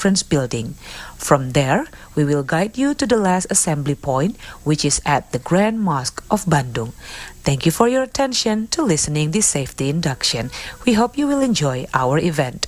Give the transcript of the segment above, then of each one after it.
conference building. From there, we will guide you to the last assembly point, which is at the Grand Mosque of Bandung. Thank you for your attention to listening this safety induction. We hope you will enjoy our event.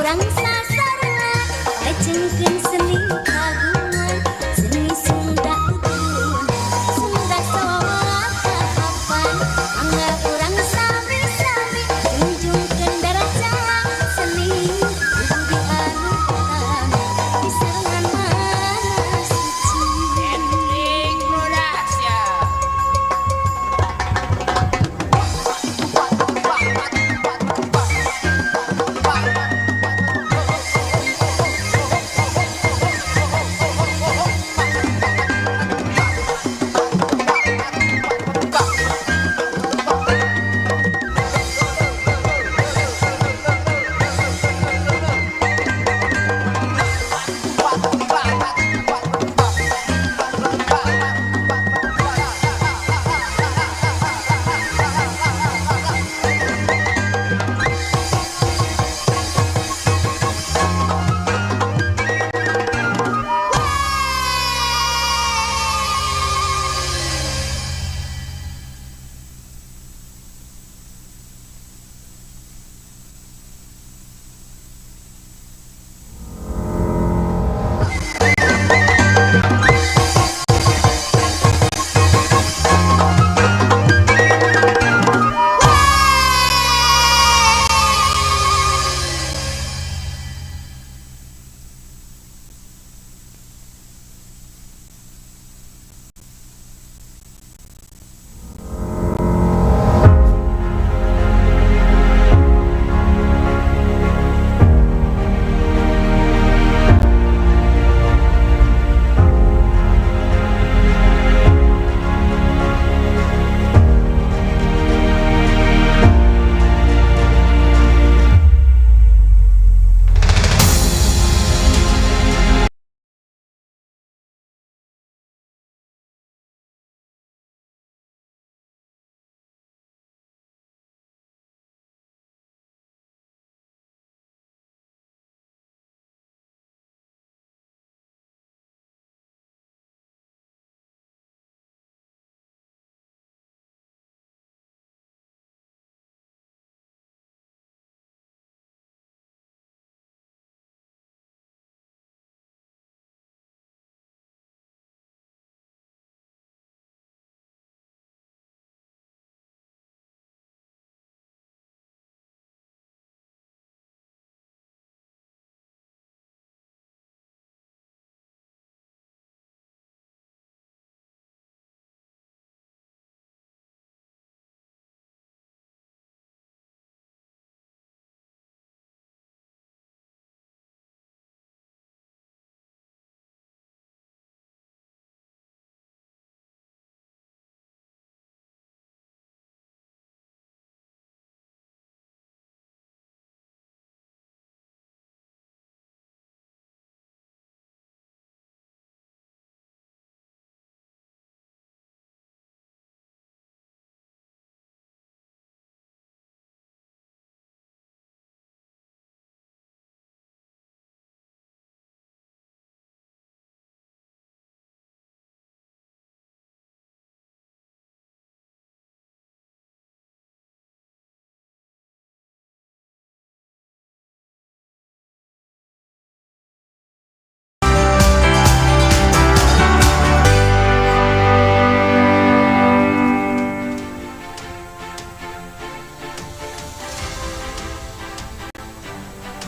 orang sasaran pajengkeun seni kagungan seni Sunda tutun Sunda sawawa kahapan mangga urang sami-sami junjungkeun darajat seni budi anutan di sarangan mana suci. Ending production.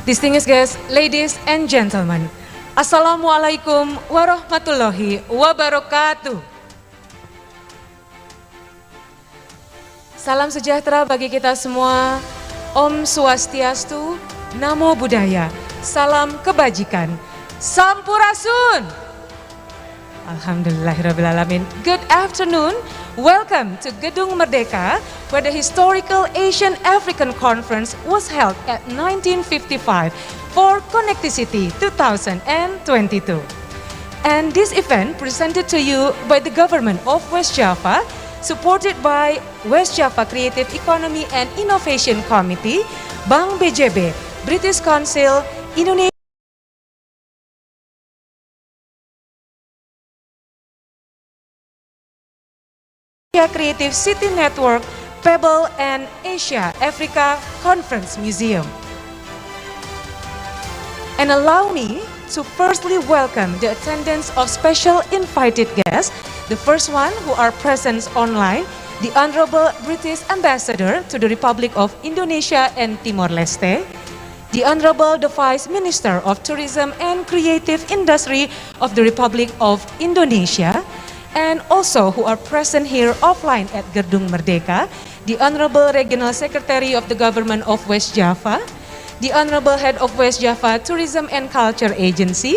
Distinguished guests, ladies and gentlemen, Assalamualaikum warahmatullahi wabarakatuh. Salam sejahtera bagi kita semua. Om Swastiastu, Namo Buddhaya, salam kebajikan, Sampurasun. Alhamdulillahirrabbilalamin. Good afternoon. Welcome to Gedung Merdeka, where the historical Asian African Conference was held at 1955 for CONNECTI 2022. And this event presented to you by the government of West Java, supported by West Java Kreatif Ekonomi and Innovation Committee, Bank BJB, British Council, Indonesia Creative City Network, Pebble, and Asia Africa Conference Museum. And allow me to firstly welcome the attendance of special invited guests. The first one who are present online, the Honorable British Ambassador to the Republic of Indonesia and Timor-Leste, the Honorable the Vice Minister of Tourism and Creative Industry of the Republic of Indonesia, and also who are present here offline at Gedung Merdeka, the Honorable Regional Secretary of the Government of West Java, the Honorable Head of West Java Tourism and Culture Agency,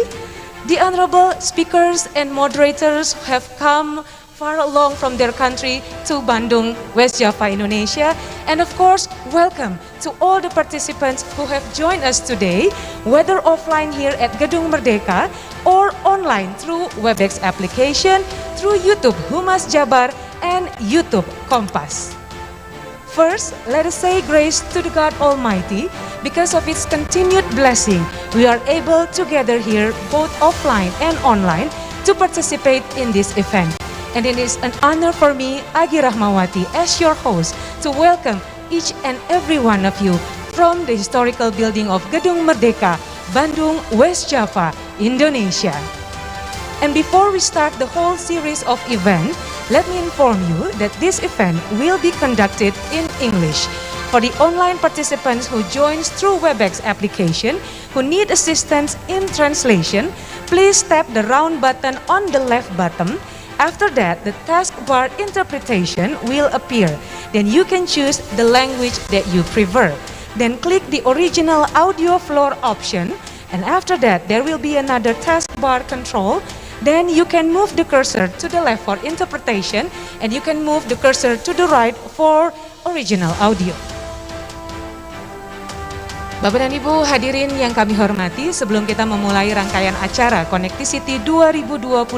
the Honorable speakers and moderators who have come far along from their country to Bandung, West Java, Indonesia, and of course, welcome to all the participants who have joined us today, whether offline here at Gedung Merdeka or online through Webex application, through YouTube Humas Jabar, and YouTube Kompas. First, let us say grace to the God Almighty. Because of its continued blessing, we are able to gather here both offline and online to participate in this event. And it is an honor for me, Agi Rahmawati, as your host, to welcome each and every one of you from the historical building of Gedung Merdeka, Bandung, West Java, Indonesia. And before we start the whole series of events, let me inform you that this event will be conducted in English. For the online participants who join through Webex application, who need assistance in translation, please tap the round button on the left bottom. After that, the taskbar interpretation will appear. Then you can choose the language that you prefer. Then click the original audio floor option, and after that, there will be another taskbar control. Then you can move the cursor to the left for interpretation, and you can move the cursor to the right for original audio. Bapak dan Ibu hadirin yang kami hormati, sebelum kita memulai rangkaian acara Connectivity 2022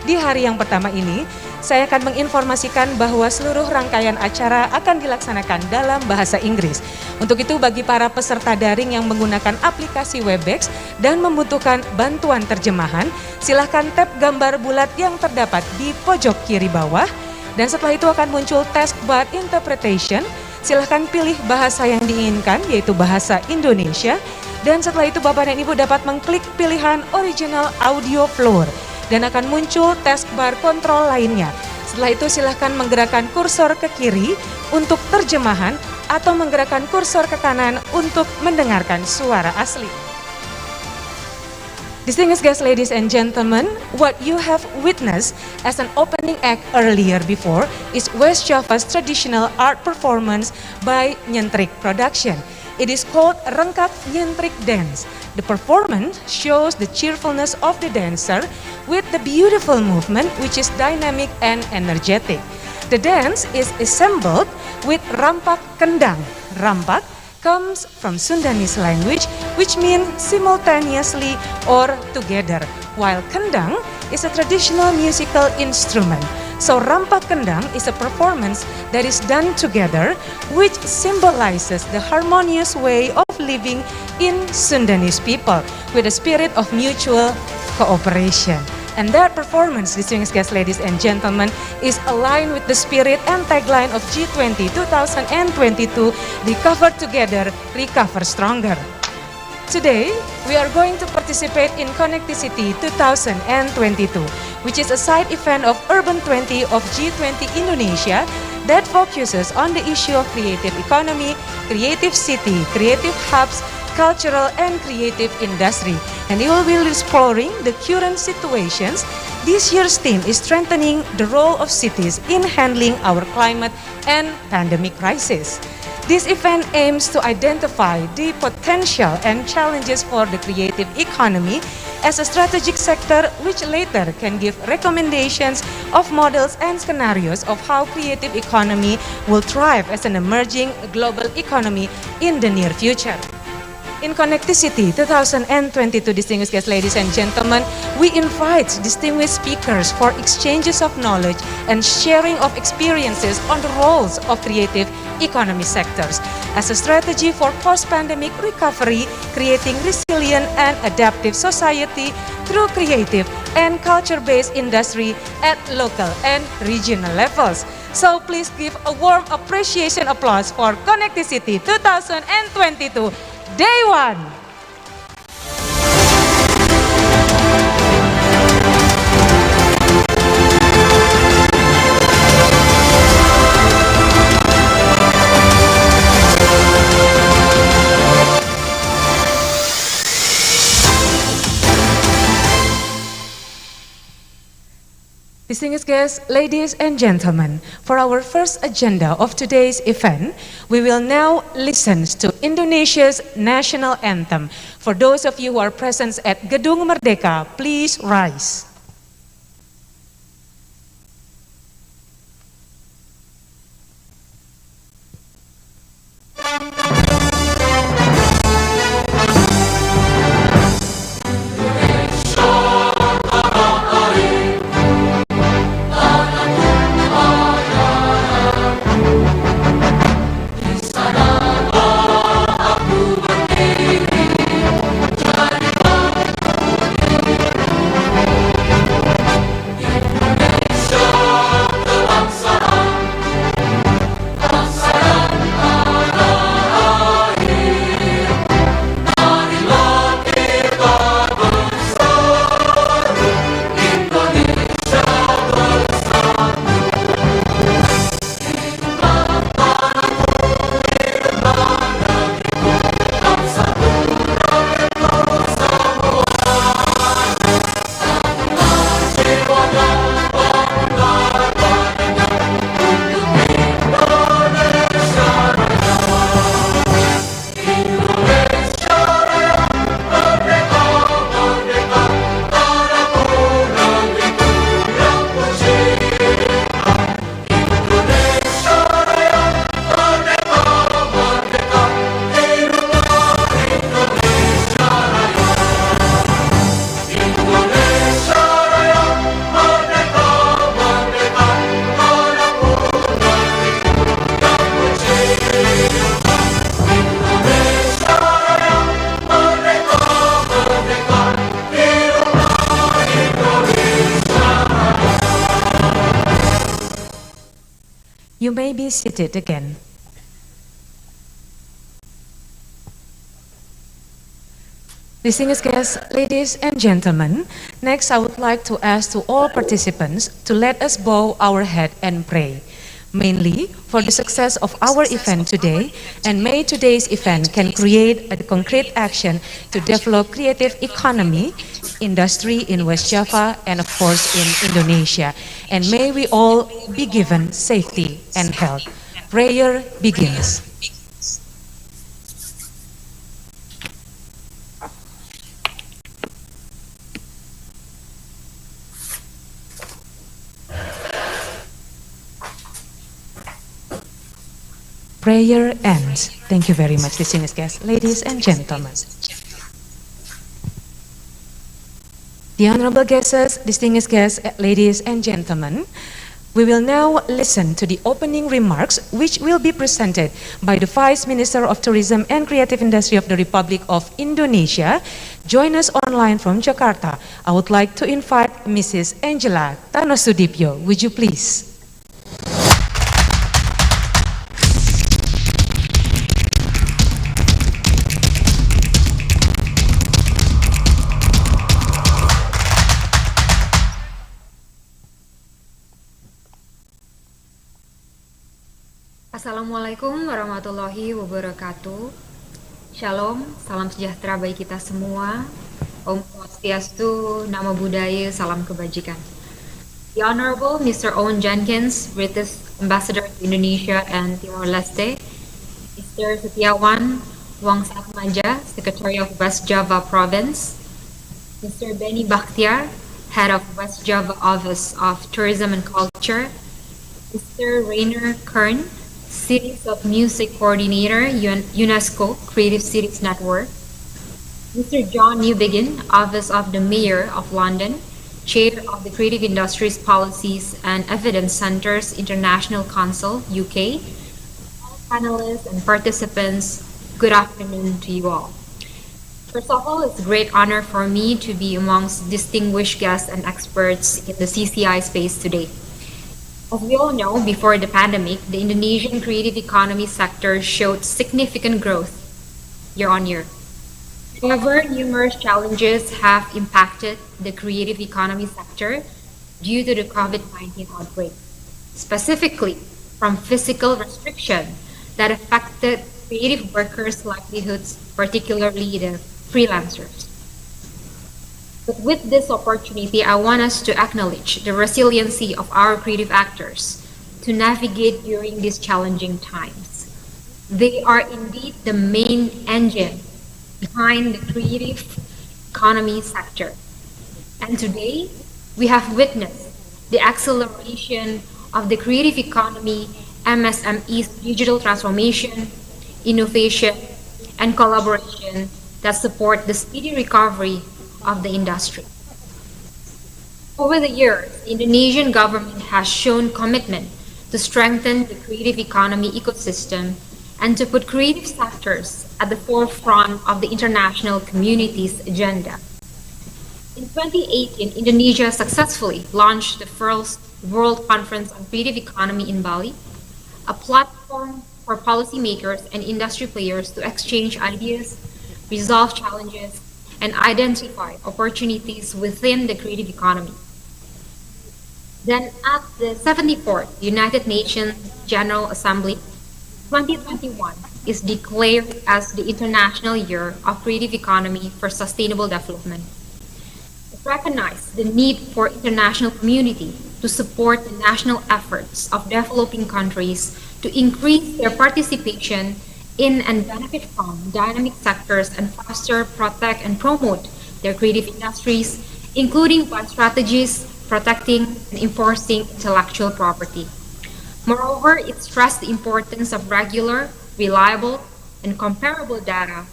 di hari yang pertama ini, saya akan menginformasikan bahwa seluruh rangkaian acara akan dilaksanakan dalam bahasa Inggris. Untuk itu bagi para peserta daring yang menggunakan aplikasi Webex dan membutuhkan bantuan terjemahan, silahkan tap gambar bulat yang terdapat di pojok kiri bawah. Dan setelah itu akan muncul taskbar interpretation. Silahkan pilih bahasa yang diinginkan, yaitu bahasa Indonesia. Dan setelah itu Bapak dan Ibu dapat mengklik pilihan original audio floor. Dan akan muncul taskbar kontrol lainnya. Setelah itu silahkan menggerakkan kursor ke kiri untuk terjemahan atau menggerakkan kursor ke kanan untuk mendengarkan suara asli. Distinguished guests, ladies and gentlemen, what you have witnessed as an opening act earlier before is West Java's traditional art performance by Nyentrik Production. It is called Rengkak Nyentrik Dance. The performance shows the cheerfulness of the dancer with the beautiful movement which is dynamic and energetic. The dance is assembled with rampak kendang. Rampak comes from Sundanese language which means simultaneously or together, while kendang is a traditional musical instrument. So rampak kendang is a performance that is done together which symbolizes the harmonious way of living in Sundanese people with a spirit of mutual cooperation. And that performance, distinguished guests, ladies and gentlemen, is aligned with the spirit and tagline of G20 2022, Recover Together, Recover Stronger. Today, we are going to participate in Connectivity 2022, which is a side event of Urban 20 of G20 Indonesia that focuses on the issue of creative economy, creative city, creative hubs, cultural and creative industry, and it will be exploring the current situations. This year's theme is strengthening the role of cities in handling our climate and pandemic crisis. This event aims to identify the potential and challenges for the creative economy as a strategic sector which later can give recommendations of models and scenarios of how creative economy will thrive as an emerging global economy in the near future. In Connectivity 2022, distinguished guests, ladies and gentlemen, we invite distinguished speakers for exchanges of knowledge and sharing of experiences on the roles of creative economy sectors as a strategy for post-pandemic recovery, creating resilient and adaptive society through creative and culture-based industry at local and regional levels. So please give a warm appreciation applause for Connectivity 2022. Day 1. Distinguished guests, ladies and gentlemen, for our first agenda of today's event, we will now listen to Indonesia's national anthem. For those of you who are present at Gedung Merdeka, please rise. You may be seated again. Distinguished guests, ladies and gentlemen, next I would like to ask to all participants to let us bow our head and pray, mainly for the success of our event today, and may today's event can create a concrete action to develop creative economy, industry in West Java, and of course in Indonesia. And may we all be given safety and health. Prayer begins. Prayer ends. Thank you very much, distinguished guests, ladies and gentlemen. The honorable guests, distinguished guests, ladies and gentlemen, we will now listen to the opening remarks which will be presented by the Vice Minister of Tourism and Creative Industry of the Republic of Indonesia. Join us online from Jakarta. I would like to invite Mrs. Angela Tanosudipyo. Would you please? Assalamualaikum warahmatullahi wabarakatuh. Shalom, salam sejahtera bagi kita semua. Om Swastiastu, Namo Buddhaya, salam kebajikan. The Honorable Mr. Owen Jenkins, British Ambassador to Indonesia and Timor-Leste, Mr. Setiawan Wangsatmaja, Secretary of West Java Province, Mr. Benny Bakhtiar, Head of West Java Office of Tourism and Culture, Mr. Rainer Kern, Cities of Music Coordinator, UNESCO Creative Cities Network, Mr. John Newbegin, Office of the Mayor of London, Chair of the Creative Industries Policies and Evidence Centers International Council, UK, all panelists and participants, good afternoon to you all. First of all, it's a great honor for me to be amongst distinguished guests and experts in the CCI space today. As we all know, before the pandemic, the Indonesian creative economy sector showed significant growth year on year. However, numerous challenges have impacted the creative economy sector due to the COVID-19 outbreak, specifically from physical restriction that affected creative workers' livelihoods, particularly the freelancers. But with this opportunity, I want us to acknowledge the resiliency of our creative actors to navigate during these challenging times. They are indeed the main engine behind the creative economy sector. And today, we have witnessed the acceleration of the creative economy, MSME's digital transformation, innovation, and collaboration that support the speedy recovery of the industry. Over the years, the Indonesian government has shown commitment to strengthen the creative economy ecosystem and to put creative sectors at the forefront of the international community's agenda. In 2018, Indonesia successfully launched the first World Conference on Creative Economy in Bali, a platform for policymakers and industry players to exchange ideas, resolve challenges, and identify opportunities within the creative economy. Then at the 74th United Nations General Assembly, 2021 is declared as the International Year of Creative Economy for Sustainable Development. It recognizes the need for international community to support the national efforts of developing countries to increase their participation in and benefit from dynamic sectors and foster, protect, and promote their creative industries, including by strategies protecting and enforcing intellectual property. Moreover, it stressed the importance of regular, reliable, and comparable data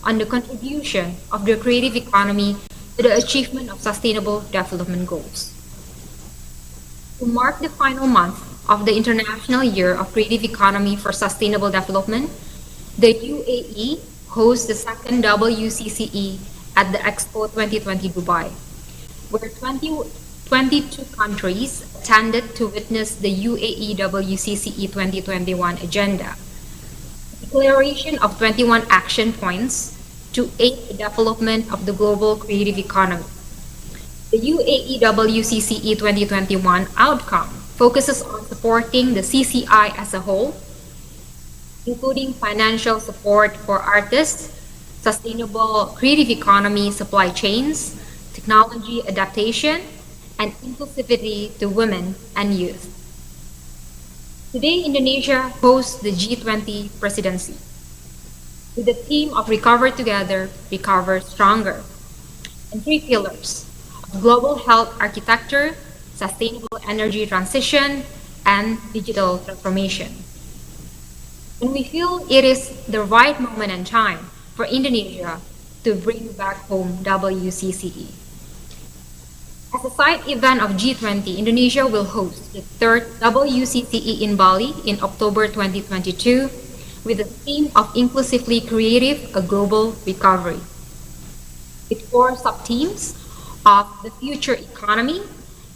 on the contribution of the creative economy to the achievement of sustainable development goals. To mark the final month of the International Year of Creative Economy for Sustainable Development, the UAE hosts the second WCCE at the Expo 2020 Dubai, where 22 countries attended to witness the UAE WCCE 2021 agenda, a declaration of 21 action points to aid the development of the global creative economy. The UAE WCCE 2021 outcome focuses on supporting the CCI as a whole, including financial support for artists, sustainable creative economy supply chains, technology adaptation, and inclusivity to women and youth. Today, Indonesia hosts the G20 Presidency with the theme of Recover Together, Recover Stronger, and three pillars of global health architecture, sustainable energy transition, and digital transformation. And we feel it is the right moment and time for Indonesia to bring back home WCCE. As a side event of G20, Indonesia will host the third WCCE in Bali in October 2022 with the theme of Inclusively Creative, a Global Recovery, with four sub-themes of the future economy,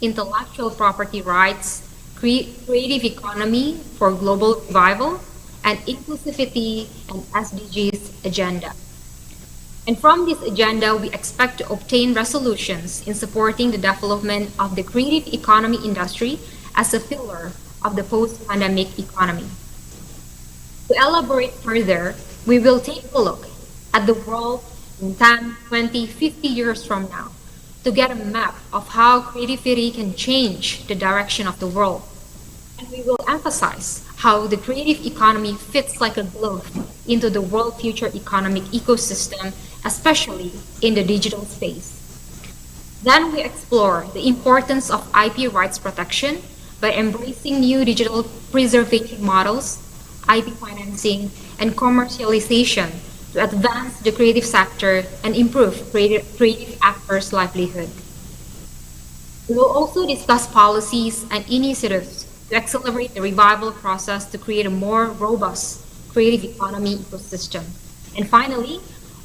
intellectual property rights, creative economy for global revival, and inclusivity and SDGs agenda. And from this agenda, we expect to obtain resolutions in supporting the development of the creative economy industry as a pillar of the post-pandemic economy. To elaborate further, we will take a look at the world in 10, 20, 50 years from now to get a map of how creativity can change the direction of the world. And we will emphasize how the creative economy fits like a glove into the world future economic ecosystem, especially in the digital space. Then we explore the importance of IP rights protection by embracing new digital preservation models, IP financing, and commercialization to advance the creative sector and improve creative actors' livelihood. We will also discuss policies and initiatives to accelerate the revival process to create a more robust creative economy ecosystem. And finally,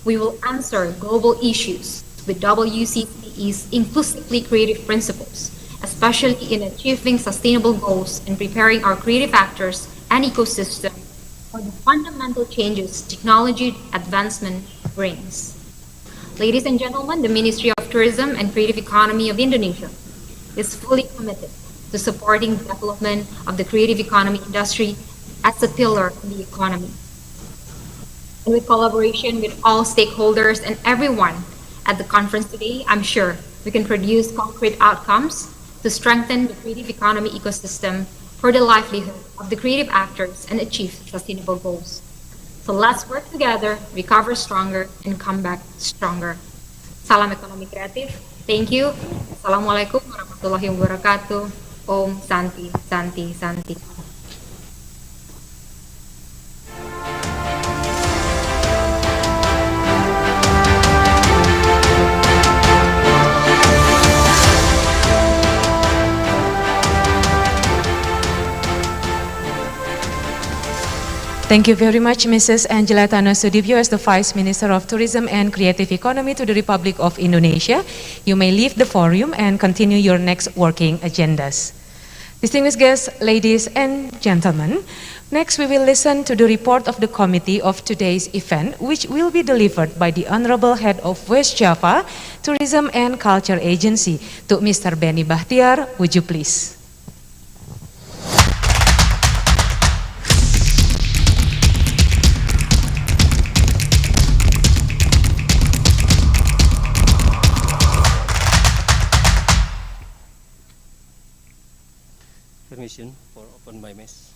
we will answer global issues with WCCE's inclusively creative principles, especially in achieving sustainable goals and preparing our creative actors and ecosystem for the fundamental changes technology advancement brings. Ladies and gentlemen, the Ministry of Tourism and Creative Economy of Indonesia is fully committed to supporting the development of the creative economy industry as a pillar in the economy. And with collaboration with all stakeholders and everyone at the conference today, I'm sure we can produce concrete outcomes to strengthen the creative economy ecosystem for the livelihood of the creative actors and achieve sustainable goals. So let's work together, recover stronger, and come back stronger. Salam ekonomi kreatif. Thank you. Assalamualaikum warahmatullahi wabarakatuh. Om Santi, Santi, Santi. Thank you very much, Mrs. Angela Tano Sudibyo, as the Vice Minister of Tourism and Creative Economy to the Republic of Indonesia. You may leave the forum and continue your next working agendas. Distinguished guests, ladies and gentlemen, next we will listen to the report of the committee of today's event, which will be delivered by the Honorable Head of West Java Tourism and Culture Agency, to Mr. Benny Bahtiar. Would you please? Permission for open my mess.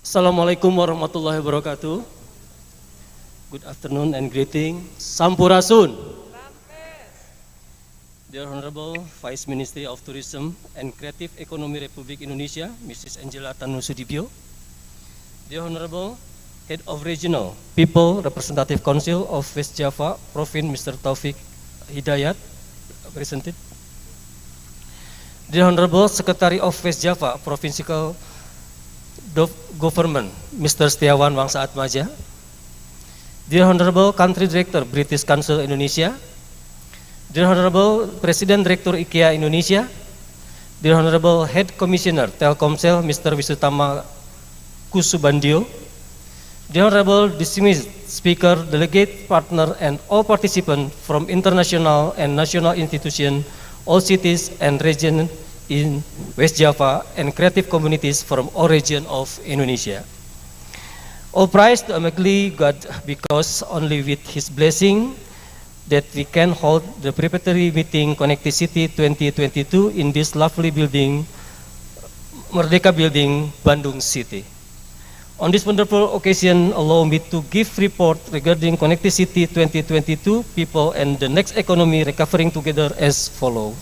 Assalamualaikum warahmatullahi wabarakatuh. Good afternoon and greeting. Sampurasun. Dear Honorable Vice Ministry of Tourism and Kreatif Ekonomi Republik Indonesia, Mrs. Angela Tanu Sudibyo. Dear Honorable Head of Regional People Representative Council of West Java Province, Mr. Taufik Hidayat, presented. Dear Honorable Secretary of West Java Provincial Government, Mr. Setiawan Wangsa Atmaja. Dear Honorable Country Director British Council Indonesia. Dear Honorable President Director IKEA Indonesia. Dear Honorable Head Commissioner Telkomsel, Mr. Wisutama Kusubandio. Dear Honorable Distinguished Speaker, Delegate, Partner, and all participants from international and national institutions, all cities and regions in West Java, and creative communities from all regions of Indonesia. All praise to Almighty God, because only with His blessing that we can hold the preparatory meeting CONNECTI 2022 in this lovely building, Merdeka Building, Bandung City. On this wonderful occasion, allow me to give report regarding CONNECTI 2022 people and the next economy recovering together as follow.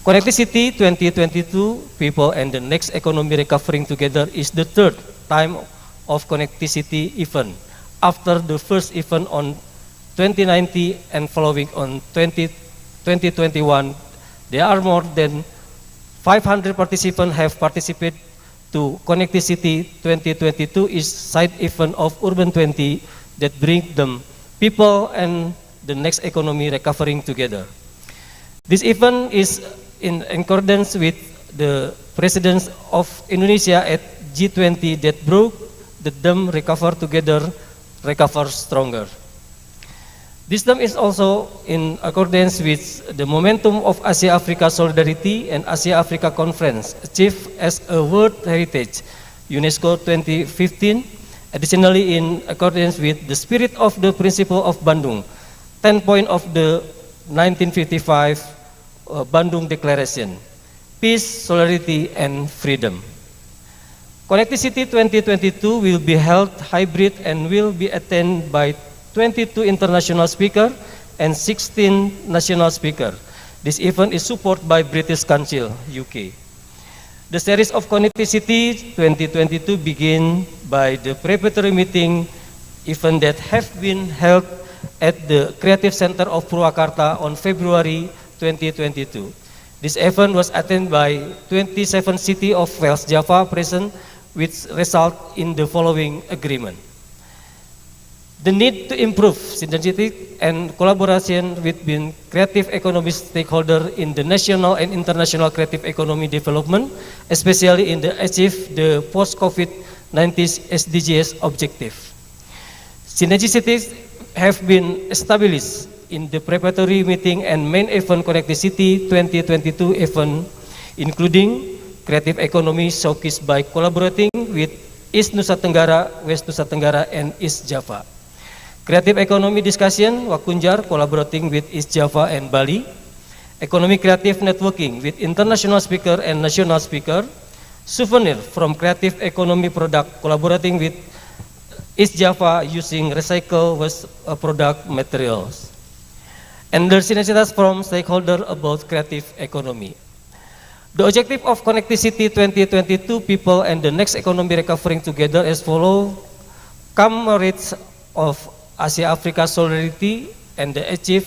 CONNECTI 2022 people and the next economy recovering together is the third time of CONNECTI event after the first event on 2019 and following on 2021. There are more than 500 participants have participated to CONNECTI 2022 is side event of Urban 20 that bring them people and the next economy recovering together. This event is in accordance with the Presidensi of Indonesia at G20 that broke the them recover together, recover stronger. This term is also in accordance with the momentum of Asia-Africa Solidarity and Asia-Africa Conference, achieved as a World Heritage, UNESCO 2015, additionally in accordance with the spirit of the principle of Bandung, 10 point of the 1955 Bandung Declaration, peace, solidarity, and freedom. CONNECTI 2022 will be held hybrid and will be attended by 22 international speakers and 16 national speakers. This event is supported by British Council, UK. The series of CONNECTI 2022 begin by the preparatory meeting event that have been held at the Kreatif Center of Purwakarta on February 2022. This event was attended by 27 cities of West Java present, which result in the following agreement. The need to improve synergy and collaboration between creative economy stakeholders in the national and international creative economy development, especially in the achieve the post-COVID-19 SDGs objective. Synergies have been established in the preparatory meeting and main event CONNECTI 2022 event, including creative economy showcased by collaborating with East Nusa Tenggara, West Nusa Tenggara, and East Java. Creative Economy Discussion, Wakunjar, collaborating with East Java and Bali. Economy Creative Networking with international speaker and national speaker. Souvenir from Creative Economy Product, collaborating with East Java using recycled waste product materials. And the synergies from stakeholder about creative economy. The objective of Connectivity 2022 people and the next economy recovering together as follow: comrades of Asia-Africa solidarity and the achieve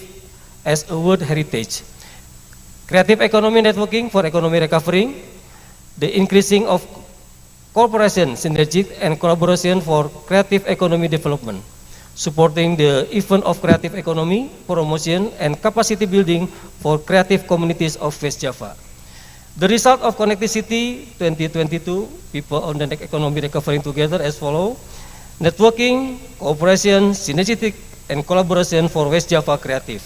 as a world heritage. Creative economy networking for economy recovering, the increasing of cooperation, synergy and collaboration for creative economy development, supporting the event of creative economy, promotion and capacity building for creative communities of West Java. The result of Connectivity 2022, people on the next economy recovering together as follow: networking, cooperation, synergetic and collaboration for West Java creative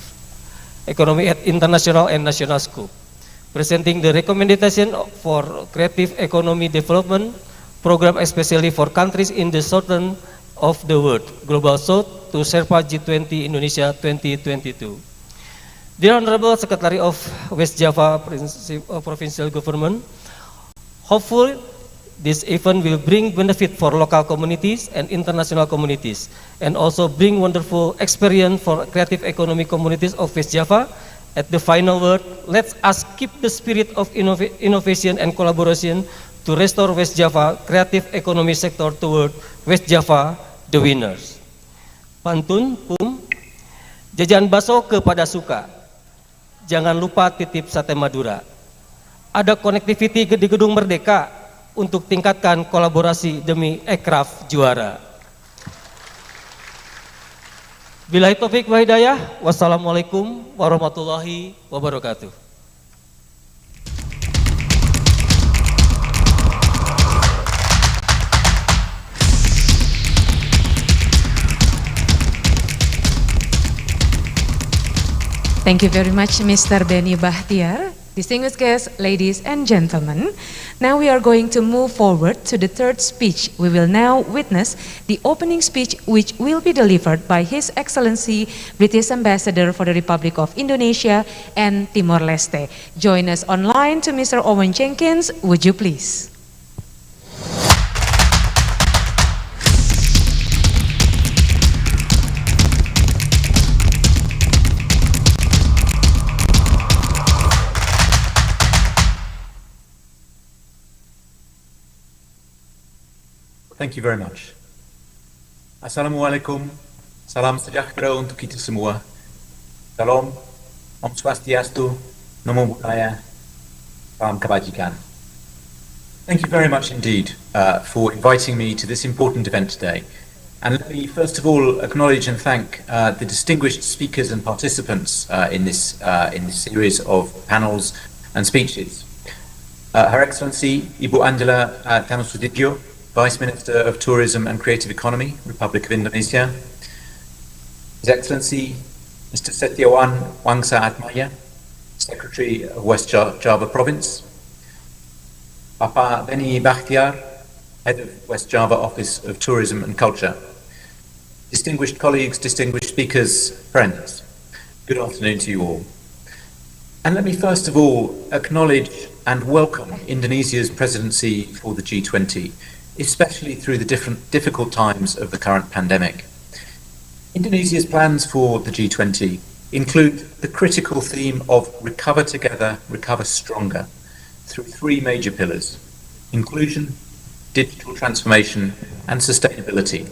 economy at international and national scope. Presenting the recommendation for creative economy development program, especially for countries in the southern of the world, Global South, to Sherpa G20 Indonesia 2022. Dear Honorable Secretary of West Java Provincial Government, hopefully this event will bring benefit for local communities and international communities, and also bring wonderful experience for creative economy communities of West Java. At the final word, let us keep the spirit of innovation and collaboration to restore West Java creative economy sector toward West Java the winners. Pantun, Pum, jajan baso kepada suka, jangan lupa titip sate Madura. Ada connectivity di Gedung Merdeka untuk tingkatkan kolaborasi demi ekraf juara. Billahi taufik wa hidayah. Wassalamualaikum warahmatullahi wabarakatuh. Thank you very much, Mr. Benny Bahtiar. Distinguished guests, ladies and gentlemen, now we are going to move forward to the third speech. We will now witness the opening speech, which will be delivered by His Excellency British Ambassador for the Republic of Indonesia and Timor-Leste. Join us online to Mr. Owen Jenkins, would you please? Thank you very much. Assalamualaikum, salam sejahtera untuk kita semua. Salam, Om Swastiastu, Namo Buddhaya, salam kebajikan. Thank you very much indeed for inviting me to this important event today. And let me first of all acknowledge and thank the distinguished speakers and participants in this series of panels and speeches. Her Excellency Ibu Angela Tanusudibyo, Vice Minister of Tourism and Creative Economy, Republic of Indonesia. His Excellency Mr. Setiawan Wangsa Atmaya, Secretary of West Java Province. Papa Benny Bahtiar, Head of West Java Office of Tourism and Culture. Distinguished colleagues, distinguished speakers, friends, good afternoon to you all. And let me first of all acknowledge and welcome Indonesia's presidency for the G20, especially through the difficult times of the current pandemic. Indonesia's plans for the G20 include the critical theme of recover together, recover stronger, through three major pillars: inclusion, digital transformation, and sustainability.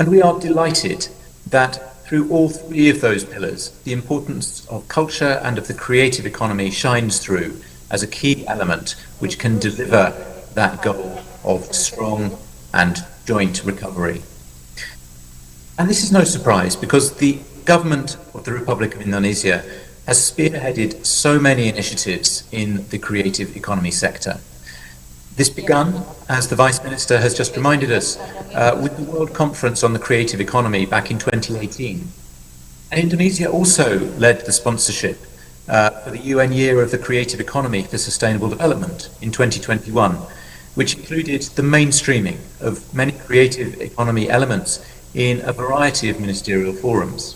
And we are delighted that through all three of those pillars, the importance of culture and of the creative economy shines through as a key element which can deliver that goal of strong and joint recovery. And this is no surprise, because the government of the Republic of Indonesia has spearheaded so many initiatives in the creative economy sector. This began, as the Vice Minister has just reminded us, with the World Conference on the Creative Economy back in 2018. And Indonesia also led the sponsorship for the UN Year of the Creative Economy for Sustainable Development in 2021. which included the mainstreaming of many creative economy elements in a variety of ministerial forums.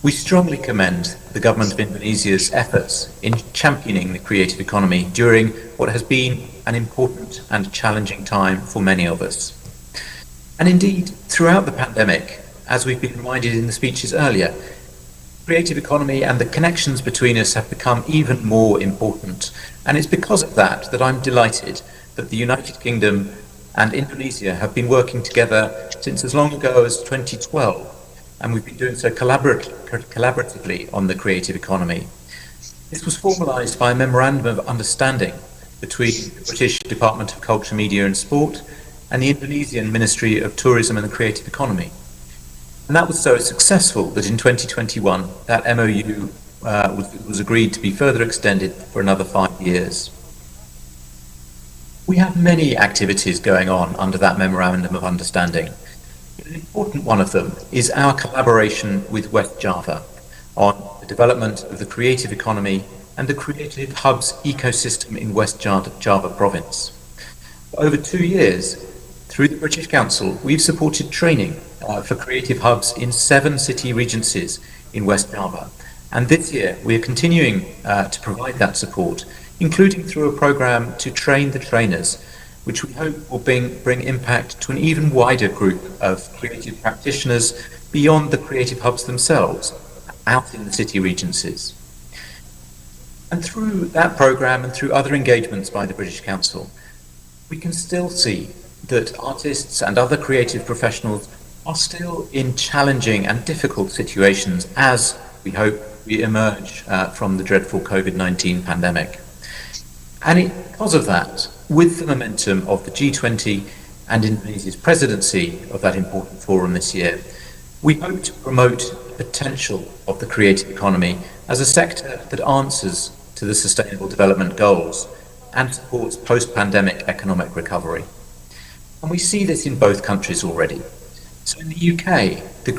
We strongly commend the government of Indonesia's efforts in championing the creative economy during what has been an important and challenging time for many of us. And indeed, throughout the pandemic, as we've been reminded in the speeches earlier, creative economy and the connections between us have become even more important. And it's because of that that I'm delighted that the United Kingdom and Indonesia have been working together since as long ago as 2012, and we've been doing so collaboratively on the creative economy. This was formalised by a memorandum of understanding between the British Department of Culture, Media and Sport and the Indonesian Ministry of Tourism and the Creative Economy. And that was so successful that in 2021 that MOU was agreed to be further extended for another 5 years. We have many activities going on under that Memorandum of Understanding. An important one of them is our collaboration with West Java on the development of the creative economy and the creative hubs ecosystem in West Java province. For over 2 years, through the British Council, we've supported training for creative hubs in 7 city regencies in West Java. And this year, we are continuing to provide that support, including through a program to train the trainers, which we hope will bring impact to an even wider group of creative practitioners beyond the creative hubs themselves, out in the city regencies. And through that program and through other engagements by the British Council, we can still see that artists and other creative professionals are still in challenging and difficult situations as we hope we emerge from the dreadful COVID-19 pandemic. And because of that, with the momentum of the G20 and Indonesia's presidency of that important forum this year, we hope to promote the potential of the creative economy as a sector that answers to the Sustainable Development Goals and supports post-pandemic economic recovery. And we see this in both countries already. So in the UK, the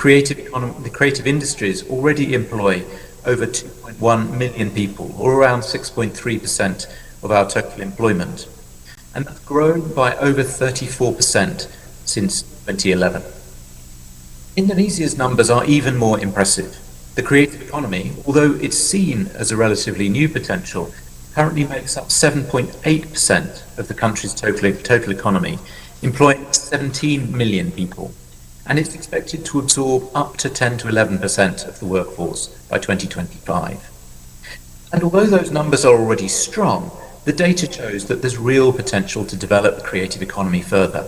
creative industries already employ over 2.1 million people, or around 6.3% of our total employment. And that's grown by over 34% since 2011. Indonesia's numbers are even more impressive. The creative economy, although it's seen as a relatively new potential, currently makes up 7.8% of the country's total economy, employing 17 million people. And it's expected to absorb up to 10 to 11% of the workforce by 2025. And although those numbers are already strong, the data shows that there's real potential to develop the creative economy further.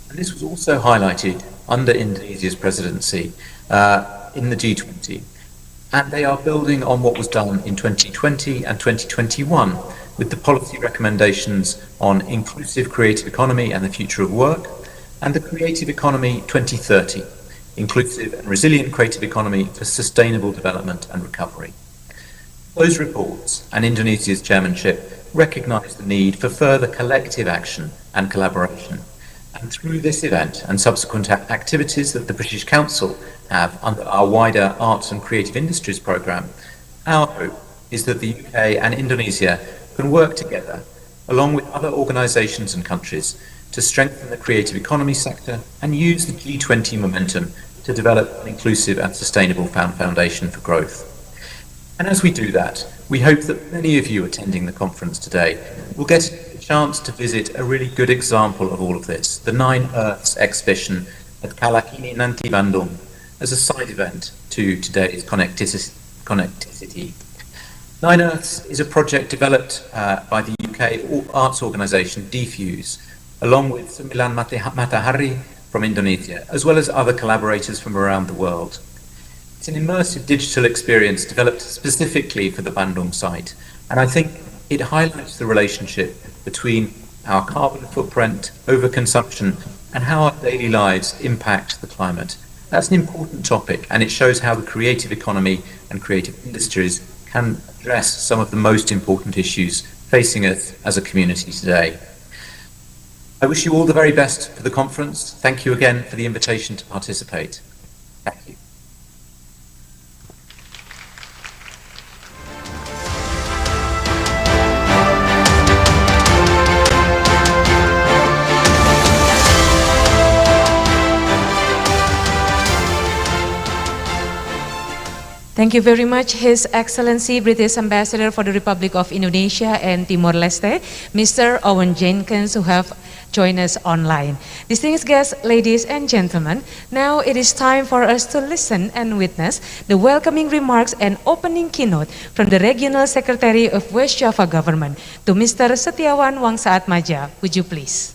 And this was also highlighted under Indonesia's presidency in the G20. And they are building on what was done in 2020 and 2021 with the policy recommendations on inclusive creative economy and the future of work, and the Creative Economy 2030, inclusive and resilient creative economy for sustainable development and recovery. Those reports and Indonesia's chairmanship recognise the need for further collective action and collaboration. And through this event and subsequent activities that the British Council have under our wider Arts and Creative Industries programme, our hope is that the UK and Indonesia can work together, along with other organisations and countries, to strengthen the creative economy sector and use the G20 momentum to develop an inclusive and sustainable foundation for growth. And as we do that, we hope that many of you attending the conference today will get a chance to visit a really good example of all of this, the 9 Earths exhibition at Kalakini Nanti Bandung, as a side event to today's Connecticity. 9 Earths is a project developed by the UK arts organisation Defuse, along with Sembilan Matahari from Indonesia, as well as other collaborators from around the world. It's an immersive digital experience developed specifically for the Bandung site, and I think it highlights the relationship between our carbon footprint, overconsumption, and how our daily lives impact the climate. That's an important topic, and it shows how the creative economy and creative industries can address some of the most important issues facing us as a community today. I wish you all the very best for the conference. Thank you again for the invitation to participate. Thank you. Thank you very much, His Excellency British Ambassador for the Republic of Indonesia and Timor-Leste, Mr. Owen Jenkins, who have joined us online. Distinguished guests, ladies and gentlemen, now it is time for us to listen and witness the welcoming remarks and opening keynote from the Regional Secretary of West Java Government to Mr. Setiawan Wangsaatmadja. Would you please?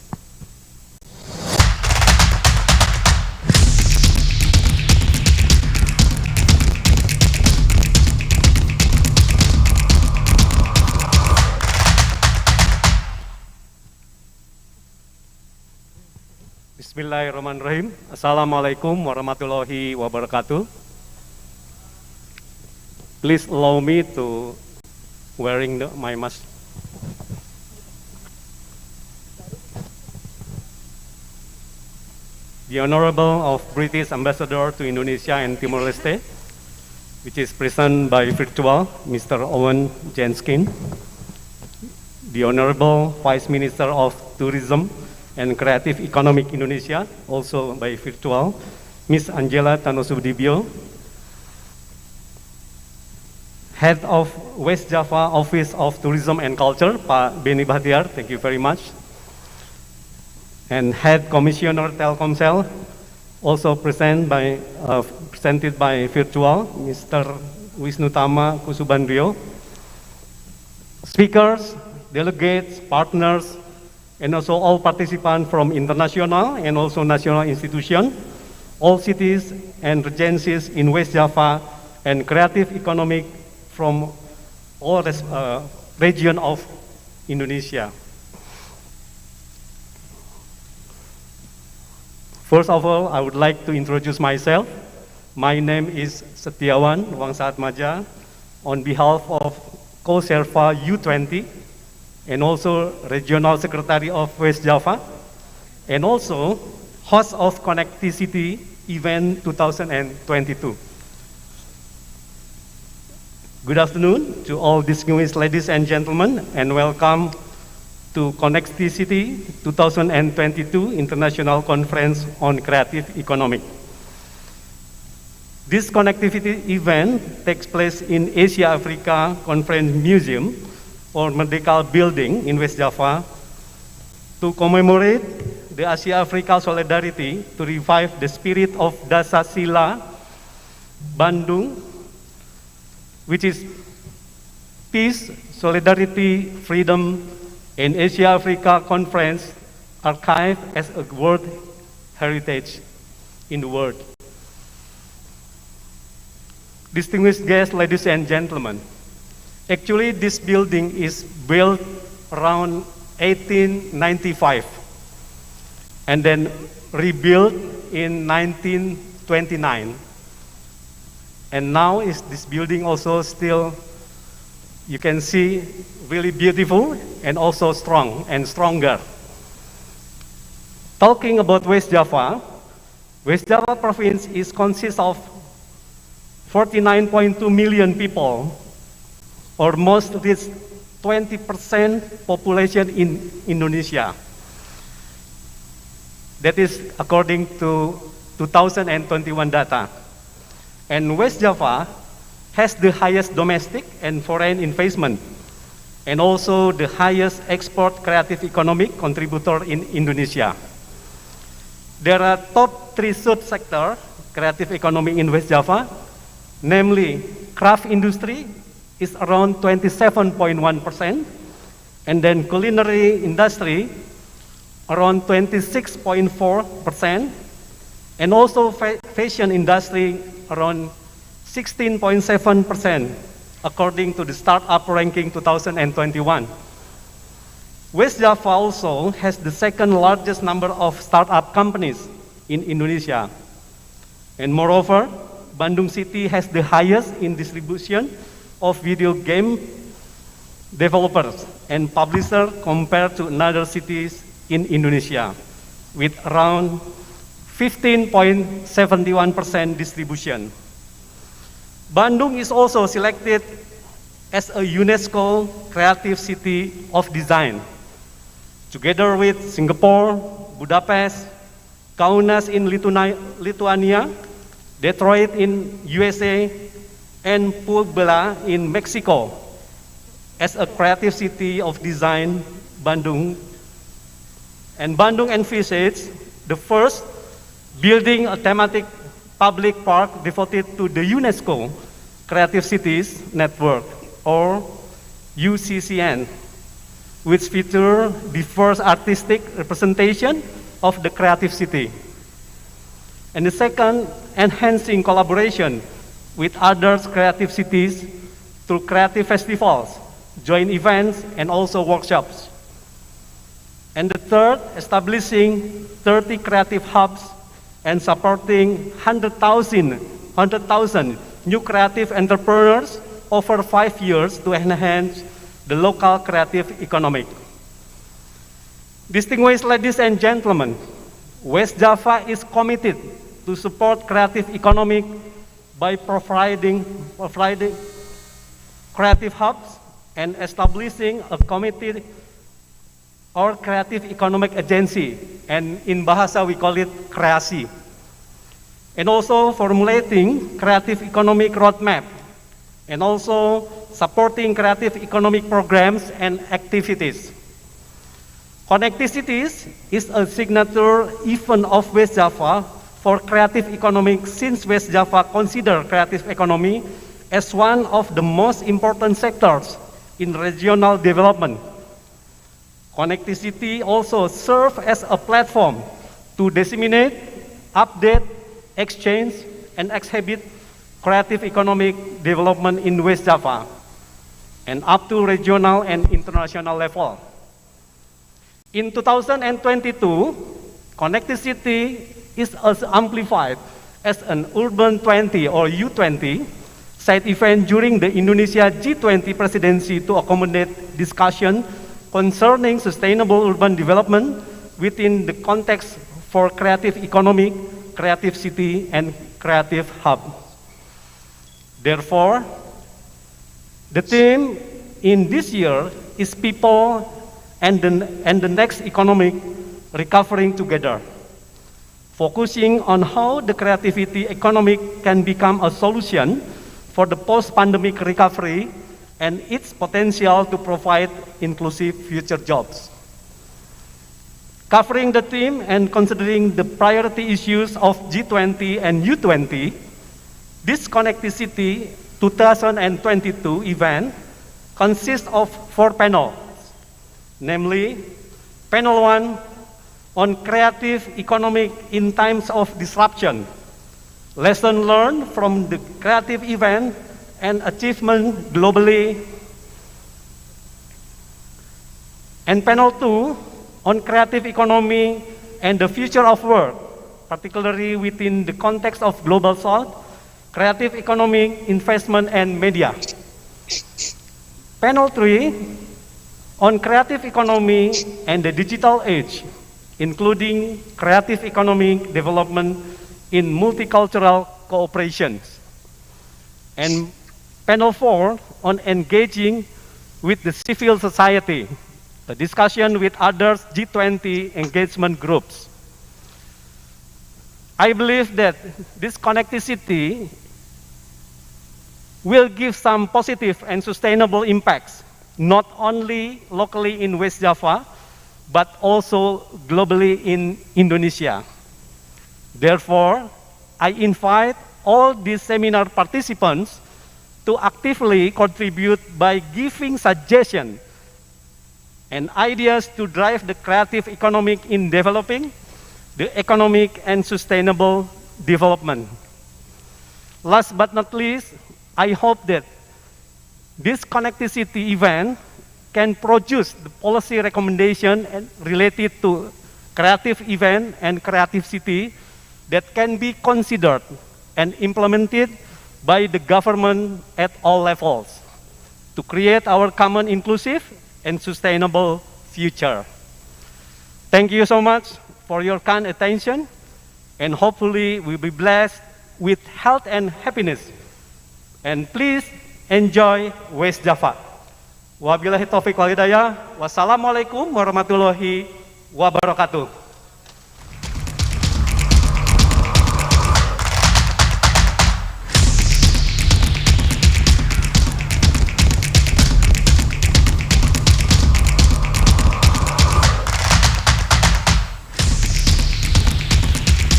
Bismillahirrahmanirrahim. Assalamualaikum warahmatullahi wabarakatuh. Please allow me to wearing my mask. The Honorable of British Ambassador to Indonesia and Timor-Leste, which is present by virtual, Mr. Owen Jenkins. The Honorable Vice Minister of Tourism and Kreatif Economic Indonesia, also by virtual, Ms. Angela Tanosubdibio, Head of West Java Office of Tourism and Culture, Pak Beni Bahtiar, thank you very much, and Head Commissioner Telkomsel, also presented by virtual, Mr. Wisnu Tama Kusubandrio, speakers, delegates, partners, and also all participants from international and also national institutions, all cities and regencies in West Java, and Kreatif Economic from all region of Indonesia. First of all, I would like to introduce myself. My name is Setiawan Wangsaatmadja on behalf of Co-Serva U20, and also Regional Secretary of West Java, and also host of CONNECTI event 2022. Good afternoon to all distinguished ladies and gentlemen, and welcome to CONNECTI 2022 International Conference on Creative Economy. This connectivity event takes place in Asia Africa Conference Museum or Merdeka Building in West Java to commemorate the Asia-Africa solidarity to revive the spirit of Dasa Sila Bandung, which is peace, solidarity, freedom, and Asia-Africa Conference archived as a World Heritage in the world. Distinguished guests, ladies and gentlemen, actually, this building is built around 1895 and then rebuilt in 1929. And now this building also still, you can see, really beautiful and also strong and stronger. Talking about West Java province consists of 49.2 million people, almost reach 20% population in Indonesia. That is according to 2021 data. And West Java has the highest domestic and foreign investment, and also the highest export creative economic contributor in Indonesia. There are top 3 sub-sectors creative economy in West Java, namely craft industry, is around 27.1%, and then culinary industry around 26.4%, and also fashion industry around 16.7%, according to the Startup Ranking 2021. West Java also has the second largest number of startup companies in Indonesia. And moreover, Bandung City has the highest in distribution of video game developers and publishers compared to other cities in Indonesia, with around 15.71% distribution. Bandung is also selected as a UNESCO Creative City of Design, together with Singapore, Budapest, Kaunas in Lithuania, Detroit in USA, and Puebla in Mexico as a creative city of design, Bandung. And Bandung envisages the first building a thematic public park devoted to the UNESCO Creative Cities Network, or UCCN, which feature diverse artistic representation of the creative city. And the second, enhancing collaboration with other creative cities through creative festivals, joint events, and also workshops. And the third, establishing 30 creative hubs and supporting 100,000 new creative entrepreneurs over 5 years to enhance the local creative economy. Distinguished ladies and gentlemen, West Java is committed to support creative economy by providing creative hubs and establishing a committee or creative economic agency, and in Bahasa we call it Kreasi. And also formulating creative economic roadmap, and also supporting creative economic programs and activities. CONNECTI is a signature event of West Java for creative economy, since West Java considers creative economy as one of the most important sectors in regional development. CONNECTI also serves as a platform to disseminate, update, exchange, and exhibit creative economic development in West Java and up to regional and international level. In 2022, CONNECTI is also amplified as an Urban 20 or U20 side event during the Indonesia G20 Presidensi to accommodate discussion concerning sustainable urban development within the context for creative economy, creative city, and creative hub. Therefore, the theme in this year is people and the next economic recovering together, focusing on how the creativity economic can become a solution for the post-pandemic recovery and its potential to provide inclusive future jobs. Covering the theme and considering the priority issues of G20 and U20, this CONNECTI 2022 event consists of 4 panels, namely, Panel 1 on creative economic in times of disruption, lesson learned from the creative event and achievement globally. And Panel 2 on creative economy and the future of work, particularly within the context of Global South, creative economy, investment, and media. Panel 3 on creative economy and the digital age, including creative economic development in multicultural cooperations. And Panel 4 on engaging with the civil society, a discussion with other G20 engagement groups. I believe that this CONNECTI will give some positive and sustainable impacts, not only locally in West Java, but also globally in Indonesia. Therefore, I invite all these seminar participants to actively contribute by giving suggestions and ideas to drive the creative economic in developing the economic and sustainable development. Last but not least, I hope that this CONNECTI event can produce the policy recommendation related to creative event and creative city that can be considered and implemented by the government at all levels to create our common inclusive and sustainable future. Thank you so much for your kind attention, and hopefully we'll be blessed with health and happiness. And please enjoy West Java. Wabillahi taufiq wal hidayah. Wassalamualaikum warahmatullahi wabarakatuh.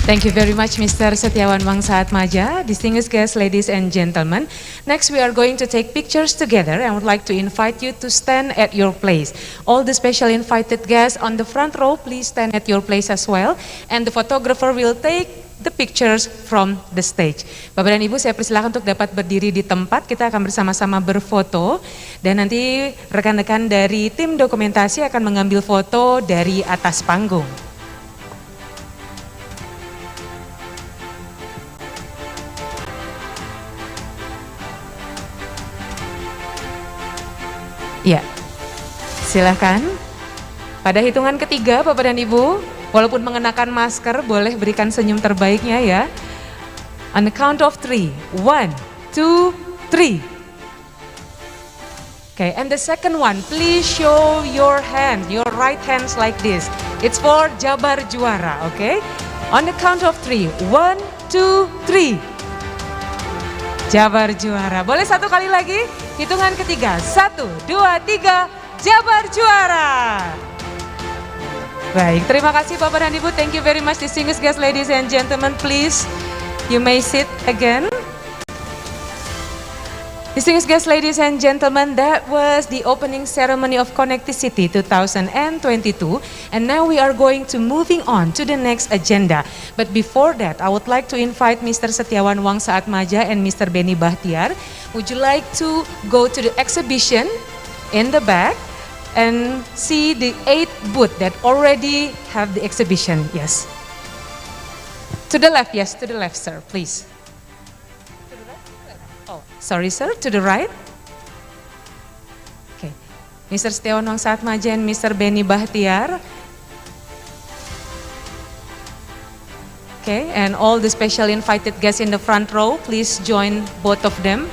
Thank you very much, Mr. Setiawan Wangsaatmaja. Distinguished guests, ladies and gentlemen. Next, we are going to take pictures together. I would like to invite you to stand at your place. All the special invited guests on the front row, please stand at your place as well. And the photographer will take the pictures from the stage. Bapak dan Ibu, saya persilakan untuk dapat berdiri di tempat. Kita akan bersama-sama berfoto. Dan nanti rekan-rekan dari tim dokumentasi akan mengambil foto dari atas panggung. Ya, silakan. Pada hitungan ketiga, Bapak dan Ibu, walaupun mengenakan masker, boleh berikan senyum terbaiknya ya. On the count of 3, 1, 2, 3. Okay, and the second one, please show your hand, your right hands like this. It's for Jabar Juara, okay? On the count of 3, 1, 2, 3. Jabar Juara. Boleh satu kali lagi? Hitungan ketiga, 1, 2, 3, Jabar Juara. Baik, terima kasih Bapak dan Ibu. Thank you very much, distinguished guests, ladies and gentlemen. Please, you may sit again. Distinguished guests, ladies and gentlemen, that was the opening ceremony of CONNECTI 2022. And now we are going to moving on to the next agenda. But before that, I would like to invite Mr. Setiawan Wangsaatmaja and Mr. Benny Bahtiar. Would you like to go to the exhibition in the back and see the 8 booth that already have the exhibition? Yes. To the left, yes, to the left, sir, please. Oh, sorry, sir, to the right. Okay, Mr. Setiawan Wangsaatmaja and Mr. Benny Bahtiar. Okay, and all the special invited guests in the front row, please join both of them.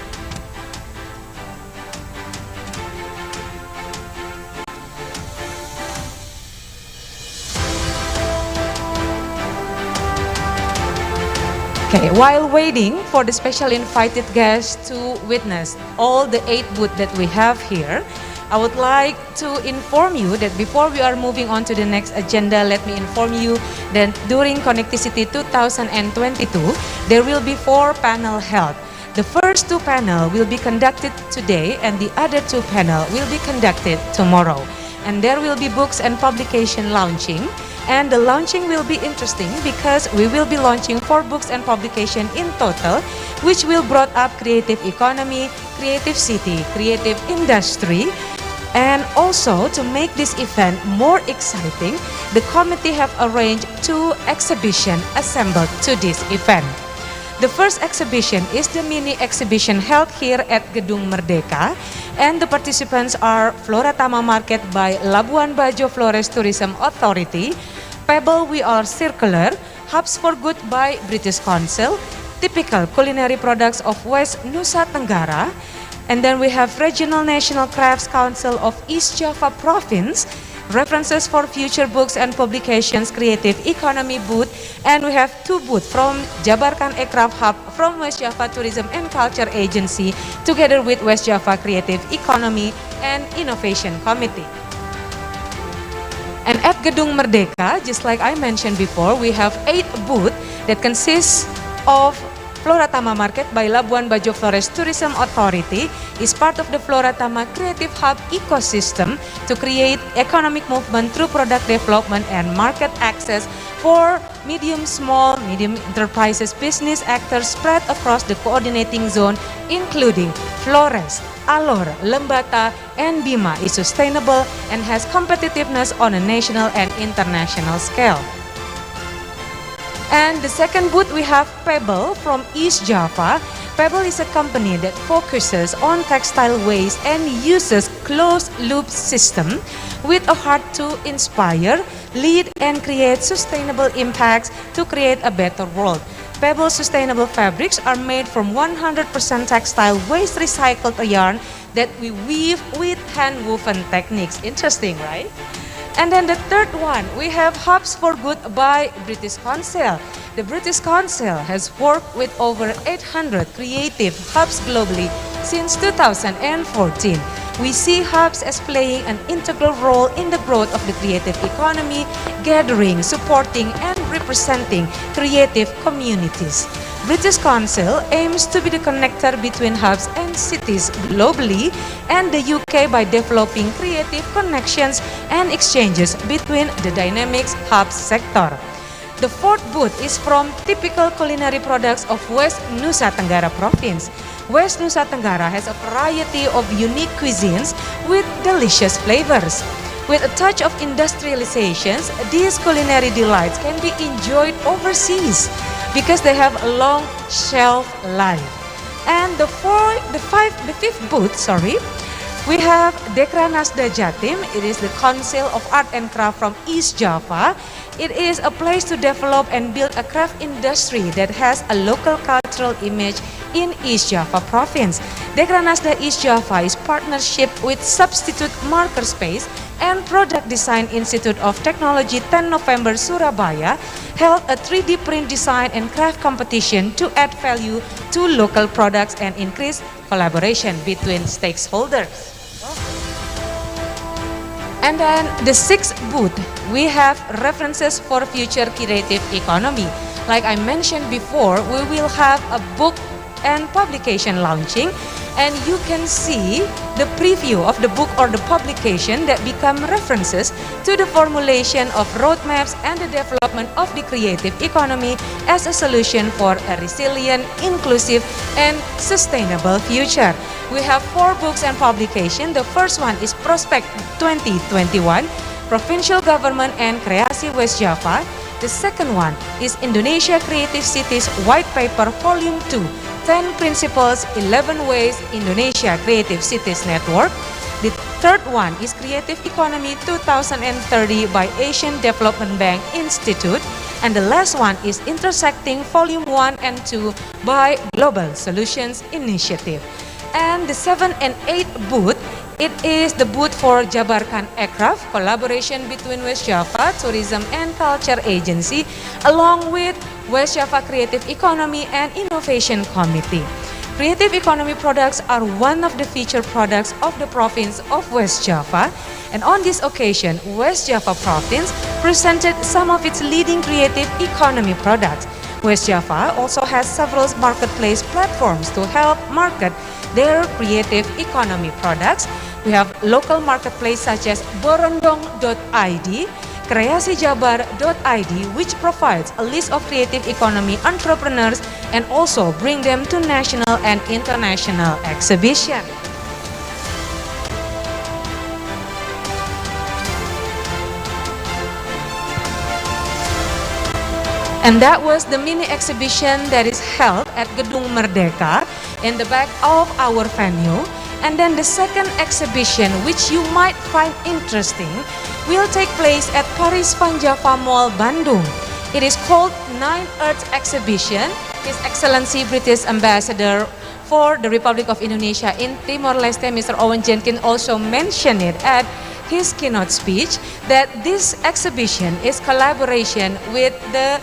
Okay, while waiting for the special invited guests to witness all the 8 booths that we have here, I would like to inform you that before we are moving on to the next agenda, let me inform you that during CONNECTI 2022, there will be 4 panels held. The first 2 panels will be conducted today and the other 2 panels will be conducted tomorrow. And there will be books and publication launching. And the launching will be interesting because we will be launching 4 books and publication in total, which will brought up creative economy, creative city, creative industry. And also to make this event more exciting, the committee have arranged 2 exhibitions assembled to this event. The first exhibition is the mini exhibition held here at Gedung Merdeka, and the participants are Flora Tama Market by Labuan Bajo Flores Tourism Authority, Pebble We Are Circular, Hubs for Good by British Council, typical culinary products of West Nusa Tenggara, and then we have Regional National Crafts Council of East Java Province, references for future books and publications, creative economy booth, and we have 2 booths from Jabarkan Aircraft Hub from West Java Tourism and Culture Agency together with West Java Creative Economy and Innovation Committee. And at Gedung Merdeka, just like I mentioned before, we have 8 booths that consists of Flora Tama Market by Labuan Bajo Flores Tourism Authority is part of the Flora Tama Creative Hub ecosystem to create economic movement through product development and market access for medium, small, medium enterprises, business actors spread across the coordinating zone, including Flores, Alor, Lembata, and Bima is sustainable and has competitiveness on a national and international scale. And the second booth we have Pebble from East Java. Pebble is a company that focuses on textile waste and uses closed loop system with a heart to inspire, lead, and create sustainable impacts to create a better world. Pebble sustainable fabrics are made from 100% textile waste recycled yarn that we weave with hand-woven techniques. Interesting, right? And then the third one, we have Hubs for Good by British Council. The British Council has worked with over 800 creative hubs globally since 2014. We see hubs as playing an integral role in the growth of the creative economy, gathering, supporting, and representing creative communities. British Council aims to be the connector between hubs and cities globally and the UK by developing creative connections and exchanges between the dynamics hub sector. The fourth booth is from typical culinary products of West Nusa Tenggara Province. West Nusa Tenggara has a variety of unique cuisines with delicious flavors. With a touch of industrializations, these culinary delights can be enjoyed overseas because they have a long shelf life. And the fifth booth, we have Dekra Nasda Jatim. It is the Council of Art and Craft from East Java. It is a place to develop and build a craft industry that has a local cultural image in East Java province. Dekra Nasda East Java is partnership with Substitute Marker Space and Product Design Institute of Technology 10 November Surabaya held a 3D print design and craft competition to add value to local products and increase collaboration between stakeholders. And then the sixth booth, we have references for future creative economy. Like I mentioned before, we will have a book and publication launching, and you can see the preview of the book or the publication that become references to the formulation of roadmaps and the development of the creative economy as a solution for a resilient, inclusive, and sustainable future. We have 4 books and publication. The first one is Prospect 2021, Provincial Government and Kreasi West Java. The second one is Indonesia Creative Cities White Paper Volume 2, 10 Principles, 11 Ways Indonesia Creative Cities Network. The third one is Creative Economy 2030 by Asian Development Bank Institute. And the last one is Intersecting Volume 1 and 2 by Global Solutions Initiative. And the 7th and 8th booth, it is the booth for Jabarkan Aircraft, collaboration between West Java Tourism and Culture Agency, along with West Java Creative Economy and Innovation Committee. Creative economy products are one of the featured products of the province of West Java, and on this occasion, West Java province presented some of its leading creative economy products. West Java also has several marketplace platforms to help market their creative economy products. We have local marketplace such as borondong.id, kreasijabar.id, which provides a list of creative economy entrepreneurs and also bring them to national and international exhibition. And that was the mini exhibition that is held at Gedung Merdeka in the back of our venue. And then the second exhibition, which you might find interesting, will take place at Paris Van Java Mall, Bandung. It is called Nine Earths Exhibition. His Excellency British Ambassador for the Republic of Indonesia in Timor-Leste, Mr. Owen Jenkins, also mentioned it at his keynote speech, that this exhibition is collaboration with the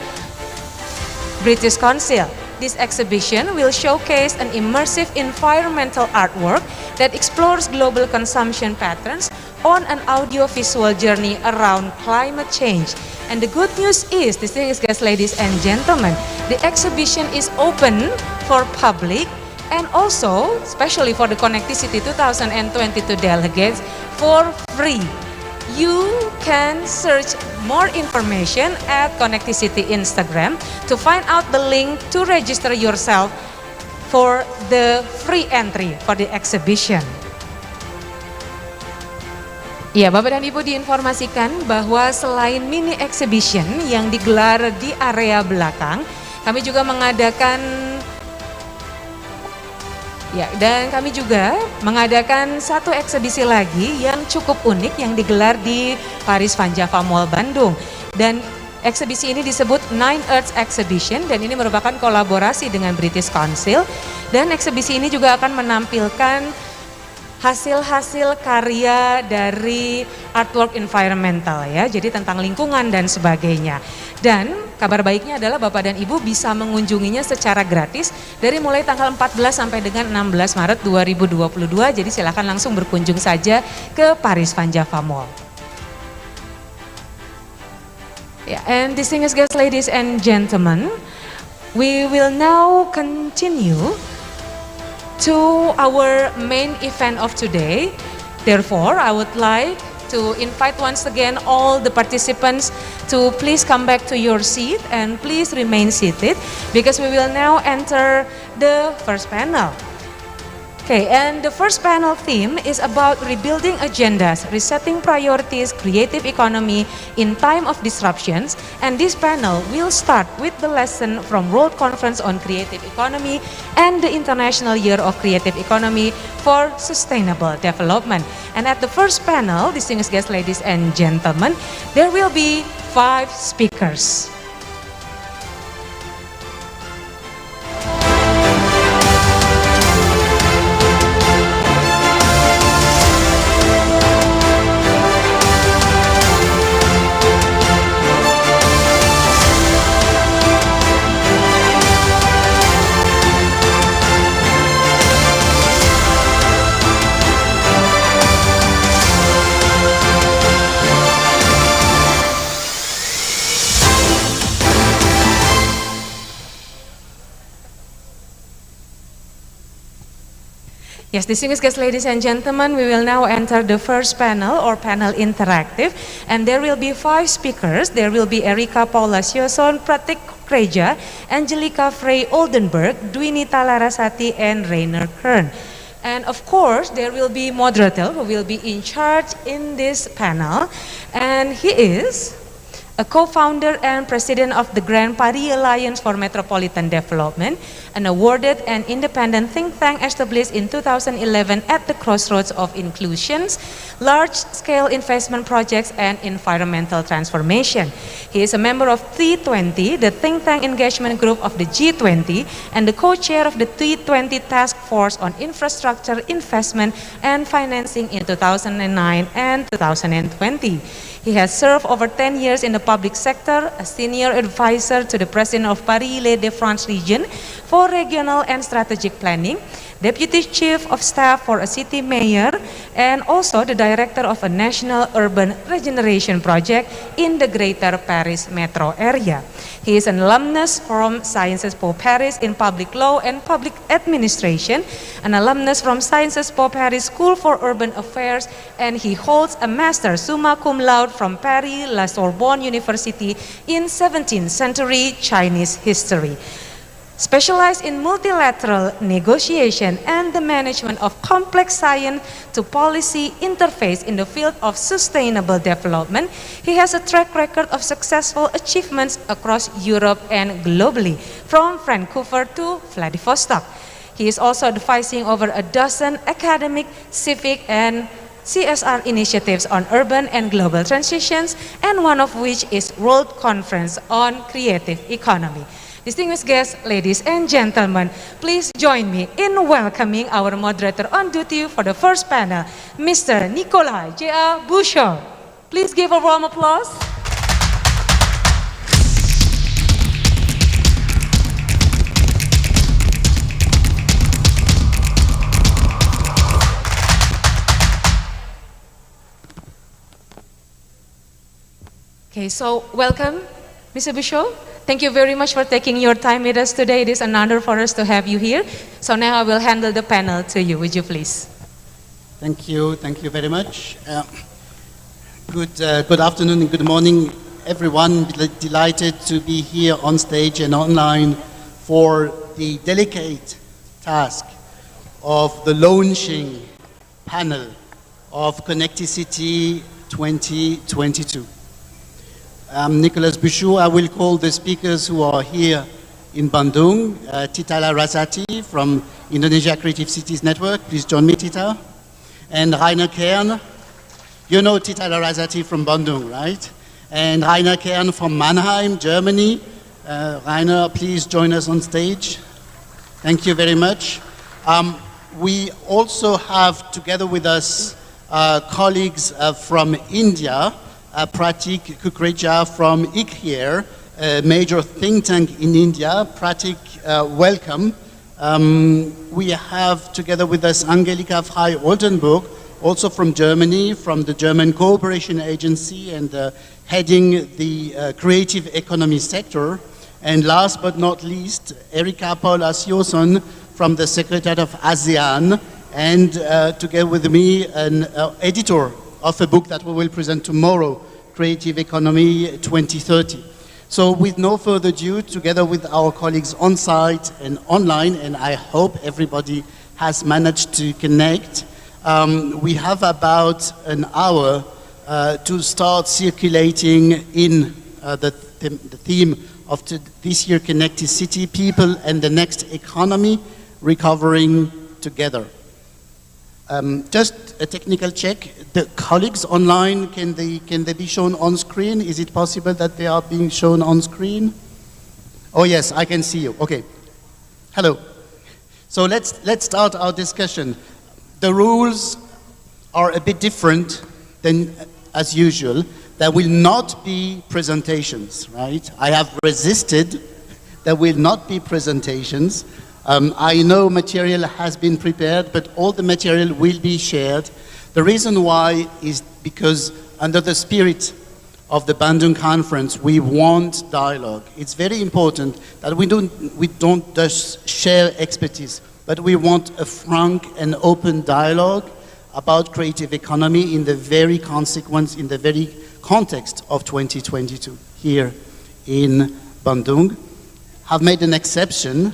British Council. This exhibition will showcase an immersive environmental artwork that explores global consumption patterns on an audiovisual journey around climate change. And the good news is, distinguished guests, ladies and gentlemen, the exhibition is open for public and also, especially for the Connectivity 2022 delegates, for free. You can search more information at Connectivity Instagram to find out the link to register yourself for the free entry for the exhibition. Ya, Bapak dan Ibu diinformasikan bahwa selain mini exhibition yang digelar di area belakang, kami juga mengadakan satu eksibisi lagi yang cukup unik yang digelar di Paris Van Java Mall Bandung. Dan eksibisi ini disebut Nine Earths Exhibition dan ini merupakan kolaborasi dengan British Council. Dan eksibisi ini juga akan menampilkan hasil-hasil karya dari artwork environmental ya, jadi tentang lingkungan dan sebagainya. Dan kabar baiknya adalah Bapak dan Ibu bisa mengunjunginya secara gratis dari mulai tanggal 14 sampai dengan 16 Maret 2022. Jadi silakan langsung berkunjung saja ke Paris Van Java Mall. Yeah, and distinguished guests, ladies and gentlemen, we will now continue to our main event of today. Therefore, I would like to invite once again all the participants to please come back to your seat and please remain seated because we will now enter the first panel. Okay, and the first panel theme is about rebuilding agendas, resetting priorities, creative economy in time of disruptions. And this panel will start with the lesson from World Conference on Creative Economy and the International Year of Creative Economy for Sustainable Development. And at the first panel, distinguished guests, ladies and gentlemen, there will be 5 speakers. Yes, distinguished guests, ladies and gentlemen, we will now enter the first panel or panel interactive, and there will be 5 speakers. There will be Erika Paula Sioson, Pratik Kreja, Angelica Frey Oldenburg, Dwinita Larasati, and Rainer Kern. And of course, there will be moderator who will be in charge in this panel, and he is a co-founder and president of the Grand Paris Alliance for Metropolitan Development, an awarded and independent think tank established in 2011 at the crossroads of inclusions, large-scale investment projects, and environmental transformation. He is a member of T20, the think tank engagement group of the G20, and the co-chair of the T20 Task Force on Infrastructure Investment and Financing in 2009 and 2020. He has served over 10 years in the public sector, a senior advisor to the president of Paris-Île-de-France region for regional and strategic planning, deputy chief of staff for a city mayor, and also the director of a national urban regeneration project in the Greater Paris metro area. He is an alumnus from Sciences Po Paris in public law and public administration, an alumnus from Sciences Po Paris School for Urban Affairs, and he holds a master summa cum laude from Paris La Sorbonne University in 17th century Chinese history. Specialized in multilateral negotiation and the management of complex science to policy interface in the field of sustainable development, he has a track record of successful achievements across Europe and globally, from Vancouver to Vladivostok. He is also advising over a dozen academic, civic, and CSR initiatives on urban and global transitions, and one of which is World Conference on Creative Economy. Distinguished guests, ladies and gentlemen, please join me in welcoming our moderator on duty for the first panel, Mr. Nikolai J.A. Bouchard. Please give a warm applause. Okay, so welcome, Mr. Bouchard. Thank you very much for taking your time with us today. It is an honor for us to have you here. So now I will handle the panel to you. Would you please? Thank you very much. Good afternoon and good morning, everyone. Delighted to be here on stage and online for the delicate task of the launching panel of CONNECTI 2022. Nicolas Bouchard. I will call the speakers who are here in Bandung. Tita Larasati from Indonesia Creative Cities Network. Please join me, Tita. And Rainer Kern. You know Tita Larasati from Bandung, right? And Rainer Kern from Mannheim, Germany. Rainer, please join us on stage. Thank you very much. We also have together with us colleagues from India, Pratik Kukreja from ICHIER, a major think tank in India. Pratik, welcome. We have together with us Angelica Frey Oldenburg also from Germany, from the German Cooperation Agency and heading the Creative Economy sector. And last but not least, Erika Paula Sioson from the Secretariat of ASEAN, and together with me, an editor of a book that we will present tomorrow, Creative Economy 2030. So with no further ado, together with our colleagues on site and online, and I hope everybody has managed to connect, we have about an hour to start circulating in the theme of this year, Connected City, People and the Next Economy, Recovering Together. Just a technical check. The colleagues online, can they be shown on screen? Is it possible that they are being shown on screen? Oh yes, I can see you. Okay. Hello. So let's start our discussion. The rules are a bit different than as usual. There will not be presentations, right? I have resisted. There will not be presentations. I know material has been prepared, but all the material will be shared. The reason why is because under the spirit of the Bandung Conference, we want dialogue. It's very important that we don't just share expertise, but we want a frank and open dialogue about creative economy in the very consequence, in the very context of 2022 here in Bandung. I've made an exception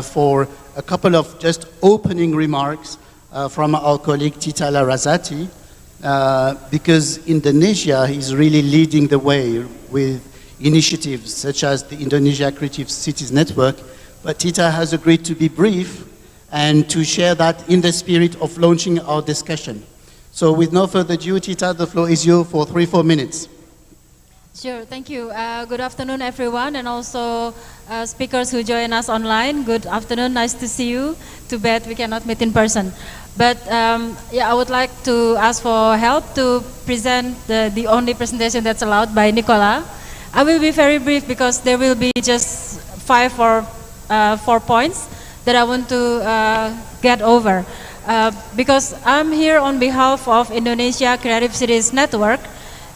for a couple of just opening remarks from our colleague Tita Larrazati, because Indonesia is really leading the way with initiatives such as the Indonesia Creative Cities Network, but Tita has agreed to be brief and to share that in the spirit of launching our discussion. So with no further ado, Tita, the floor is yours for 3-4 minutes. Sure, thank you. Good afternoon, everyone, and also speakers who join us online. Good afternoon, nice to see you. Too bad we cannot meet in person. But yeah, I would like to ask for help to present the only presentation that's allowed by Nicola. I will be very brief because there will be just 5 or 4 points that I want to get over. Because I'm here on behalf of Indonesia Creative Cities Network,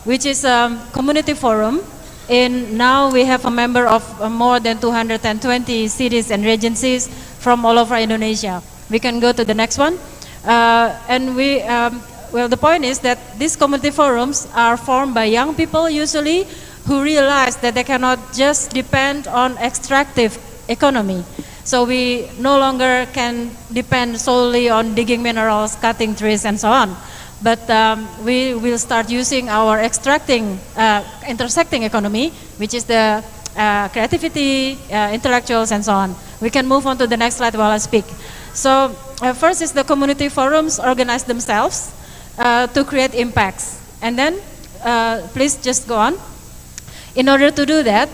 which is a community forum. Now we have a member of more than 220 cities and regencies from all over Indonesia. We can go to the next one. And well, the point is that these community forums are formed by young people usually who realize that they cannot just depend on extractive economy. So we no longer can depend solely on digging minerals, cutting trees, and so on. But we will start using our intersecting economy, which is the creativity, intellectuals, and so on. We can move on to the next slide while I speak. So first is the community forums organize themselves to create impacts. And then, please just go on. In order to do that,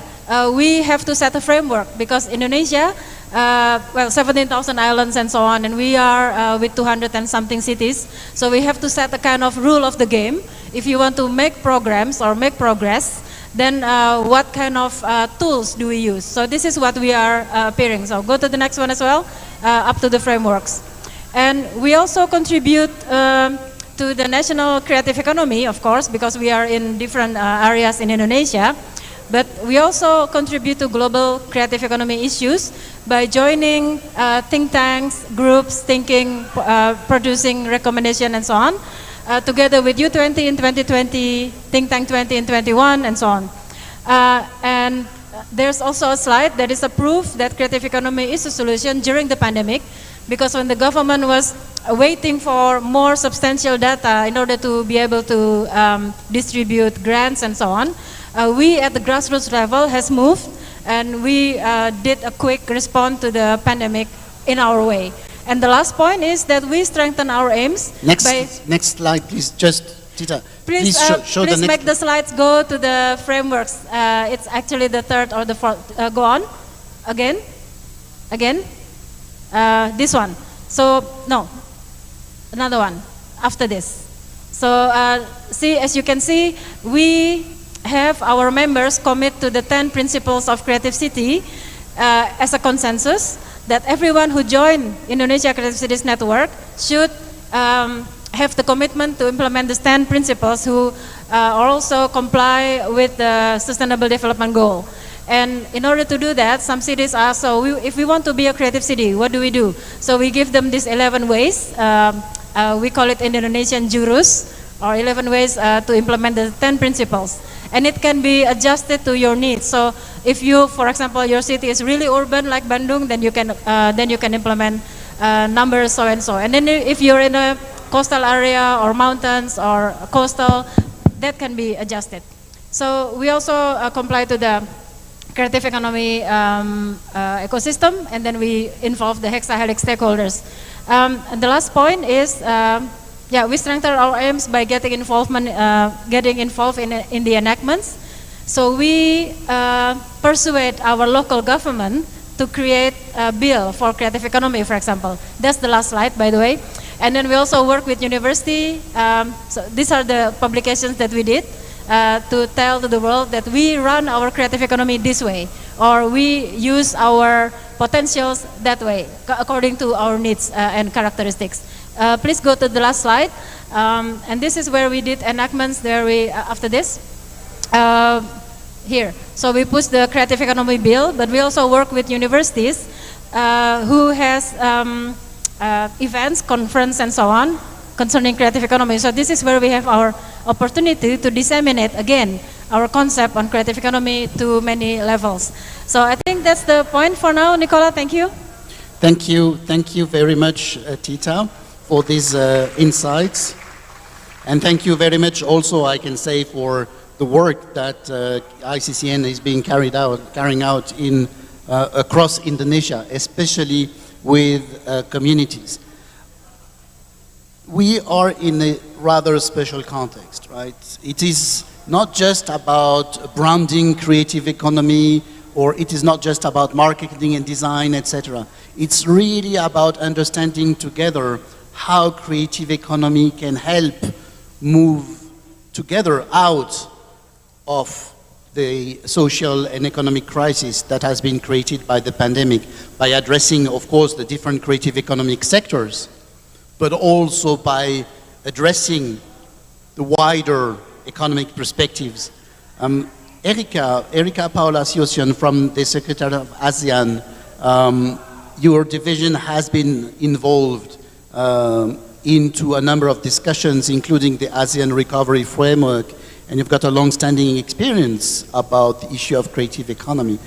we have to set a framework because Indonesia, well, 17,000 islands and so on, and we are with 200 and something cities. So we have to set a kind of rule of the game. If you want to make programs or make progress, then what kind of tools do we use? So this is what we are appearing. So go to the next one as well, up to the frameworks. And we also contribute to the national creative economy, of course, because we are in different areas in Indonesia. But we also contribute to global creative economy issues by joining think tanks, groups, thinking, producing recommendation and so on, together with U20 in 2020, Think Tank 20 in 21, and so on. And there's also a slide that is a proof that creative economy is a solution during the pandemic, because when the government was waiting for more substantial data in order to be able to distribute grants and so on, we at the grassroots level has moved, and we did a quick response to the pandemic in our way. And the last point is that we strengthen our aims. Next slide, please. Just Tita, please show the next. Make the slides go to the frameworks. It's actually the third or the fourth. Go on, again. This one. So no, another one after this. So see, as you can see, we have our members commit to the 10 principles of Creative City as a consensus that everyone who join Indonesia Creative Cities Network should have the commitment to implement the 10 principles who also comply with the Sustainable Development Goal. And in order to do that, some cities ask, so if we want to be a creative city, what do we do? So we give them these 11 ways. We call it in Indonesian jurus, or 11 ways to implement the 10 principles. And it can be adjusted to your needs. So if you, for example, your city is really urban like Bandung, then you can implement numbers so and so. And then if you're in a coastal area or mountains or coastal, that can be adjusted. So we also comply to the Kreatif economy ecosystem, and then we involve the hexahelic stakeholders. And the last point is, we strengthen our aims by getting involved in the enactments. So we persuade our local government to create a bill for creative economy, for example. That's the last slide, by the way. And then we also work with university. So these are the publications that we did to tell to the world that we run our creative economy this way, or we use our potentials that way, according to our needs and characteristics. Please go to the last slide. And this is where we did enactments there after this. Here. So we push the creative economy bill, but we also work with universities who has events, conference, and so on concerning creative economy. So this is where we have our opportunity to disseminate again our concept on creative economy to many levels. So I think that's the point for now. Nicola, thank you. Thank you very much, Tita, for these insights. And thank you very much also, I can say, for the work that ICCN is carrying out in across Indonesia, especially with communities. We are in a rather special context, right? It is not just about branding creative economy, or it is not just about marketing and design, etc. It's really about understanding together how creative economy can help move together out of the social and economic crisis that has been created by the pandemic, by addressing, of course, the different creative economic sectors, but also by addressing the wider economic perspectives. Erika Paula Siosion from the Secretary of ASEAN, your division has been involved into a number of discussions, including the ASEAN Recovery Framework, and you've got a long-standing experience about the issue of creative economy.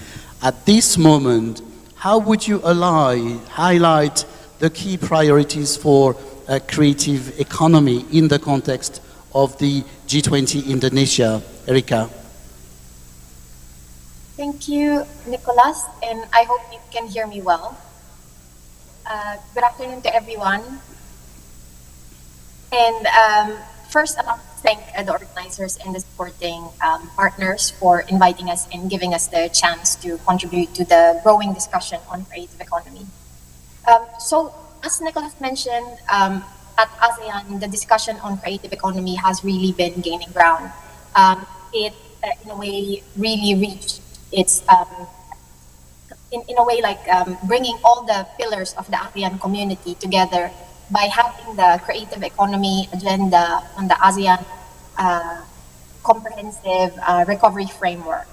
At this moment, how would you highlight the key priorities for creative economy in the context of the G20 Indonesia? Erika. Thank you, Nicholas, and I hope you can hear me well. Good afternoon to everyone. And first, I'd like to thank the organizers and the supporting partners for inviting us and giving us the chance to contribute to the growing discussion on creative economy. So, as Nicholas mentioned, at ASEAN, the discussion on creative economy has really been gaining ground. It, in a way, really reached its, in a way, like bringing all the pillars of the ASEAN community together by having the creative economy agenda on the ASEAN Comprehensive Recovery Framework.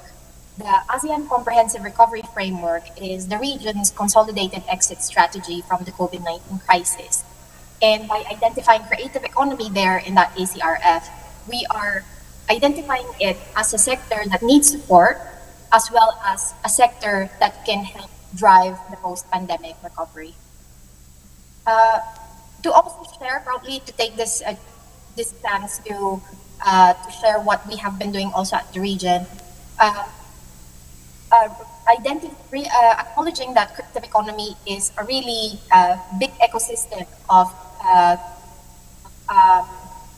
The ASEAN Comprehensive Recovery Framework is the region's consolidated exit strategy from the COVID-19 crisis. And by identifying creative economy there in that ACRF, we are identifying it as a sector that needs support, as well as a sector that can help drive the post-pandemic recovery. To also share, probably to take this chance to share what we have been doing also at the region, acknowledging that creative economy is a really big ecosystem of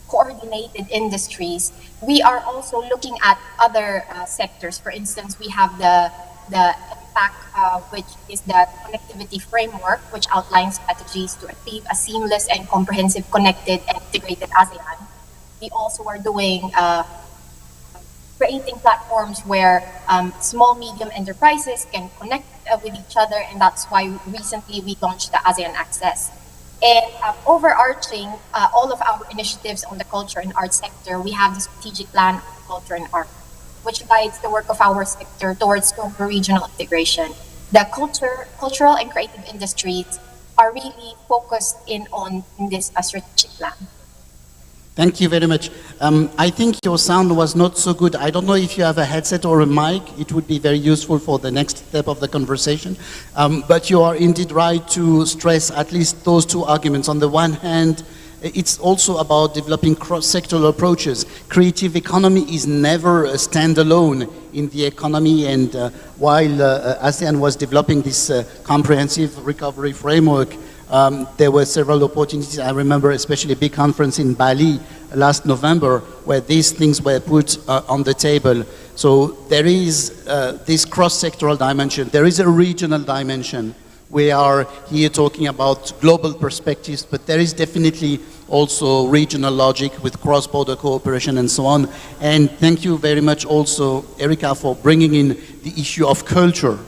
coordinated industries. We are also looking at other sectors. For instance, we have the impact, which is the connectivity framework, which outlines strategies to achieve a seamless and comprehensive, connected and integrated ASEAN. We also are doing creating platforms where small, medium enterprises can connect with each other, and that's why recently we launched the ASEAN Access. And overarching all of our initiatives on the culture and art sector, we have the strategic plan of culture and art, which guides the work of our sector towards stronger regional integration. The cultural and creative industries are really focused in on this strategic plan. Thank you very much. I think your sound was not so good. I don't know if you have a headset or a mic. It would be very useful for the next step of the conversation. But you are indeed right to stress at least those two arguments. On the one hand, it's also about developing cross-sectoral approaches. Creative economy is never a standalone in the economy, and while ASEAN was developing this comprehensive recovery framework, there were several opportunities. I remember especially a big conference in Bali last November where these things were put on the table. So there is this cross-sectoral dimension. There is a regional dimension. We are here talking about global perspectives, but there is definitely also regional logic with cross-border cooperation and so on. And thank you very much also, Erika, for bringing in the issue of culture,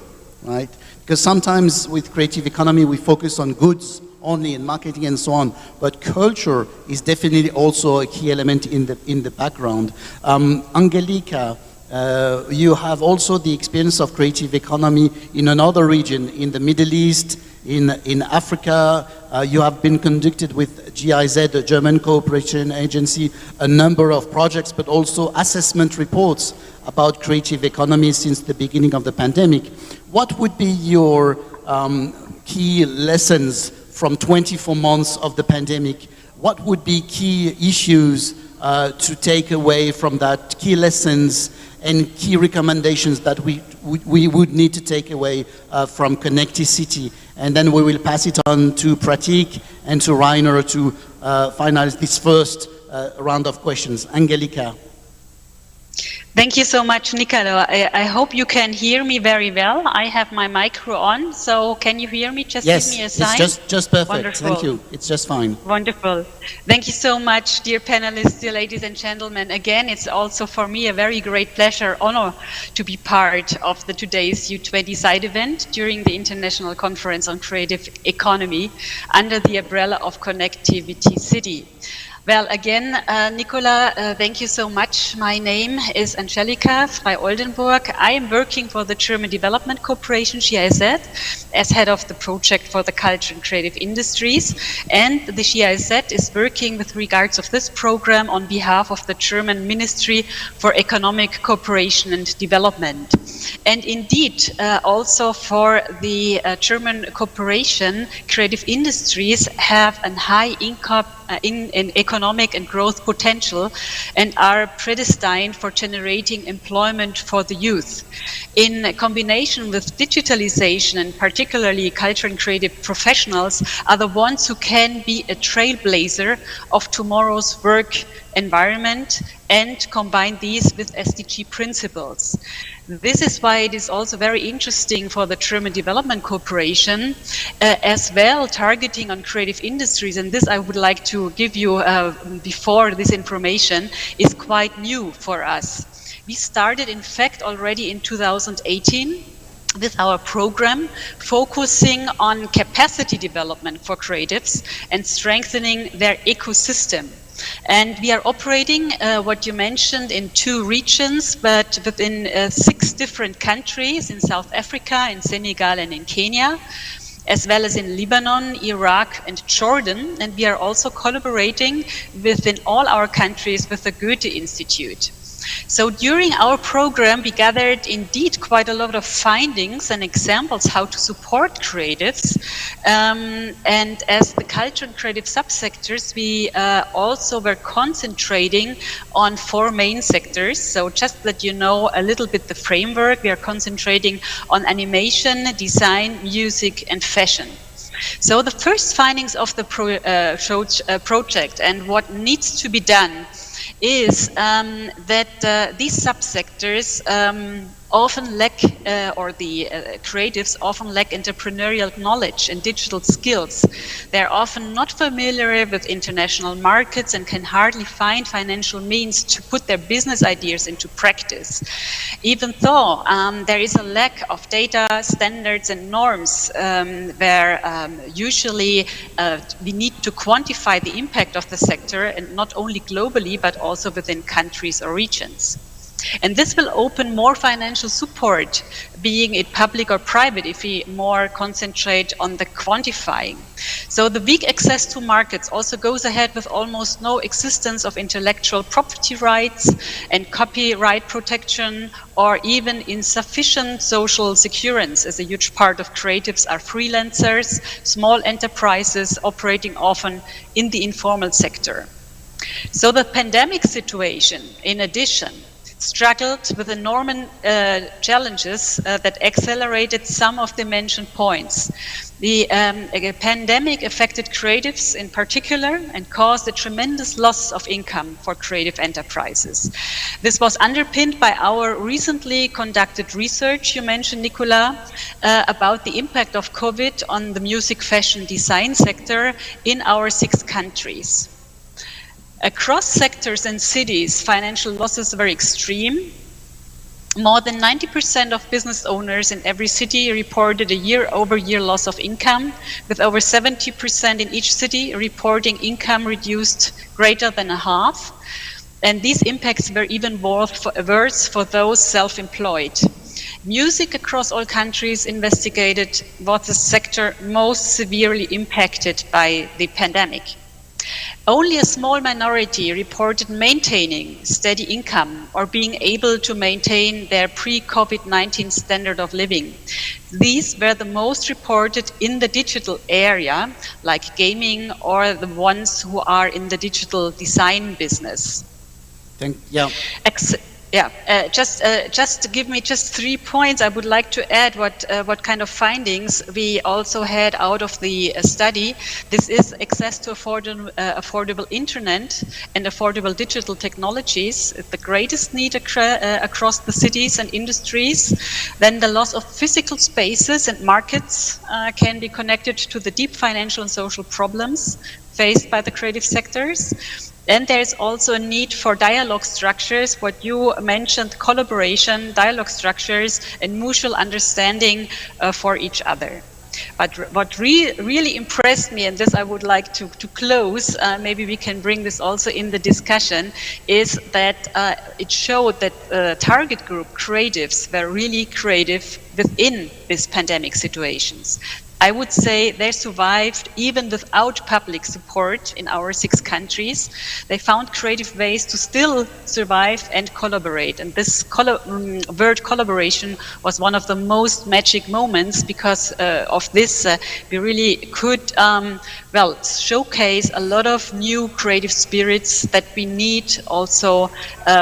right? Because sometimes with creative economy, we focus on goods only and marketing and so on, but culture is definitely also a key element in the background. Angelica, you have also the experience of creative economy in another region, in the Middle East, in Africa. You have been conducted with GIZ, the German Cooperation Agency, a number of projects, but also assessment reports about creative economy since the beginning of the pandemic. What would be your key lessons from 24 months of the pandemic? What would be key issues to take away from that, key lessons and key recommendations that we would need to take away from CONNECTI City? And then we will pass it on to Pratik and to Rainer to finalize this first round of questions. Angelica. Thank you so much, Nicolo. I hope you can hear me very well. I have my micro on, so can you hear me? Just yes, give me a sign. It's just perfect. Wonderful. Thank you. It's just fine. Wonderful. Thank you so much, dear panelists, dear ladies and gentlemen. Again, it's also for me a very great pleasure, honor to be part of the today's U20 side event during the International Conference on Creative Economy under the umbrella of Connectivity City. Well, again, Nicola, thank you so much. My name is Angelica Frey-Oldenburg. I am working for the German Development Corporation, GIZ, as head of the project for the culture and creative industries. And the GIZ is working with regards of this program on behalf of the German Ministry for Economic Cooperation and Development. And indeed, also for the German corporation, creative industries have a high income in economic and growth potential and are predestined for generating employment for the youth. In combination with digitalization, and particularly culture and creative professionals are the ones who can be a trailblazer of tomorrow's work environment and combine these with SDG principles. This is why it is also very interesting for the German Development Corporation as well, targeting on creative industries. And this I would like to give you before this information is quite new for us. We started, in fact, already in 2018 with our program focusing on capacity development for creatives and strengthening their ecosystem. And we are operating, what you mentioned, in 2 regions, but within 6 different countries, in South Africa, in Senegal, and in Kenya, as well as in Lebanon, Iraq, and Jordan. And we are also collaborating within all our countries with the Goethe Institute. So during our program, we gathered indeed quite a lot of findings and examples how to support creatives. And as the culture and creative subsectors, we also were concentrating on 4 main sectors. So just that you know a little bit the framework, we are concentrating on animation, design, music, and fashion. So the first findings of the project and what needs to be done is that these subsectors often lack, or the creatives often lack entrepreneurial knowledge and digital skills. They're often not familiar with international markets and can hardly find financial means to put their business ideas into practice. Even though there is a lack of data, standards and norms, where usually we need to quantify the impact of the sector, and not only globally but also within countries or regions. And this will open more financial support, being it public or private, if we more concentrate on the quantifying. So the weak access to markets also goes ahead with almost no existence of intellectual property rights and copyright protection, or even insufficient social security, as a huge part of creatives are freelancers, small enterprises operating often in the informal sector. So the pandemic situation, in addition, struggled with enormous challenges that accelerated some of the mentioned points. The pandemic affected creatives in particular and caused a tremendous loss of income for creative enterprises. This was underpinned by our recently conducted research, you mentioned, Nicola, about the impact of COVID on the music, fashion, design sector in our 6 countries. Across sectors and cities, financial losses were extreme. More than 90% of business owners in every city reported a year-over-year loss of income, with over 70% in each city reporting income reduced greater than a half. And these impacts were even worse for those self-employed. Music across all countries investigated was the sector most severely impacted by the pandemic. Only a small minority reported maintaining steady income or being able to maintain their pre-COVID-19 standard of living. These were the most reported in the digital area, like gaming, or the ones who are in the digital design business. Just give me just 3 points. I would like to add what kind of findings we also had out of the study. This is access to affordable internet and affordable digital technologies, the greatest need across the cities and industries. Then the loss of physical spaces and markets can be connected to the deep financial and social problems faced by the creative sectors. And there is also a need for dialogue structures, what you mentioned, collaboration, dialogue structures, and mutual understanding for each other. But what really impressed me, and this I would like to close, maybe we can bring this also in the discussion, is that it showed that target group creatives were really creative within these pandemic situations. I would say they survived even without public support in our 6 countries. They found creative ways to still survive and collaborate. And this word collaboration was one of the most magic moments, because of this we really could showcase a lot of new creative spirits that we need also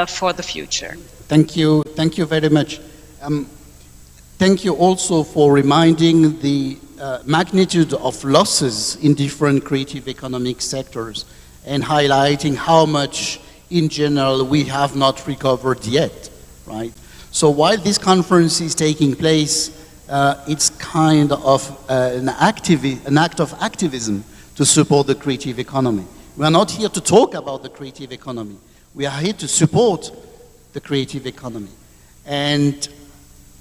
for the future. Thank you very much. Thank you also for reminding the magnitude of losses in different creative economic sectors and highlighting how much in general we have not recovered yet, right? So while this conference is taking place, it's kind of an act of activism to support the creative economy. We are not here to talk about the creative economy. We are here to support the creative economy. And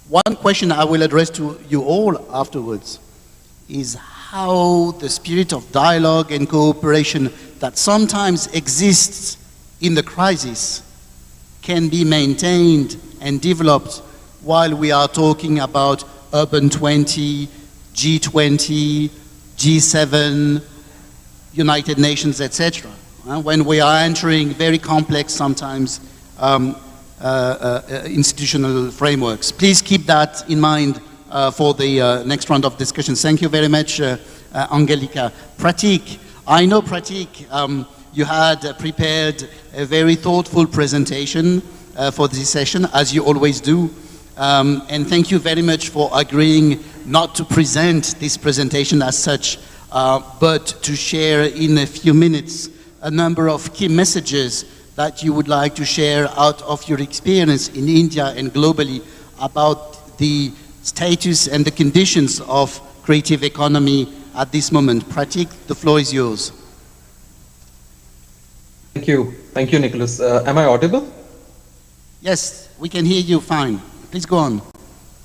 one question I will address to you all afterwards is how the spirit of dialogue and cooperation that sometimes exists in the crisis can be maintained and developed while we are talking about Urban 20, G20, G7, United Nations, etc. When we are entering very complex, sometimes, institutional frameworks. Please keep that in mind for the next round of discussions. Thank you very much, Angelica. Pratik, I know Pratik, you had prepared a very thoughtful presentation for this session, as you always do. And thank you very much for agreeing not to present this presentation as such, but to share in a few minutes a number of key messages that you would like to share out of your experience in India and globally about the status and the conditions of creative economy at this moment. Pratik, the floor is yours. Thank you, Nicholas. Am I audible? Yes, we can hear you fine. Please go on.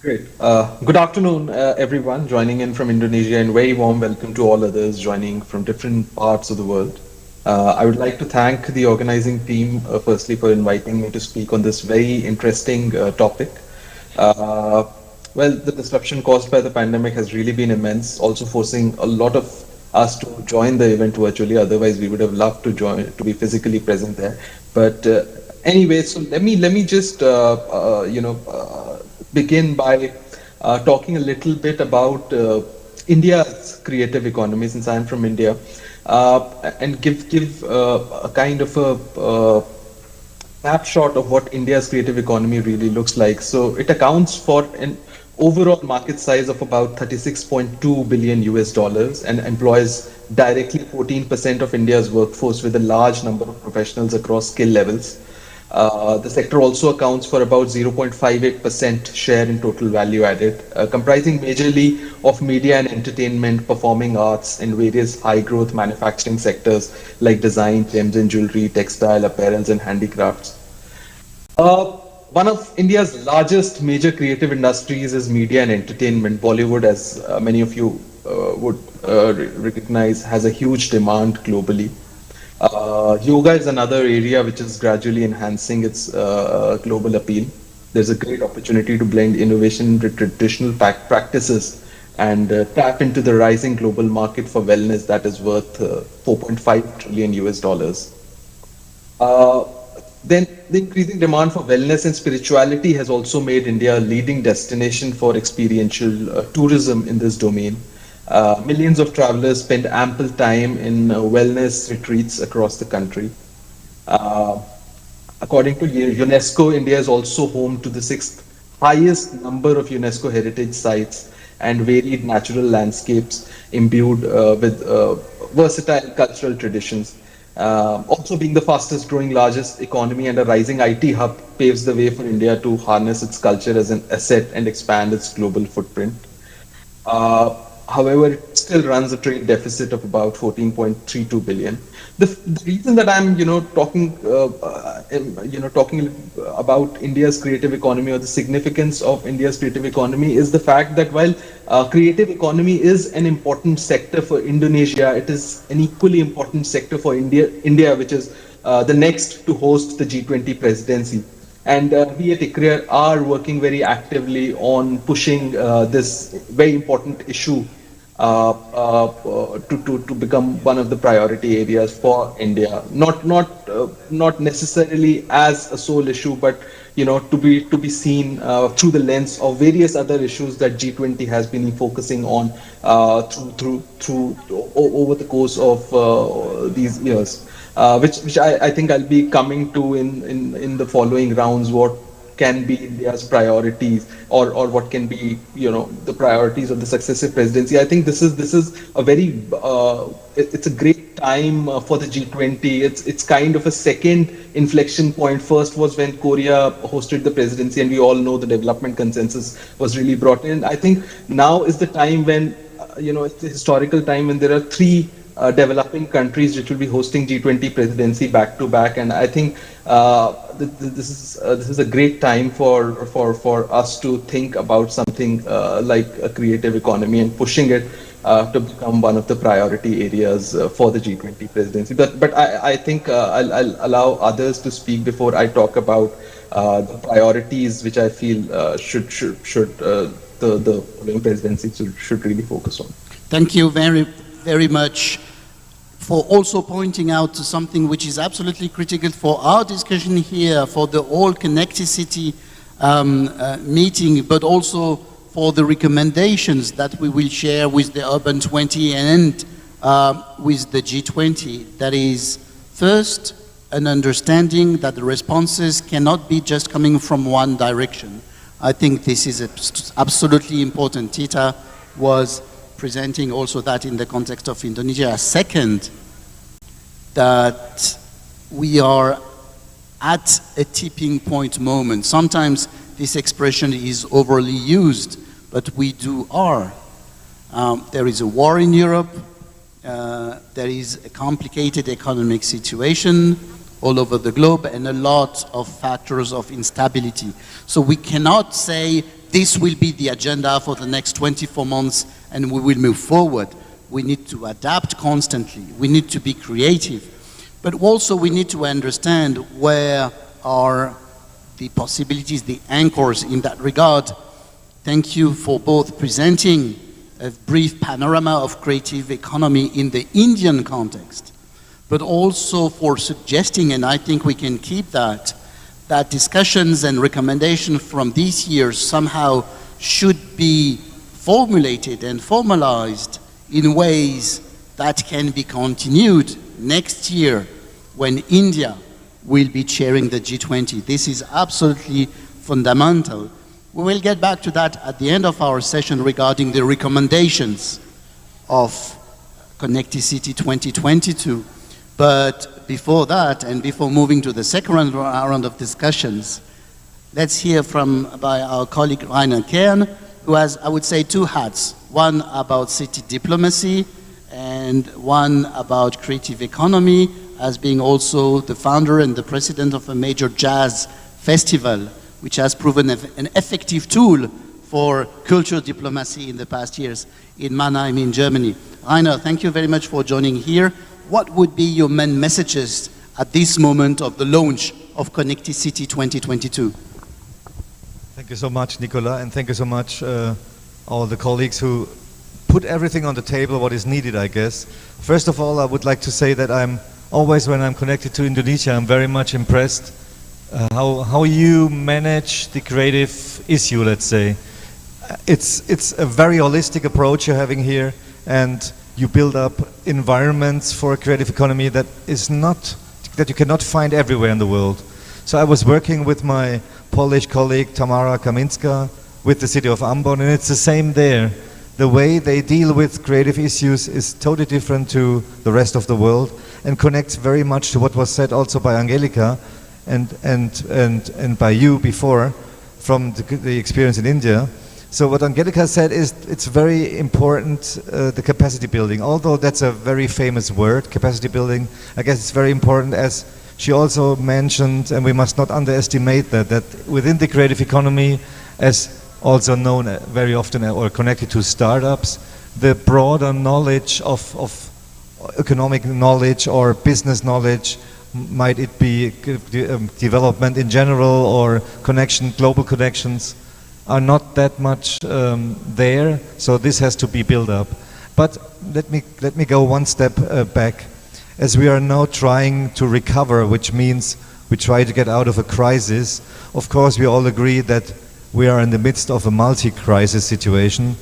Great. Good afternoon, everyone joining in from Indonesia, and very warm welcome to all others joining from different parts of the world. I would like to thank the organizing team, firstly, for inviting me to speak on this very interesting topic. Well, the disruption caused by the pandemic has really been immense, also forcing a lot of us to join the event virtually. Otherwise, we would have loved to be physically present there. But anyway, so let me just begin by talking a little bit about India's creative economy, since I'm from India, and give a kind of a snapshot of what India's creative economy really looks like. So it accounts for an overall market size of about $36.2 billion and employs directly 14% of India's workforce, with a large number of professionals across skill levels. The sector also accounts for about 0.58% share in total value added, comprising majorly of media and entertainment, performing arts, and various high-growth manufacturing sectors like design, gems and jewelry, textile, apparels, and handicrafts. One of India's largest major creative industries is media and entertainment. Bollywood, as many of you would recognize, has a huge demand globally. Yoga is another area which is gradually enhancing its global appeal. There's a great opportunity to blend innovation with traditional practices and tap into the rising global market for wellness that is worth $4.5 trillion. Then the increasing demand for wellness and spirituality has also made India a leading destination for experiential tourism in this domain. Millions of travelers spend ample time in wellness retreats across the country. According to UNESCO, India is also home to the 6th highest number of UNESCO heritage sites and varied natural landscapes imbued with versatile cultural traditions. Also being the fastest growing largest economy and a rising IT hub paves the way for India to harness its culture as an asset and expand its global footprint. However, it still runs a trade deficit of about 14.32 billion. The reason that I'm, talking about India's creative economy, or the significance of India's creative economy, is the fact that while creative economy is an important sector for Indonesia, it is an equally important sector for India, which is the next to host the G20 presidency. And we at ICREER are working very actively on pushing this very important issue to become one of the priority areas for India. Not necessarily as a sole issue, but to be seen through the lens of various other issues that G20 has been focusing on through over the course of these years. Which I think I'll be coming to in the following rounds, what can be India's priorities, or what can be the priorities of the successive presidency. I think this is a very it's a great time for the G20. It's kind of a second inflection point. First was when Korea hosted the presidency, and we all know the development consensus was really brought in. I think now is the time when it's the historical time when there are three developing countries which will be hosting G20 presidency back to back, and I think this is a great time for us to think about something like a creative economy and pushing it to become one of the priority areas for the G20 presidency. But I think I'll allow others to speak before I talk about the priorities which I feel should the following presidency should really focus on. Thank you very much for also pointing out to something which is absolutely critical for our discussion here, for the whole Connectivity meeting, but also for the recommendations that we will share with the Urban 20 and with the G20. That is, first, an understanding that the responses cannot be just coming from one direction. I think this is absolutely important. Tita was presenting also that in the context of Indonesia. Second, that we are at a tipping point moment. Sometimes this expression is overly used, but we are. There is a war in Europe. There is a complicated economic situation all over the globe and a lot of factors of instability. So we cannot say this will be the agenda for the next 24 months and we will move forward. We need to adapt constantly. We need to be creative. But also we need to understand where are the possibilities, the anchors in that regard. Thank you for both presenting a brief panorama of creative economy in the Indian context, but also for suggesting, and I think we can keep that discussions and recommendations from these years somehow should be formulated and formalized in ways that can be continued next year when India will be chairing the G20. This is absolutely fundamental. We will get back to that at the end of our session regarding the recommendations of CONNECTI 2022. But before that, and before moving to the second round of discussions, let's hear by our colleague Rainer Kern, who has, I would say, two hats. One about city diplomacy and one about creative economy, as being also the founder and the president of a major jazz festival, which has proven an effective tool for cultural diplomacy in the past years in Mannheim in Germany. Rainer, thank you very much for joining here. What would be your main messages at this moment of the launch of CONNECTI 2022? Thank you so much, Nicola, and thank you so much all the colleagues who put everything on the table, what is needed, I guess. First of all, I would like to say that I'm always, when I'm connected to Indonesia, I'm very much impressed how you manage the creative issue, let's say. It's a very holistic approach you're having here, and you build up environments for a creative economy that you cannot find everywhere in the world. So I was working with my Polish colleague Tamara Kaminska with the city of Ambon, and it's the same there. The way they deal with creative issues is totally different to the rest of the world and connects very much to what was said also by Angelika and by you before from the experience in India. So what Angelika said is it's very important, the capacity building. Although that's a very famous word, capacity building, I guess it's very important, as she also mentioned, and we must not underestimate that within the creative economy, as also known very often or connected to startups, the broader knowledge of economic knowledge or business knowledge, might it be development in general or global connections, are not that much there, so this has to be built up. But let me go one step back. As we are now trying to recover, which means we try to get out of a crisis, of course we all agree that we are in the midst of a multi-crisis situation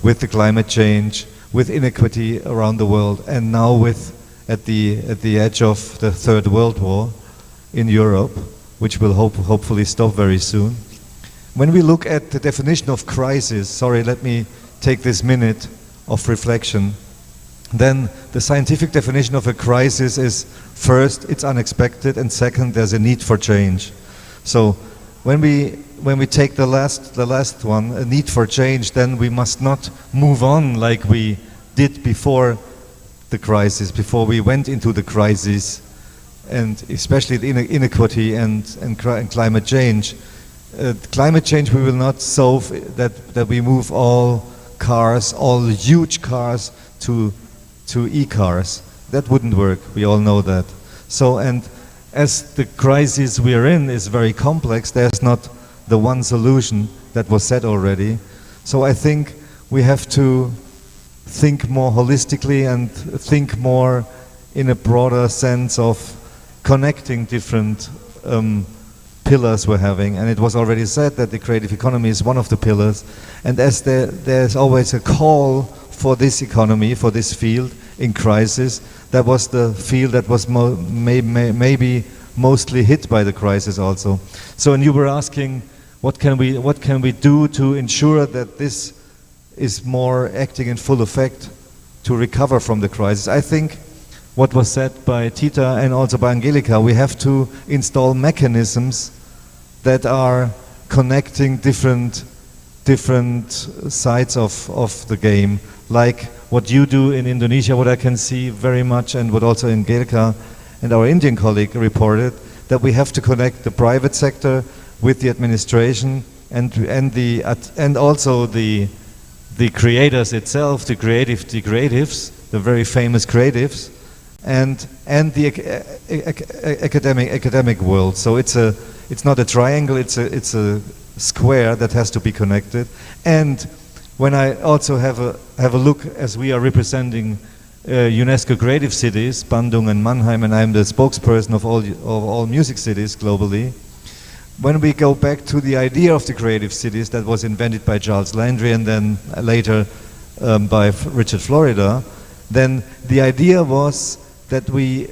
with the climate change, with inequity around the world, and now with at the edge of the Third World War in Europe, which will hopefully stop very soon. When we look at the definition of crisis, let me take this minute of reflection, then the scientific definition of a crisis is, first, it's unexpected, and second, there's a need for change. So when we take the last one, a need for change, then we must not move on like we did before the crisis, before we went into the crisis, and especially the inequity and climate change. Climate change we will not solve that we move all cars, all huge cars to e-cars. That wouldn't work, we all know that. So, and as the crisis we are in is very complex, there's not the one solution that was said already. So I think we have to think more holistically and think more in a broader sense of connecting different pillars we're having. And it was already said that the creative economy is one of the pillars. And as there's always a call for this economy, for this field in crisis, that was the field that was maybe mostly hit by the crisis also. So, and you were asking, what can we do to ensure that this is more acting in full effect to recover from the crisis? I think what was said by Tita and also by Angelika, we have to install mechanisms that are connecting different sides of the game, like what you do in Indonesia, what I can see very much, and what also in Gelka and our Indian colleague reported, that we have to connect the private sector with the administration and also the creators itself, the creatives, the very famous creatives, and the academic world. So it's not a triangle, it's a square that has to be connected. And when I also have a look, as we are representing UNESCO creative cities, Bandung and Mannheim, and I'm the spokesperson of all music cities globally. When we go back to the idea of the creative cities that was invented by Charles Landry and then later by Richard Florida, then the idea was that we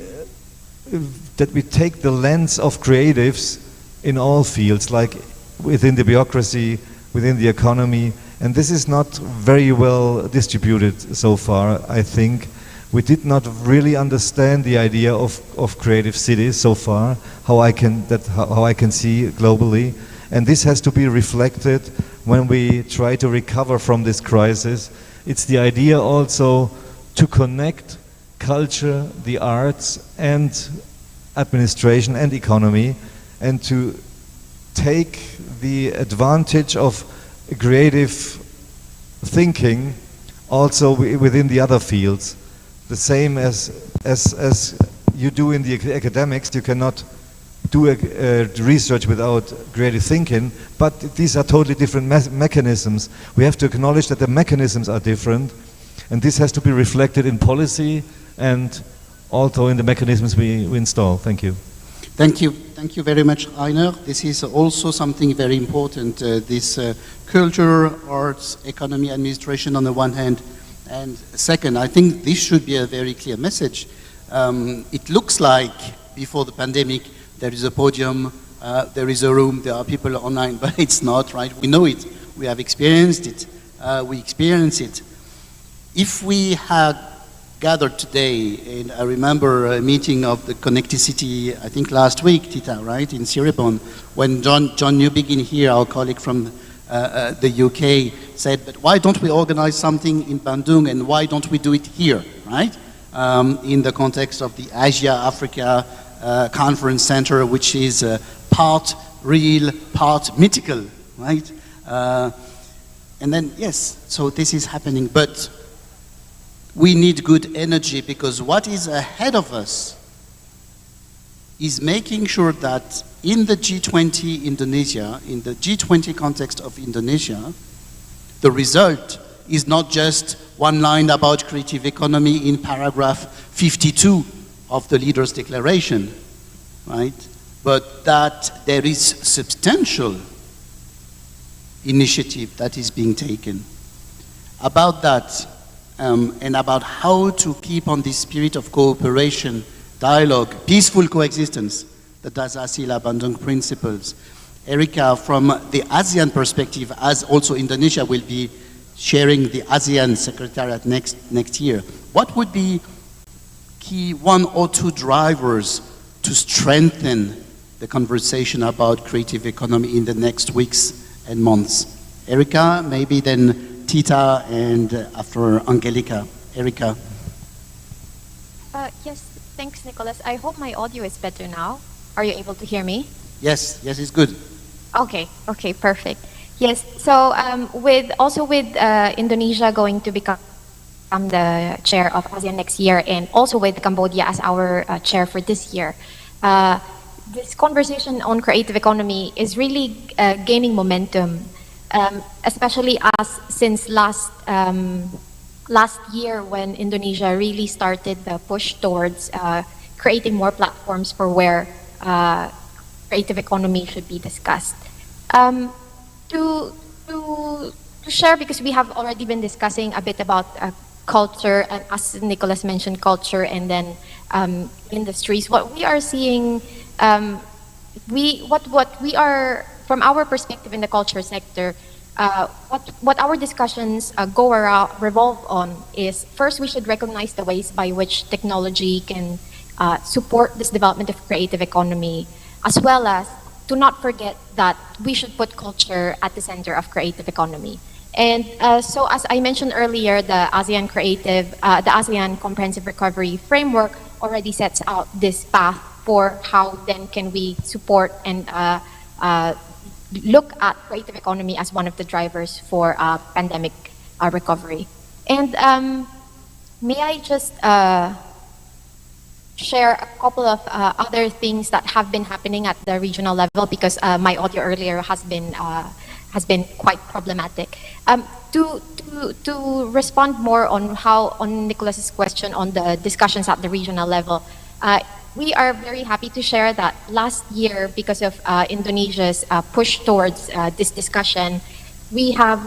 take the lens of creatives in all fields, like within the bureaucracy, within the economy, and this is not very well distributed so far, I think. We did not really understand the idea of creative cities so far, how I can see globally, and this has to be reflected when we try to recover from this crisis. It's the idea also to connect culture, the arts, and administration and economy, and to take the advantage of creative thinking also within the other fields. The same as you do in the academics, you cannot do research without creative thinking, but these are totally different mechanisms. We have to acknowledge that the mechanisms are different, and this has to be reflected in policy and also in the mechanisms we install. Thank you. Thank you. Thank you very much, Rainer. This is also something very important, this culture, arts, economy, administration on the one hand, and second, I think this should be a very clear message. It looks like before the pandemic there is a podium, there is a room, there are people online, but it's not, right? We know it, we have experienced it, we experience it. If we had gathered today, and I remember a meeting of the CONNECTI, I think last week, Tita, right, in Cirebon, when John Newbegin here, our colleague from the UK, said, but why don't we organize something in Bandung and why don't we do it here, right? In the context of the Asia-Africa Conference Center, which is part real, part mythical, right? And then, yes, so this is happening, but we need good energy because what is ahead of us is making sure that in the G20 Indonesia, in the G20 context of Indonesia, the result is not just one line about creative economy in paragraph 52 of the leaders' declaration, right? But that there is substantial initiative that is being taken. About that, and about how to keep on this spirit of cooperation, dialogue, peaceful coexistence, the Dasasila Bandung principles. Erika, from the ASEAN perspective, as also Indonesia will be sharing the ASEAN Secretariat next year, what would be key one or two drivers to strengthen the conversation about creative economy in the next weeks and months? Erika, maybe then Tita, and after Angelica. Erika. Yes, thanks, Nicholas. I hope my audio is better now. Are you able to hear me? Yes, yes, it's good. Okay, perfect. Yes, so with Indonesia going to become the chair of ASEAN next year, and also with Cambodia as our chair for this year, this conversation on creative economy is really gaining momentum. Especially since last year when Indonesia really started the push towards creating more platforms for where creative economy should be discussed. To share, because we have already been discussing a bit about culture, and as Nicholas mentioned, culture and then industries. What we are seeing, what we are, from our perspective in the culture sector, what our discussions revolve on is, first we should recognize the ways by which technology can support this development of creative economy, as well as to not forget that we should put culture at the center of creative economy. And so as I mentioned earlier, the ASEAN Comprehensive Recovery Framework already sets out this path for how then can we support and look at creative economy as one of the drivers for pandemic recovery. And may I just share a couple of other things that have been happening at the regional level, because my audio earlier has been quite problematic. To respond more on Nicholas's question on the discussions at the regional level, we are very happy to share that last year, because of Indonesia's push towards this discussion, we have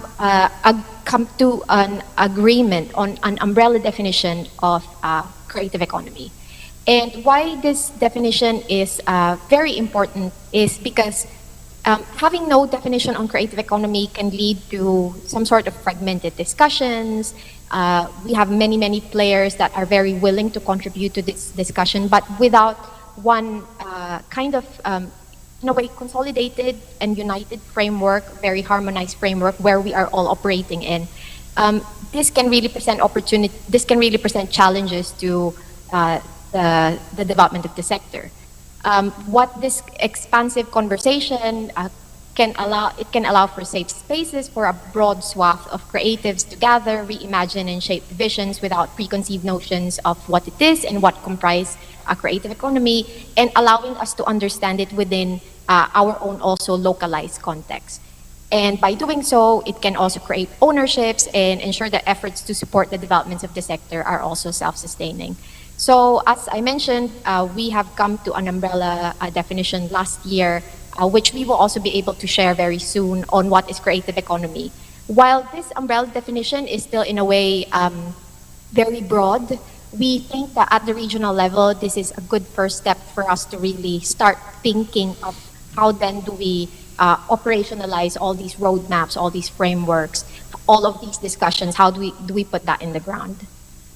come to an agreement on an umbrella definition of creative economy. And why this definition is very important is because having no definition on creative economy can lead to some sort of fragmented discussions. We have many players that are very willing to contribute to this discussion, but without one kind of, in a way, consolidated and united framework, very harmonized framework where we are all operating in. This can really present challenges to the development of the sector. What this expansive conversation can allow for safe spaces for a broad swath of creatives to gather, reimagine, and shape visions without preconceived notions of what it is and what comprise a creative economy, and allowing us to understand it within our own also localized context. And by doing so, it can also create ownerships and ensure that efforts to support the developments of the sector are also self-sustaining. So as I mentioned, we have come to an umbrella definition last year, which we will also be able to share very soon on what is creative economy. While this umbrella definition is still in a way very broad, we think that at the regional level, this is a good first step for us to really start thinking of how then do we operationalize all these roadmaps, all these frameworks, all of these discussions, how do we put that in the ground?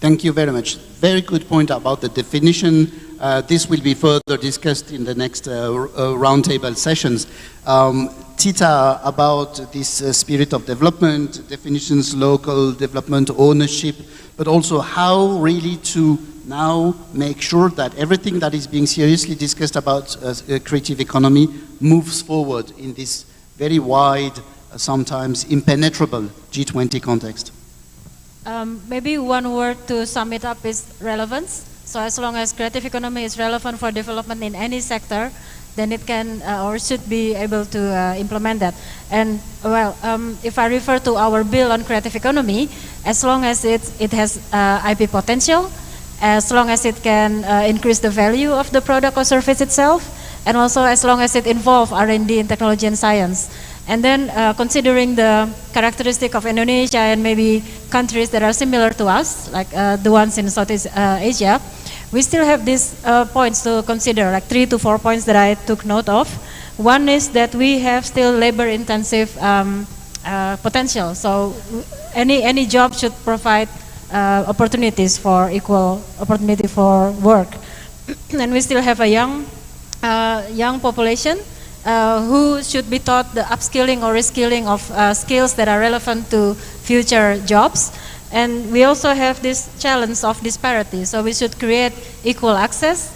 Thank you very much. Very good point about the definition. This will be further discussed in the next roundtable sessions. Tita, about this spirit of development, definitions, local development, ownership, but also how really to now make sure that everything that is being seriously discussed about creative economy moves forward in this very wide, sometimes impenetrable G20 context. Maybe one word to sum it up is relevance. So as long as creative economy is relevant for development in any sector, then it can or should be able to implement that. And well, if I refer to our bill on creative economy, as long as it has IP potential, as long as it can increase the value of the product or service itself, and also as long as it involves R&D in technology and science. And then considering the characteristic of Indonesia and maybe countries that are similar to us, like the ones in Southeast Asia, we still have these points to consider, like 3 to 4 points that I took note of. One is that we have still labor-intensive potential. So any job should provide opportunities for equal opportunity for work. And we still have a young population who should be taught the upskilling or reskilling of skills that are relevant to future jobs. And we also have this challenge of disparity. So we should create equal access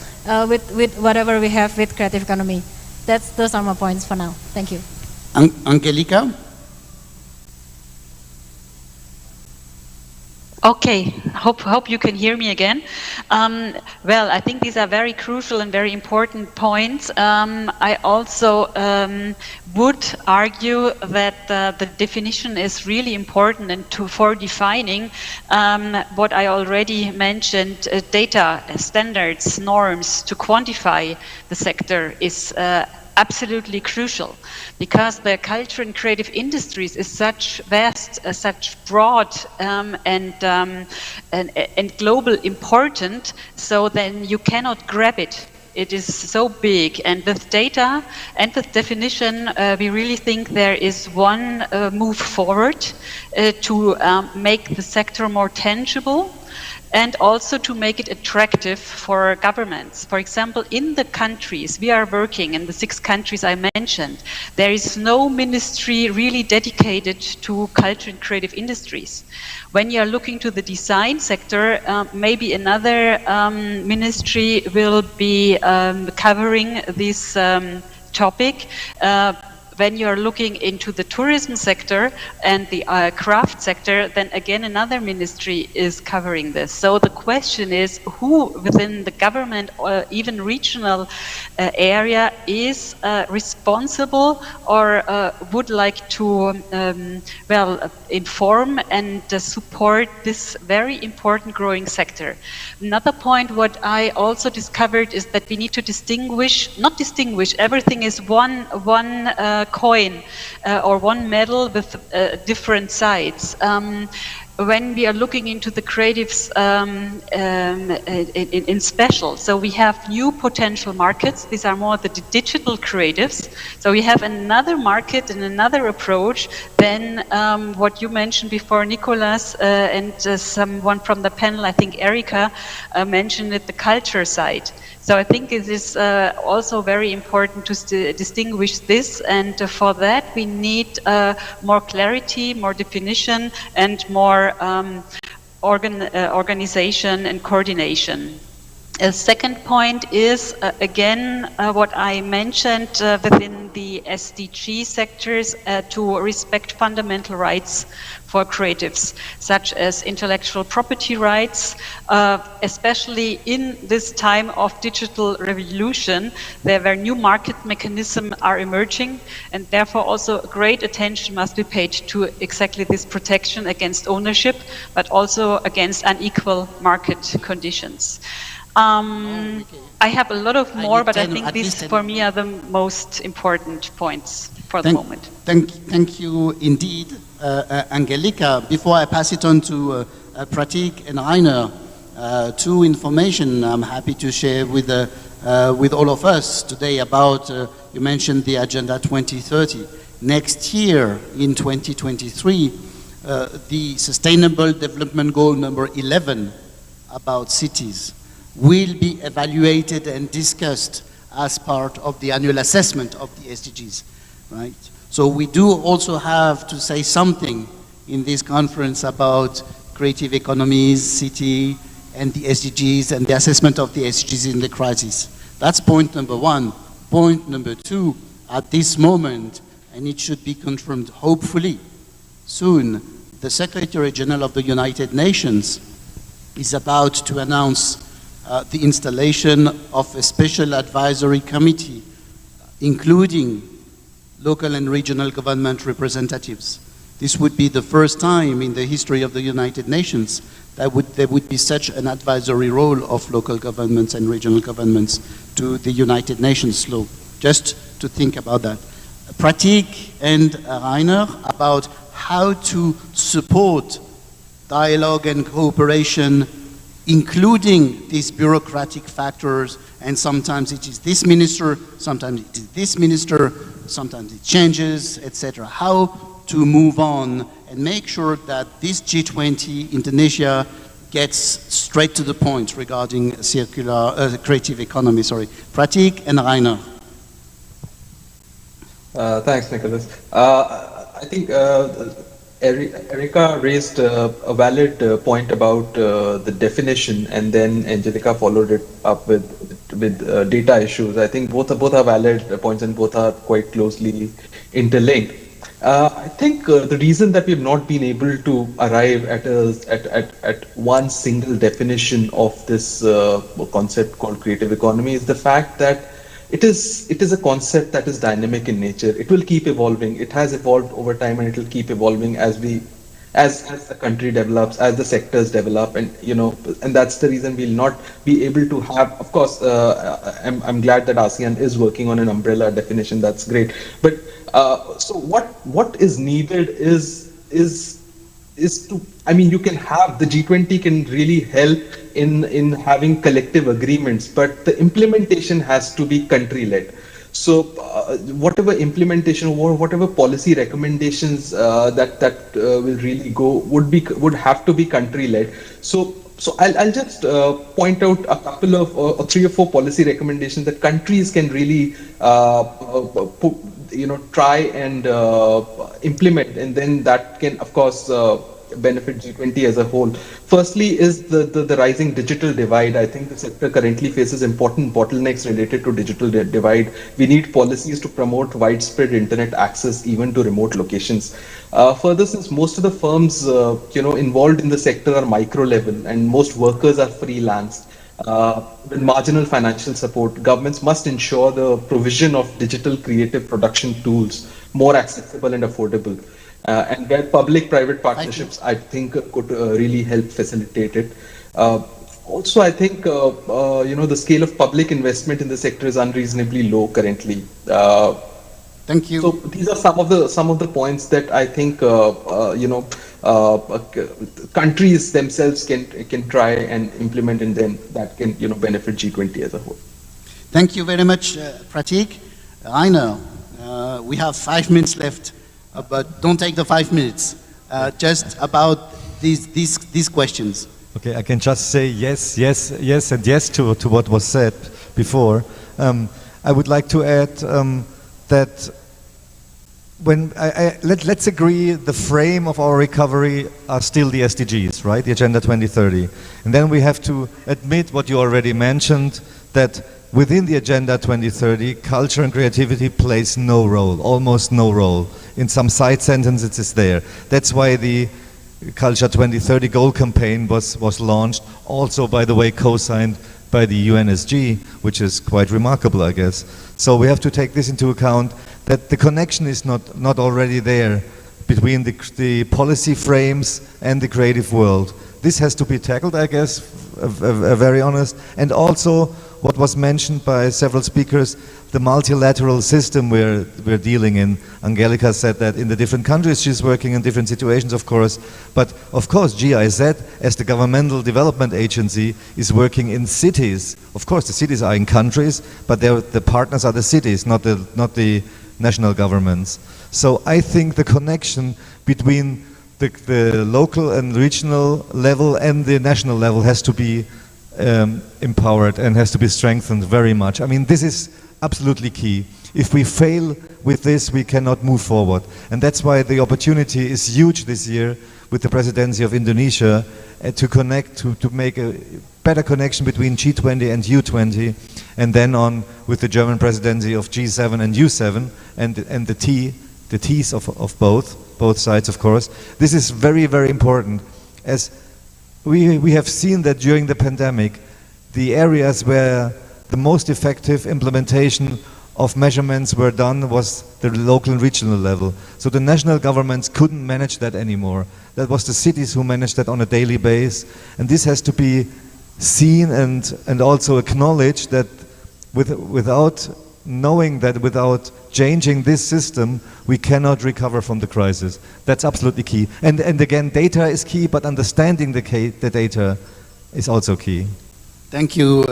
with whatever we have with creative economy. Those are my points for now. Thank you. Angelica? Okay, hope you can hear me again. Well, I think these are very crucial and very important points. I also would argue that the definition is really important and for defining what I already mentioned, data, standards, norms to quantify the sector is absolutely crucial, because the culture and creative industries is such vast, such broad and global important, so then you cannot grab it. It is so big, and with data and with definition, we really think there is one move forward to make the sector more tangible. and also to make it attractive for governments. For example, in the countries we are working, in the 6 countries I mentioned, there is no ministry really dedicated to culture and creative industries. When you are looking to the design sector, maybe another ministry will be covering this topic. When you're looking into the tourism sector and the craft sector, then again another ministry is covering this. So the question is, who within the government or even regional area is responsible or would like to inform and support this very important growing sector. Another point what I also discovered is that we need to not distinguish, everything is one coin or one medal with different sides. When we are looking into the creatives in special, so we have new potential markets. These are more the digital creatives. So we have another market and another approach than what you mentioned before, Nicolas, and someone from the panel, I think Erika, mentioned it, the culture side. So I think it is also very important to distinguish this, and for that we need more clarity, more definition, and more organization and coordination. A second point is, again, what I mentioned within the SDG sectors, to respect fundamental rights for creatives, such as intellectual property rights, especially in this time of digital revolution, where new market mechanisms are emerging, and therefore also great attention must be paid to exactly this protection against ownership, but also against unequal market conditions. I have a lot of more, but I think these for me are the most important points for the moment. Thank you indeed, Angelica. Before I pass it on to Pratik and Rainer, 2 information I'm happy to share with all of us today about, you mentioned the Agenda 2030. Next year, in 2023, the Sustainable Development Goal number 11 about cities will be evaluated and discussed as part of the annual assessment of the SDGs, right? So we do also have to say something in this conference about creative economies, city, and the SDGs, and the assessment of the SDGs in the crisis. That's point number 1. Point number 2, at this moment, and it should be confirmed hopefully soon, the Secretary General of the United Nations is about to announce the installation of a special advisory committee, including local and regional government representatives. This would be the first time in the history of the United Nations that there would be such an advisory role of local governments and regional governments to the United Nations law. Just to think about that. Pratik and Rainer, about how to support dialogue and cooperation, including these bureaucratic factors, and sometimes it is this minister, sometimes it is this minister, sometimes it changes, etc. How to move on and make sure that this G20 Indonesia gets straight to the point regarding creative economy. Pratik and Rainer. Thanks, Nicholas. I think Erika raised a valid point about the definition, and then Angelica followed it up with data issues. I think both are valid points, and both are quite closely interlinked. I think the reason that we have not been able to arrive at one single definition of this concept called creative economy is the fact that it is a concept that is dynamic in nature. It will keep evolving. It has evolved over time, and it will keep evolving as the country develops, as the sectors develop, and and that's the reason we'll not be able to have. Of course, I'm glad that ASEAN is working on an umbrella definition. That's great. But so what is needed is to, I mean, you can have the G20 can really help in having collective agreements, but the implementation has to be country-led. So whatever implementation or whatever policy recommendations that will really go would have to be country-led. So So I'll just point out a couple of or 3 or 4 policy recommendations that countries can really try and implement, and then that can of course benefit G20 as a whole. Firstly is the rising digital divide. I think the sector currently faces important bottlenecks related to digital divide. We need policies to promote widespread internet access even to remote locations. Further, since most of the firms involved in the sector are micro level and most workers are freelance, with marginal financial support, governments must ensure the provision of digital creative production tools more accessible and affordable. And where public-private partnerships, I think, could really help facilitate it. Also, I think the scale of public investment in the sector is unreasonably low currently. Thank you. So these are some of the points that I think countries themselves can try and implement, and then that can benefit G20 as a whole. Thank you very much, Pratik. Rainer, we have 5 minutes left. But don't take the 5 minutes. Just about these questions. Okay, I can just say yes, yes, yes, and yes to what was said before. I would like to add that when let's agree the frame of our recovery are still the SDGs, right? The Agenda 2030, and then we have to admit what you already mentioned, that within the Agenda 2030, culture and creativity plays no role, almost no role. In some side sentences it's there. That's why the Culture 2030 goal campaign was launched, also by the way co-signed by the UNSG, which is quite remarkable, I guess. So we have to take this into account, that the connection is not already there between the policy frames and the creative world. This has to be tackled, I guess, very honest. And also, what was mentioned by several speakers, the multilateral system we're dealing in. Angelika said that in the different countries she's working in different situations, of course. But of course, GIZ, as the governmental development agency, is working in cities. Of course, the cities are in countries, but the partners are the cities, not the national governments. So I think the connection between the local and regional level and the national level has to be empowered and has to be strengthened very much. I mean, this is absolutely key. If we fail with this, we cannot move forward. And that's why the opportunity is huge this year with the Presidency of Indonesia to connect, to make a better connection between G20 and U20, and then on with the German presidency of G7 and U7, and the T's of both sides, of course. This is very, very important, as we have seen that during the pandemic, the areas where the most effective implementation of measurements were done was the local and regional level. So the national governments couldn't manage that anymore. That was the cities who managed that on a daily basis. And this has to be seen and also acknowledged, that without knowing that, without changing this system, we cannot recover from the crisis. That's absolutely key. And again, data is key, but understanding the data is also key. Thank you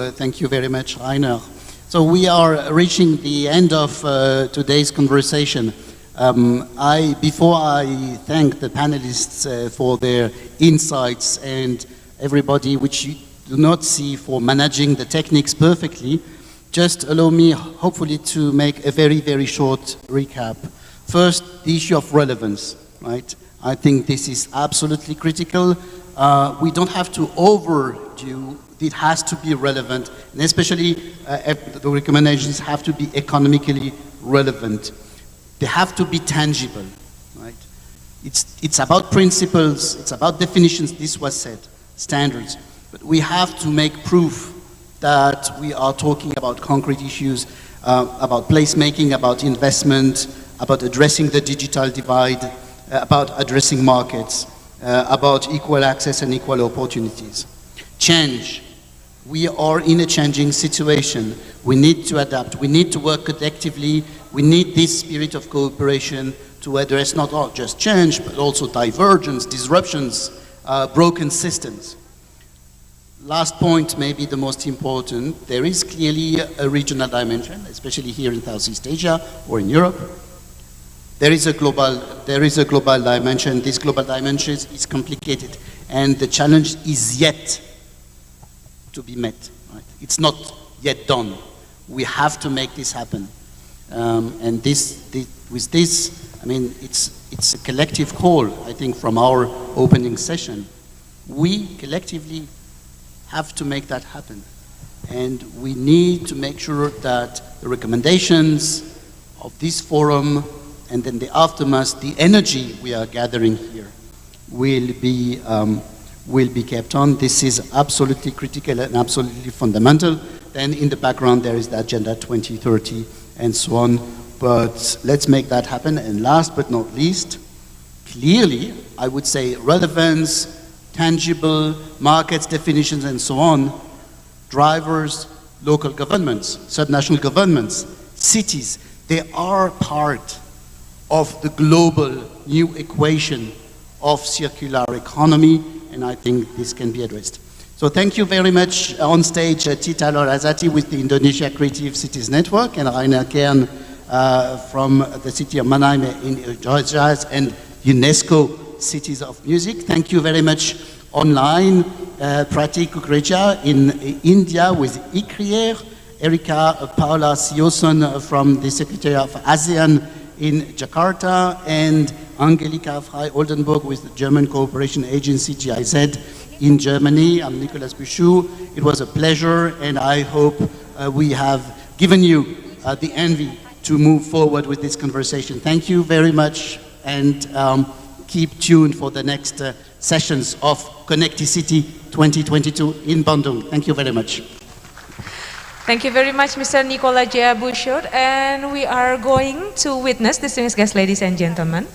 very much, Rainer. So we are reaching the end of today's conversation. Before I thank the panelists for their insights and everybody which you do not see for managing the techniques perfectly, just allow me hopefully to make a very, very short recap. First, the issue of relevance, right? I think this is absolutely critical. We don't have to overdo. It has to be relevant, and especially the recommendations have to be economically relevant. They have to be tangible, right? It's about principles, it's about definitions, this was said, standards, but we have to make proof that we are talking about concrete issues, about placemaking, about investment, about addressing the digital divide, about addressing markets, about equal access and equal opportunities. Change. We are in a changing situation. We need to adapt. We need to work collectively. We need this spirit of cooperation to address not just change, but also divergence, disruptions, broken systems. Last point, maybe the most important, there is clearly a regional dimension, especially here in Southeast Asia or in Europe. There is a global dimension. This global dimension is complicated, and the challenge is yet to be met. Right? It's not yet done. We have to make this happen. And with this, I mean, it's a collective call, I think, from our opening session. We collectively have to make that happen. And we need to make sure that the recommendations of this forum and then the aftermath, the energy we are gathering here will be kept on. This is absolutely critical and absolutely fundamental. Then in the background there is the Agenda 2030 and so on. But let's make that happen. And last but not least, clearly, I would say relevance, tangible, markets, definitions, and so on, drivers, local governments, subnational governments, cities, they are part of the global new equation of circular economy, and I think this can be addressed. So thank you very much. On stage, Tita Lorazati with the Indonesia Creative Cities Network, and Rainer Kern from the city of Mannheim in Georgia and UNESCO Cities of Music. Thank you very much online. Pratik Kukreja in India with ICRIER, Erika Paula Sioson from the Secretary of ASEAN in Jakarta, and Angelika Frey-Oldenburg with the German Cooperation Agency, GIZ, in Germany. I'm Nicolas Bouchou. It was a pleasure, and I hope we have given you the envy to move forward with this conversation. Thank you very much, and keep tuned for the next sessions of CONNECTI City 2022 in Bandung. Thank you very much. Thank you very much, Mr. Nicola J. Bouchard, and we are going to witness, distinguished guests, ladies and gentlemen.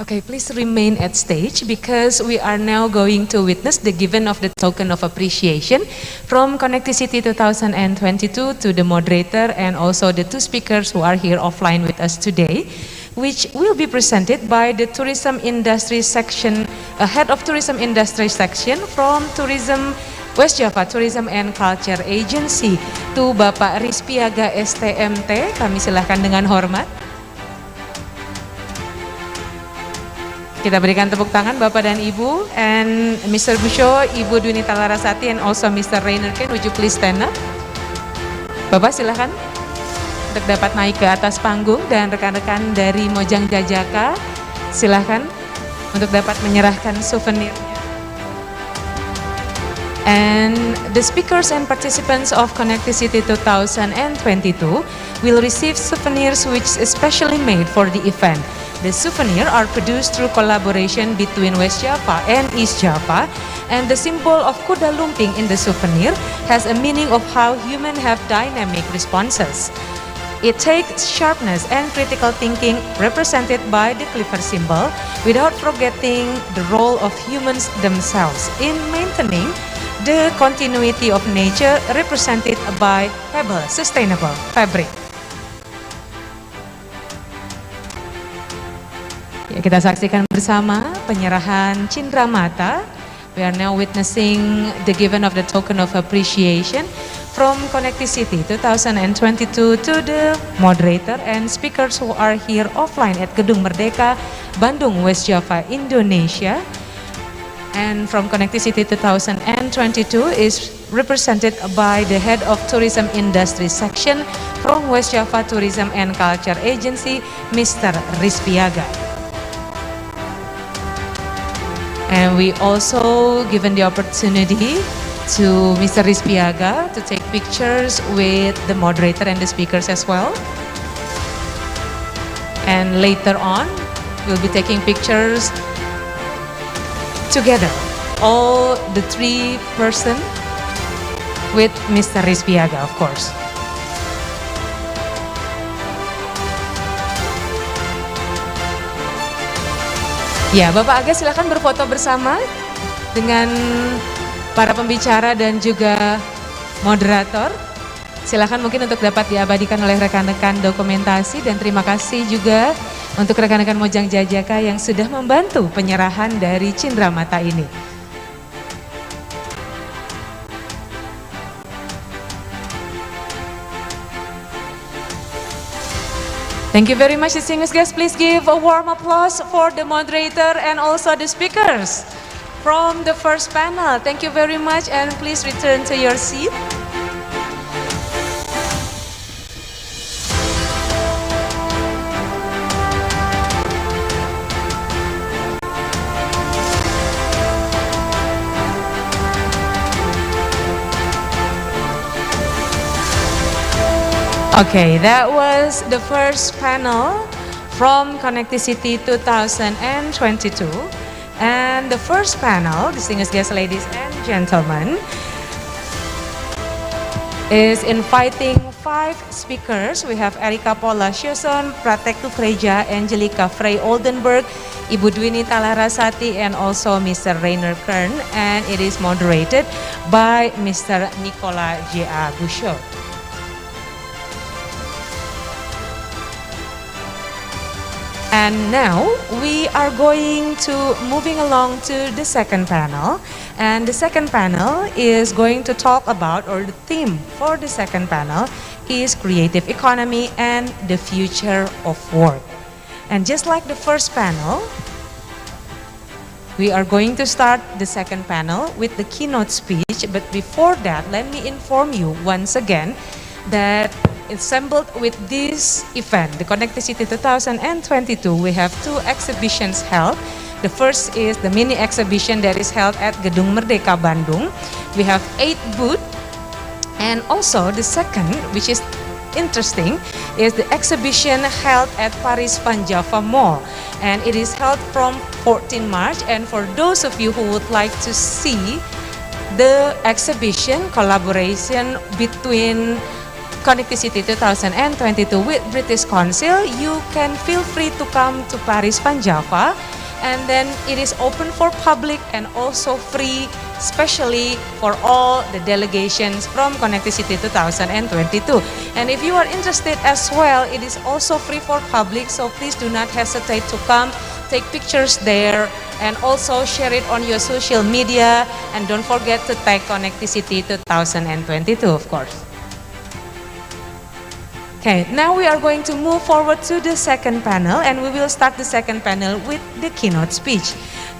Okay, please remain at stage because we are now going to witness the giving of the token of appreciation from CONNECTI City 2022 to the moderator and also the two speakers who are here offline with us today, which will be presented by the tourism industry section, head of tourism industry section from Tourism West Java Tourism and Culture Agency, to Bapak Rizpiaga STMT. Kami silahkan dengan hormat. Kita berikan tepuk tangan Bapak dan Ibu, and Mr. Busho, Ibu Dunita Larasati, and also Mr. Rainer Ken. Would you please stand up? Bapak silahkan untuk dapat naik ke atas panggung, dan rekan-rekan dari Mojang Jajaka silahkan untuk dapat menyerahkan souvenirnya. And the speakers and participants of CONNECTI City 2022 will receive souvenirs which is specially made for the event. The souvenirs are produced through collaboration between West Java and East Java, and the symbol of kuda lumping in the souvenir has a meaning of how humans have dynamic responses. It takes sharpness and critical thinking represented by the cleaver symbol without forgetting the role of humans themselves in maintaining the continuity of nature represented by pebble, sustainable fabric. Ya, kita saksikan bersama penyerahan cindera mata. We are now witnessing the giving of the token of appreciation from CONNECTI City 2022 to the moderator and speakers who are here offline at Gedung Merdeka, Bandung, West Java, Indonesia. And from CONNECTI City 2022 is represented by the head of tourism industry section from West Java Tourism and Culture Agency, Mr. Rizpiaga. And we also given the opportunity to Mr. Rizpiaga to take pictures with the moderator and the speakers as well. And later on, we'll be taking pictures together, all the three person with Mr. Rizpiaga, of course. Ya, Bapak Aga silakan berfoto bersama dengan para pembicara dan juga moderator. Silakan mungkin untuk dapat diabadikan oleh rekan-rekan dokumentasi, dan terima kasih juga untuk rekan-rekan Mojang Jajaka yang sudah membantu penyerahan dari cindera mata ini. Thank you very much, distinguished guests. Please give a warm applause for the moderator and also the speakers from the first panel. Thank you very much, and please return to your seat. Okay, that was the first panel from Connectivity 2022. And the first panel, distinguished guests, ladies and gentlemen, is inviting 5 speakers. We have Erika Paula Sjöson, Pratektu Kreja, Angelica Frey Oldenburg, Ibu Dwini Talarasati, and also Mr. Rainer Kern. And it is moderated by Mr. Nicola J.A. Bouchot. And now we are going to moving along to the second panel, and the second panel is going to talk about, or the theme for the second panel is creative economy and the future of work. And just like the first panel, we are going to start the second panel with the keynote speech, but before that, let me inform you once again that assembled with this event, the Connectivity 2022, we have 2 exhibitions held. The first is the mini exhibition that is held at Gedung Merdeka, Bandung. We have 8 booths, and also the second, which is interesting, is the exhibition held at Paris Van Java Mall, and it is held from 14 March. And for those of you who would like to see the exhibition collaboration between Connectivity 2022 with British Council, you can feel free to come to Paris Van Java, and then it is open for public and also free, especially for all the delegations from Connectivity 2022. And if you are interested as well, it is also free for public, so please do not hesitate to come, take pictures there, and also share it on your social media, and don't forget to tag Connectivity 2022, of course. Okay, now we are going to move forward to the second panel, and we will start the second panel with the keynote speech.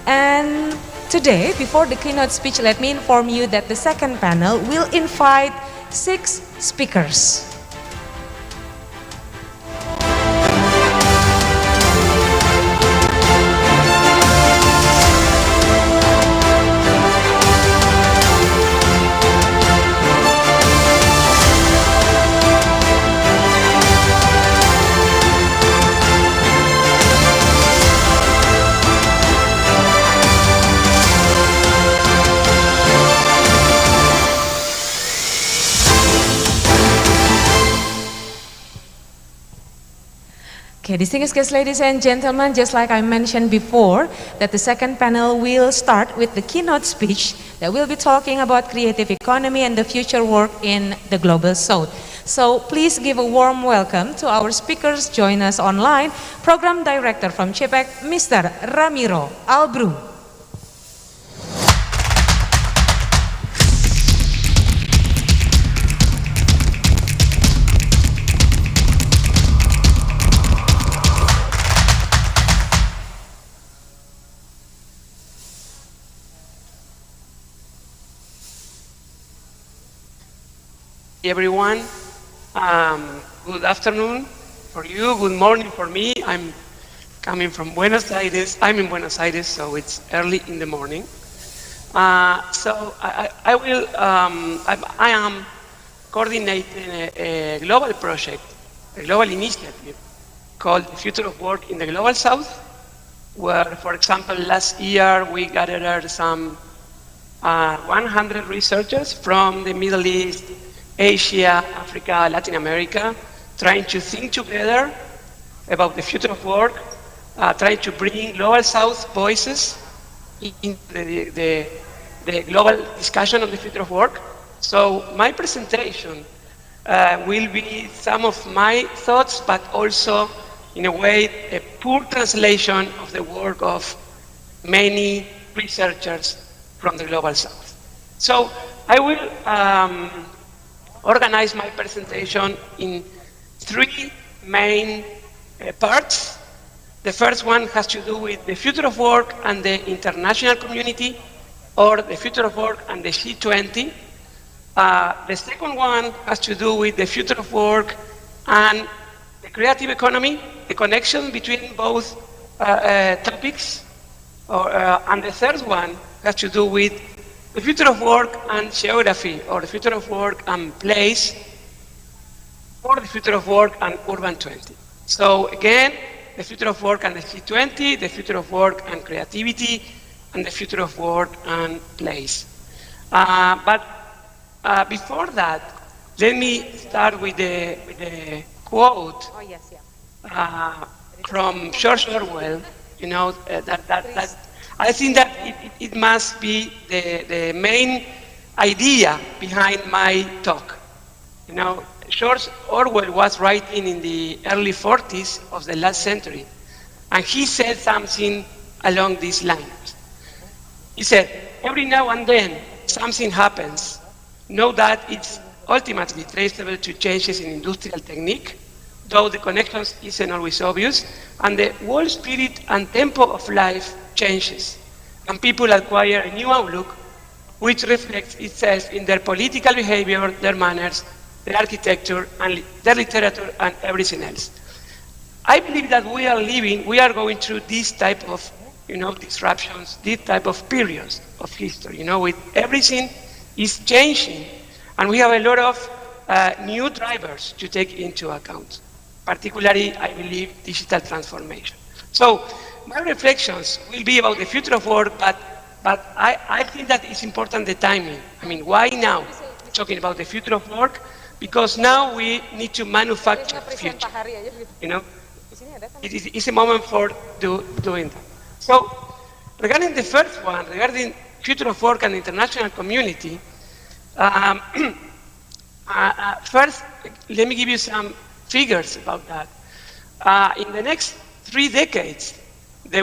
And today, before the keynote speech, let me inform you that the second panel will invite 6 speakers. Okay, distinguished guests, ladies and gentlemen, just like I mentioned before, that the second panel will start with the keynote speech that will be talking about creative economy and the future work in the Global South. So please give a warm welcome to our speakers. Join us online, Program Director from CHEPEC, Mr. Ramiro Albrum. Everyone, good afternoon for you, good morning for me. I'm coming from Buenos Aires. I'm in Buenos Aires, so it's early in the morning. I am coordinating a global project, a global initiative called The Future of Work in the Global South, where, for example, last year we gathered some 100 researchers from the Middle East, Asia, Africa, Latin America, trying to think together about the future of work, trying to bring Global South voices in the global discussion on the future of work. So my presentation will be some of my thoughts, but also, in a way, a poor translation of the work of many researchers from the Global South. So I will organize my presentation in 3 main parts. The first one has to do with the future of work and the international community, or the future of work and the G20. The second one has to do with the future of work and the creative economy, the connection between both topics. And the third one has to do with the future of work and geography, or the future of work and place, or the future of work and urban 20. So again, the future of work and the G20, the future of work and creativity, and the future of work and place. But before that, let me start with the quote from George Orwell. You know, that I think that it must be the main idea behind my talk. You know, George Orwell was writing in the early 40s of the last century, and he said something along these lines. He said, every now and then something happens. Know that it's ultimately traceable to changes in industrial technique, though the connections isn't always obvious, and the whole spirit and tempo of life changes, and people acquire a new outlook which reflects itself in their political behavior, their manners, their architecture, and their literature, and everything else. I believe that we are going through this type of, disruptions, this type of periods of history, with everything is changing, and we have a lot of new drivers to take into account, particularly, I believe, digital transformation. So my reflections will be about the future of work, but I think that it's important the timing. I mean, why now? Talking about the future of work, because now we need to manufacture the future. It's a moment for doing that. So regarding the first one, regarding future of work and international community, first, let me give you some figures about that. In the next 3 decades, the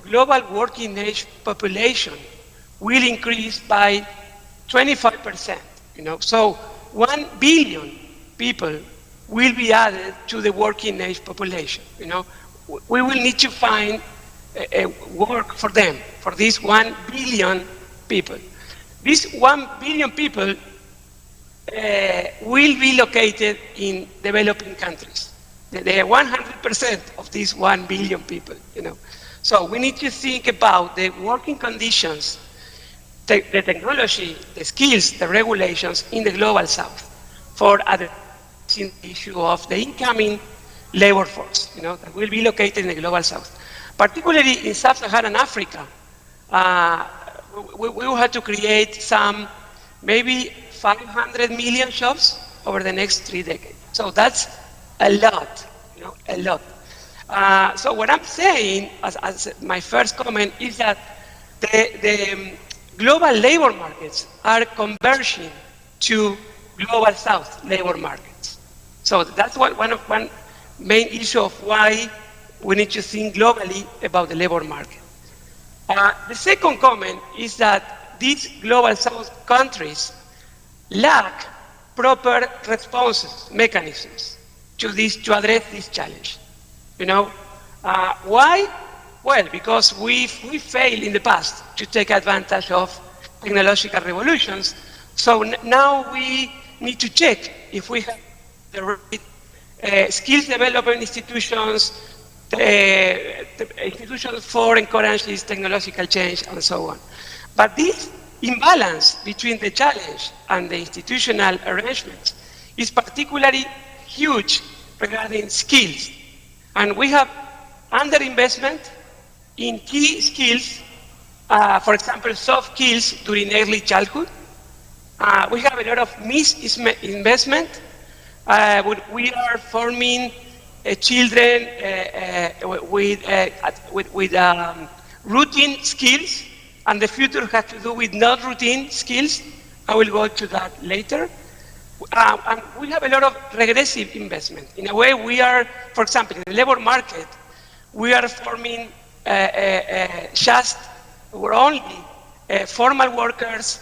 global working age population will increase by 25%. So 1 billion people will be added to the working age population. We will need to find a work for them, for these 1 billion people. These 1 billion people will be located in developing countries. They are 100% of these 1 billion people. So we need to think about the working conditions, the technology, the skills, the regulations in the global south for addressing the issue of the incoming labor force, that will be located in the global south. Particularly in sub-Saharan Africa, we will have to create some, maybe 500 million jobs over the next 3 decades. So that's a lot, a lot. So what I'm saying, as my first comment, is that the global labor markets are converging to global south labor markets. So that's one main issue of why we need to think globally about the labor market. The second comment is that these global south countries lack proper responses, mechanisms to address this challenge. Why? Well, because we failed in the past to take advantage of technological revolutions. So now we need to check if we have the right skills development institutions, the institutions for encouraging technological change, and so on. But this imbalance between the challenge and the institutional arrangements is particularly huge regarding skills. And we have underinvestment in key skills, for example, soft skills during early childhood. We have a lot of misinvestment. We are forming children with routine skills, and the future has to do with non-routine skills. I will go to that later. And we have a lot of regressive investment. In a way, we are, for example, in the labor market, we are forming we're only formal workers,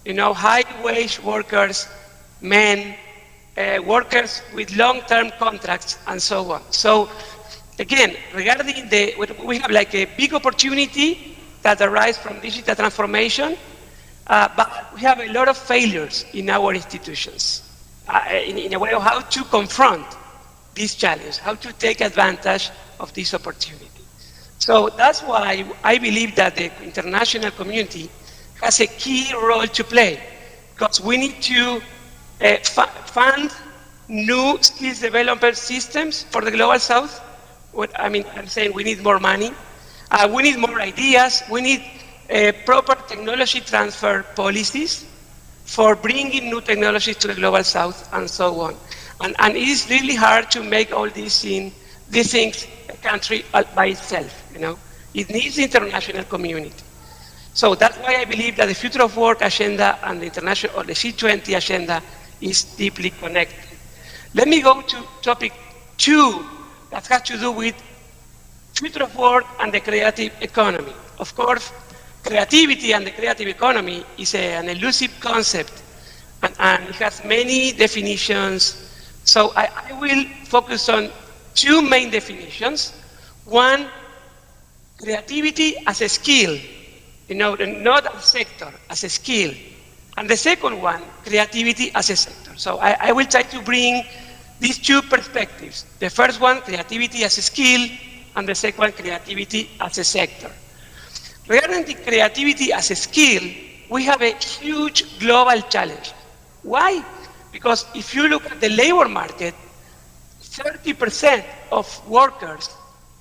high-wage workers, men, workers with long-term contracts, and so on. So again, regarding we have like a big opportunity that arises from digital transformation, but we have a lot of failures in our institutions in a way of how to confront this challenge, how to take advantage of this opportunity. So that's why I believe that the international community has a key role to play, because we need to fund new skills development systems for the Global South. I'm saying we need more money, we need more ideas, we need proper technology transfer policies for bringing new technologies to the Global South and so on. And it is really hard to make all these things a country by itself, It needs the international community. So that's why I believe that the Future of Work agenda and the international, or the G20 agenda is deeply connected. Let me go to topic 2 that has to do with Future of Work and the creative economy. Of course, creativity and the creative economy is an elusive concept, and it has many definitions. So I will focus on 2 main definitions. One, creativity as a skill, not a sector, as a skill. And the second one, creativity as a sector. So I will try to bring these 2 perspectives. The first one, creativity as a skill, and the second one, creativity as a sector. Regarding the creativity as a skill, we have a huge global challenge. Why? Because if you look at the labor market, 30% of workers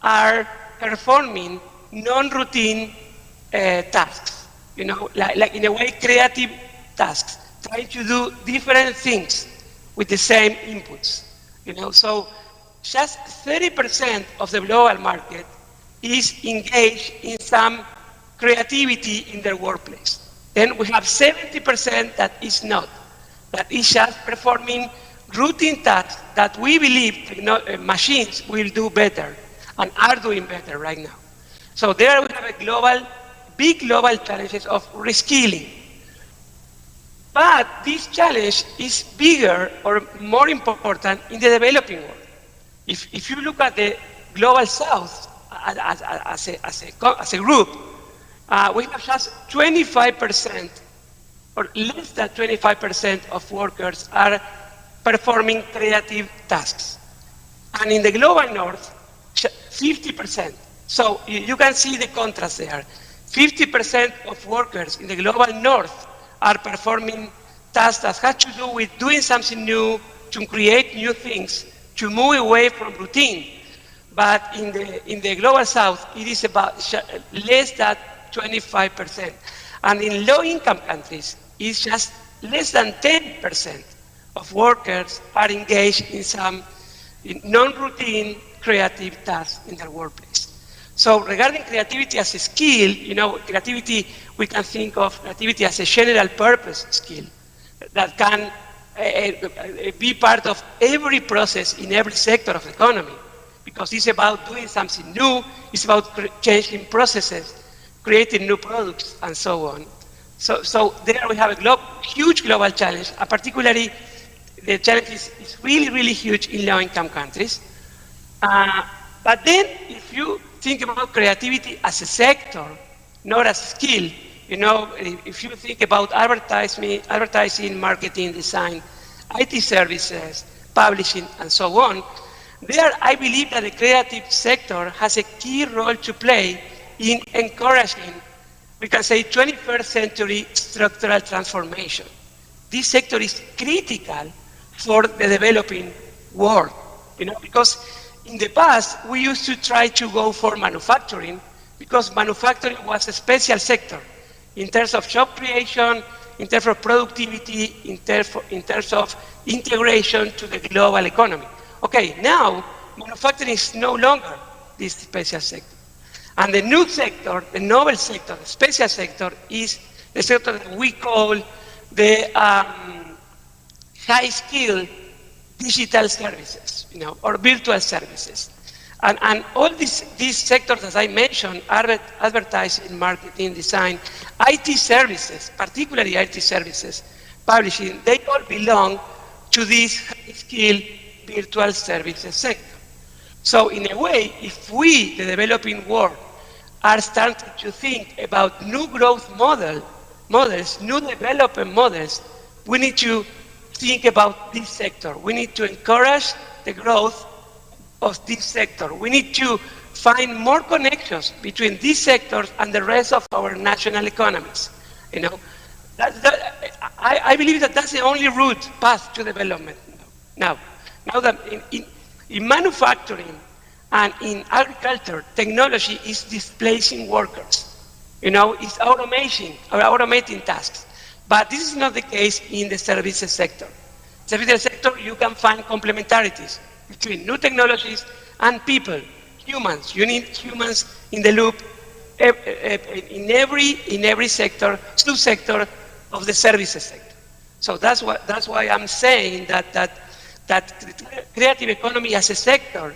are performing non-routine tasks, like in a way creative tasks, trying to do different things with the same inputs. So just 30% of the global market is engaged in some creativity in their workplace. Then we have 70% that is not, that is just performing routine tasks that we believe machines will do better and are doing better right now. So there we have a big global challenges of reskilling. But this challenge is bigger or more important in the developing world. If you look at the Global South as a group, we have just 25% or less than 25% of workers are performing creative tasks. And in the Global North, 50%. So you can see the contrast there. 50% of workers in the Global North are performing tasks that have to do with doing something new, to create new things, to move away from routine. But in the Global South, it is about less than 25%. And in low-income countries, it's just less than 10% of workers are engaged in some non-routine creative tasks in their workplace. So regarding creativity as a skill, creativity, we can think of creativity as a general purpose skill that can be part of every process in every sector of the economy, because it's about doing something new, it's about changing processes, creating new products, and so on. So there we have a huge global challenge, particularly the challenge is really, really huge in low-income countries. But then if you think about creativity as a sector, not as a skill, if you think about advertising, marketing, design, IT services, publishing, and so on, there I believe that the creative sector has a key role to play in encouraging, we can say, 21st century structural transformation. This sector is critical for the developing world, because in the past, we used to try to go for manufacturing because manufacturing was a special sector in terms of job creation, in terms of productivity, in terms of integration to the global economy. Okay, now manufacturing is no longer this special sector. And the new sector, the novel sector, the special sector is the sector that we call the high-skill digital services, or virtual services. And all these sectors, as I mentioned, advertising, marketing, design, IT services, particularly IT services, publishing, they all belong to this high-skill virtual services sector. So in a way, if we, the developing world, are starting to think about new growth models, new development models, we need to think about this sector. We need to encourage the growth of this sector. We need to find more connections between these sectors and the rest of our national economies. You know, I believe that that's the only route path to development. Now that in manufacturing and in agriculture, technology is displacing workers. You know, it's automating tasks. But this is not the case in the services sector. Services sector, you can find complementarities between new technologies and people, humans. You need humans in the loop in every sector, subsector of the services sector. So that's why I'm saying that creative economy as a sector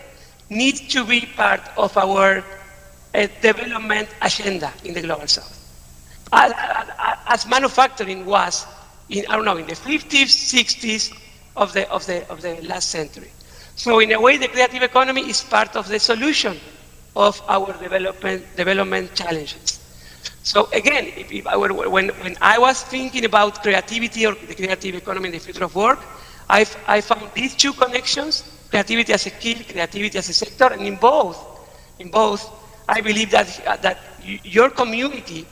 needs to be part of our development agenda in the global south. As manufacturing was in the 50s, 60s of the last century. So in a way, the creative economy is part of the solution of our development challenges. So again, when I was thinking about creativity or the creative economy in the future of work, I found these two connections: creativity as a skill, creativity as a sector, and in both, I believe that your community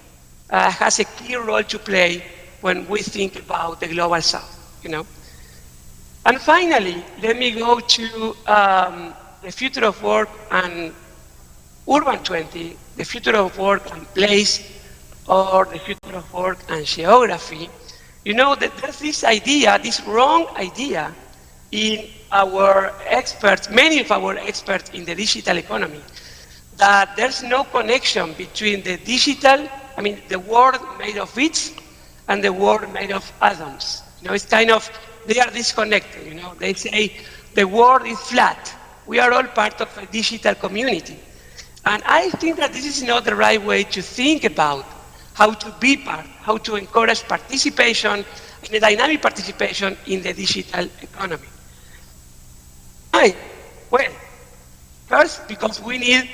has a key role to play when we think about the global south. You know. And finally, let me go to the future of work and Urban 20, the future of work and place, or the future of work and geography. You know that there's this idea, this wrong idea in our experts, many of our experts in the digital economy, that there's no connection between the digital, the world made of bits and the world made of atoms. You know, it's kind of, they are disconnected, you know. They say the world is flat. We are all part of a digital community. And I think that this is not the right way to think about how to be part, how to encourage participation, and a dynamic participation in the digital economy. Why? Well, first, because we need,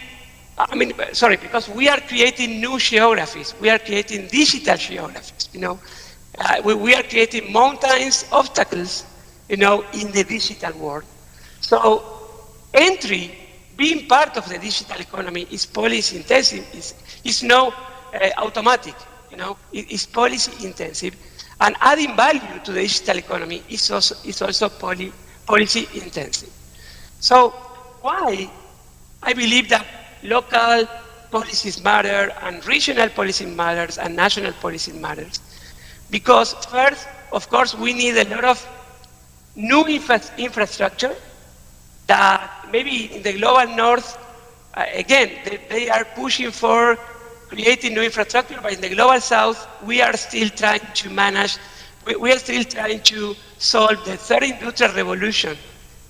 because we are creating new geographies. We are creating digital geographies, you know. We are creating mountains, obstacles, you know, in the digital world. So entry, being part of the digital economy is policy intensive, is no automatic, you know, it's policy intensive. And adding value to the digital economy is also policy intensive. So why I believe that local policies matter and regional policy matters and national policy matters? Because first, of course, we need a lot of new infrastructure that maybe in the global north, again, they are pushing for creating new infrastructure, but in the global south, we are still trying to manage, we are still trying to solve the third industrial revolution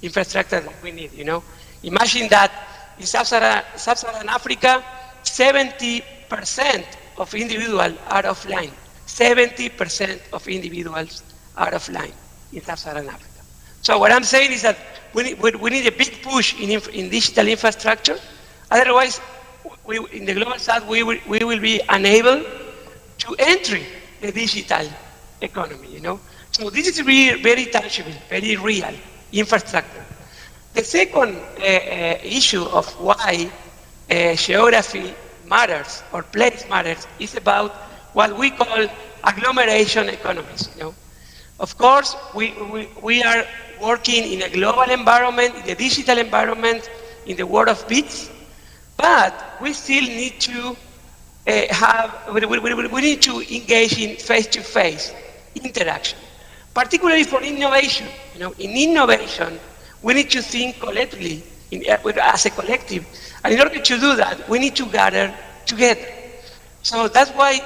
infrastructure that we need, you know. Imagine that in Sub-Saharan Africa, 70% of individuals are offline. 70% of individuals are offline in Sub-Saharan Africa. So what I'm saying is that we need a big push in digital infrastructure. Otherwise, in the global south, we will be unable to enter the digital economy, you know. So this is really very tangible, very real infrastructure. The second issue of why geography matters or place matters is about what we call agglomeration economies, you know. Of course, we are working in a global environment, in a digital environment, in the world of bits, but we still need to we need to engage in face-to-face interaction, particularly for innovation. You know, in innovation, we need to think collectively, as a collective, and in order to do that, we need to gather together. So that's why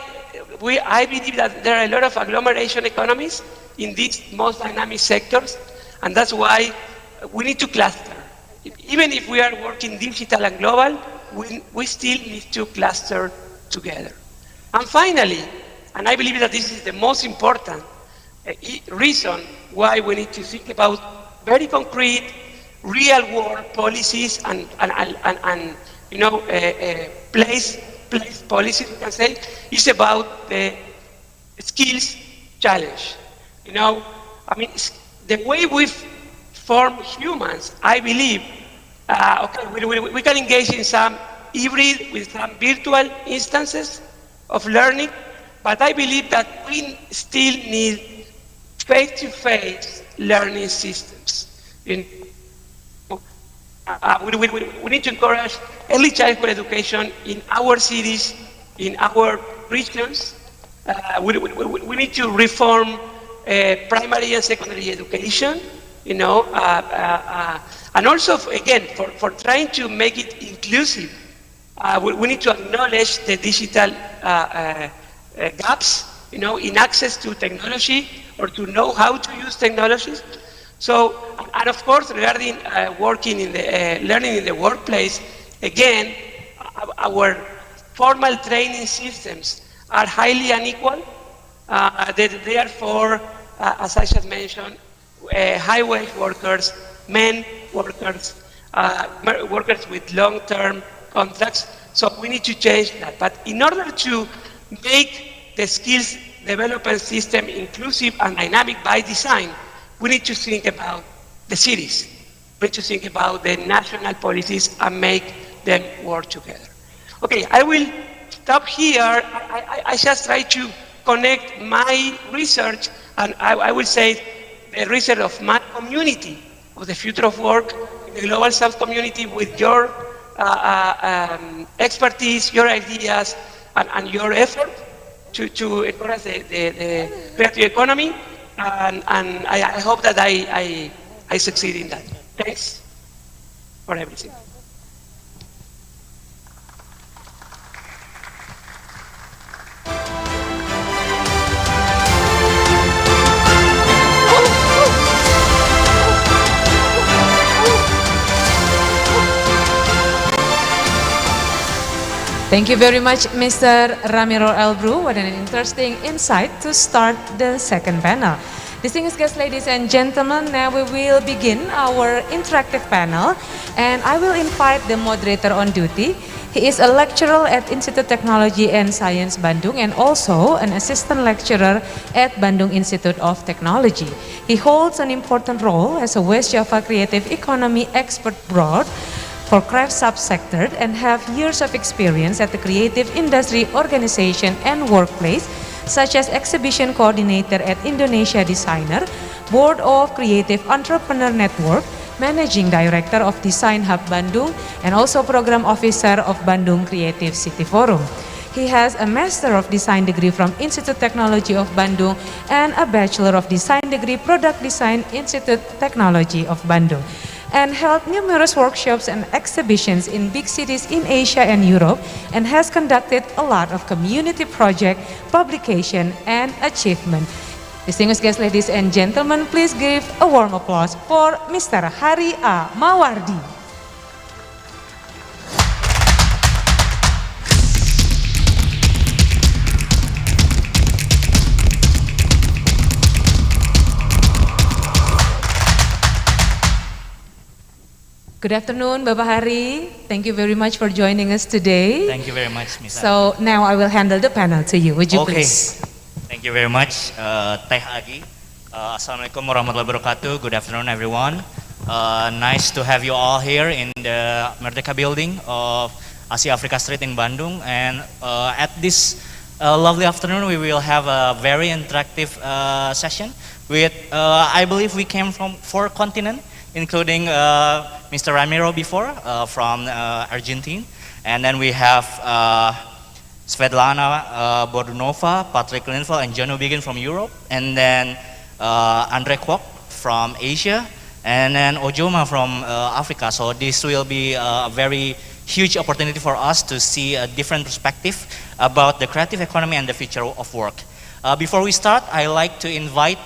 I believe that there are a lot of agglomeration economies in these most dynamic sectors, and that's why we need to cluster. Even if we are working digital and global, we still need to cluster together. And finally, and I believe that this is the most important reason why we need to think about very concrete real world policies and you know, place policies, you can say, is about the skills challenge. You know, I mean, the way we form humans, I believe, okay, we can engage in some hybrid with some virtual instances of learning, but I believe that we still need face-to-face learning systems. We need to encourage early childhood education in our cities, in our regions. We need to reform primary and secondary education, you know, and also, again, for trying to make it inclusive, we need to acknowledge the digital gaps, you know, in access to technology or to know how to use technologies. So, and of course, regarding working in the learning in the workplace, again, our formal training systems are highly unequal. Therefore, as I just mentioned, high-wage workers, men workers, workers with long-term contracts. So we need to change that. But in order to make the skills development system inclusive and dynamic by design, we need to think about the cities. We need to think about the national policies and make them work together. Okay, I will stop here. I just try to connect my research, and I will say the research of my community, of the future of work in the Global South community, with your expertise, your ideas, and your effort to encourage the creative economy. And I hope that I succeed in that. Thanks for everything. Thank you very much, Mr. Ramiro Elbru. What an interesting insight to start the second panel. Distinguished guests, ladies and gentlemen, now we will begin our interactive panel, and I will invite the moderator on duty. He is a lecturer at Institute Technology and Science Bandung and also an assistant lecturer at Bandung Institute of Technology. He holds an important role as a West Java Creative Economy expert board for craft subsector and have years of experience at the creative industry organization and workplace, such as exhibition coordinator at Indonesia Designer, board of Creative Entrepreneur Network, managing director of Design Hub Bandung, and also program officer of Bandung Creative City Forum. He has a Master of Design degree from Institute Technology of Bandung and a Bachelor of Design degree Product Design Institute Technology of Bandung, and held numerous workshops and exhibitions in big cities in Asia and Europe, and has conducted a lot of community project, publication, and achievement. Distinguished guests, ladies and gentlemen, please give a warm applause for Mr. Hari A. Mawardi. Good afternoon, Bapak Hari. Thank you very much for joining us today. Thank you very much, Ms. So now I will handle the panel to you. Would you please? Thank you very much, Teh Agi. Assalamualaikum warahmatullahi wabarakatuh. Good afternoon, everyone. Nice to have you all here in the Merdeka building of Asia Africa Street in Bandung. And at this lovely afternoon, we will have a very interactive session with, I believe we came from 4 continents, including Mr. Ramiro before from Argentina, and then we have Svetlana Bordunova, Patrick Linville, and John O'Begin from Europe, and then Andre Kwok from Asia, and then Ojoma from Africa. So this will be a very huge opportunity for us to see a different perspective about the creative economy and the future of work. Before we start, I'd like to invite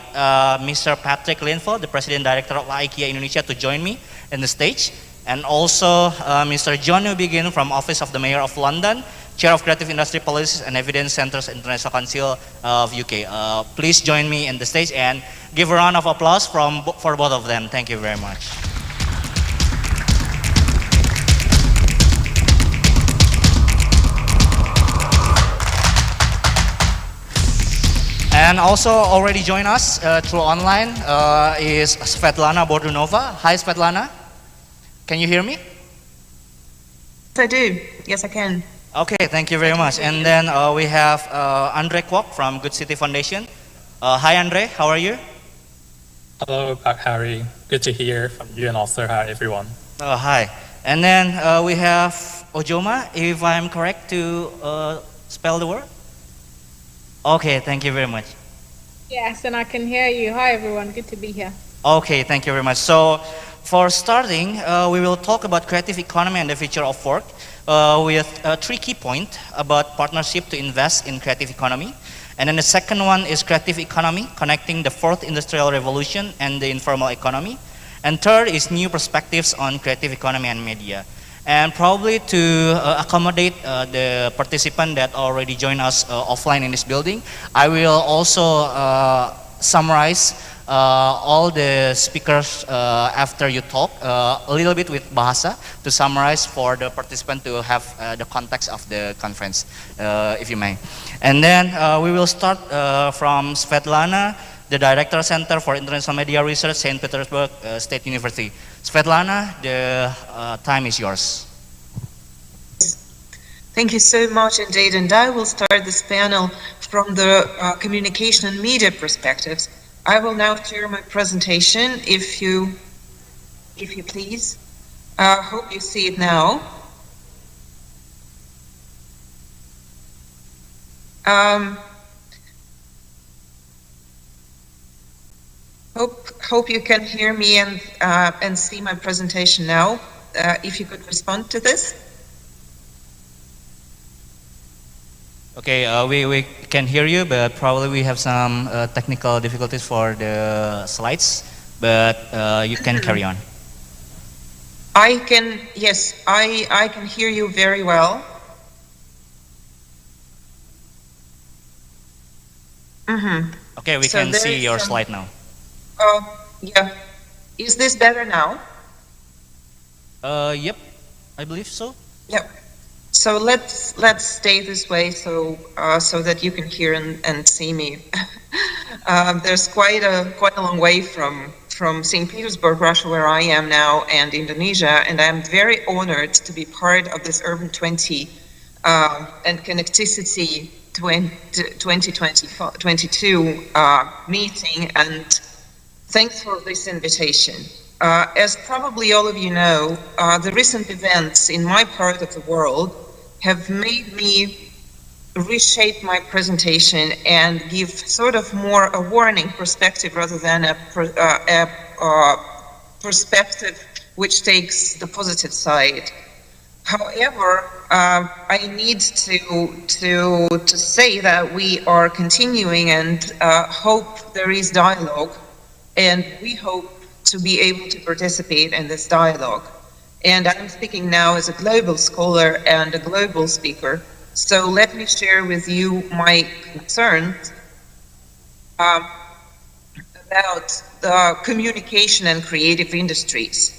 Mr. Patrick Linville, the President Director of IKEA Indonesia, to join me in the stage, and also Mr. John O'Begin from Office of the Mayor of London, Chair of Creative Industry Policies and Evidence Centers International Council of UK. Please join me in the stage and give a round of applause for both of them. Thank you very much. And also already join us through online is Svetlana Bordunova. Hi, Svetlana. Can you hear me? Yes, I do. Yes, I can. Okay, thank you very much. And then we have Andre Kwok from Good City Foundation. Hi, Andre. How are you? Hello, Pak Harry. Good to hear from you, and also hi, everyone. Hi. And then we have Ojoma, if I'm correct to spell the word. Okay, thank you very much. Yes, and I can hear you. Hi, everyone. Good to be here. Okay, thank you very much. So, for starting, we will talk about creative economy and the future of work with 3 key points about partnership to invest in creative economy. And then the second one is creative economy, connecting the 4th industrial revolution and the informal economy. And third is new perspectives on creative economy and media. And probably to accommodate the participant that already joined us offline in this building, I will also summarize all the speakers after you talk a little bit with Bahasa to summarize for the participant to have the context of the conference, if you may. And then we will start from Svetlana, the Director Center for International Media Research, St. Petersburg State University. Svetlana, the time is yours. Thank you so much indeed, and I will start this panel from the communication and media perspectives. I will now share my presentation, if you please. Hope you see it now. Hope you can hear me and see my presentation now. If you could respond to this. Okay, we can hear you, but probably we have some technical difficulties for the slides, but you can carry on. I can hear you very well. Okay, we can see your slide now. Yeah. Is this better now? Yep, I believe so. Yep. So let's stay this way so that you can hear and see me. There's quite a long way from St. Petersburg, Russia, where I am now, and Indonesia, and I'm very honored to be part of this Urban 20 and Connectivity 2022 meeting, and thanks for this invitation. As probably all of you know, the recent events in my part of the world have made me reshape my presentation and give sort of more a warning perspective rather than a perspective which takes the positive side. However, I need to say that we are continuing and hope there is dialogue, and we hope to be able to participate in this dialogue. And I'm speaking now as a global scholar and a global speaker, so let me share with you my concerns about the communication and creative industries.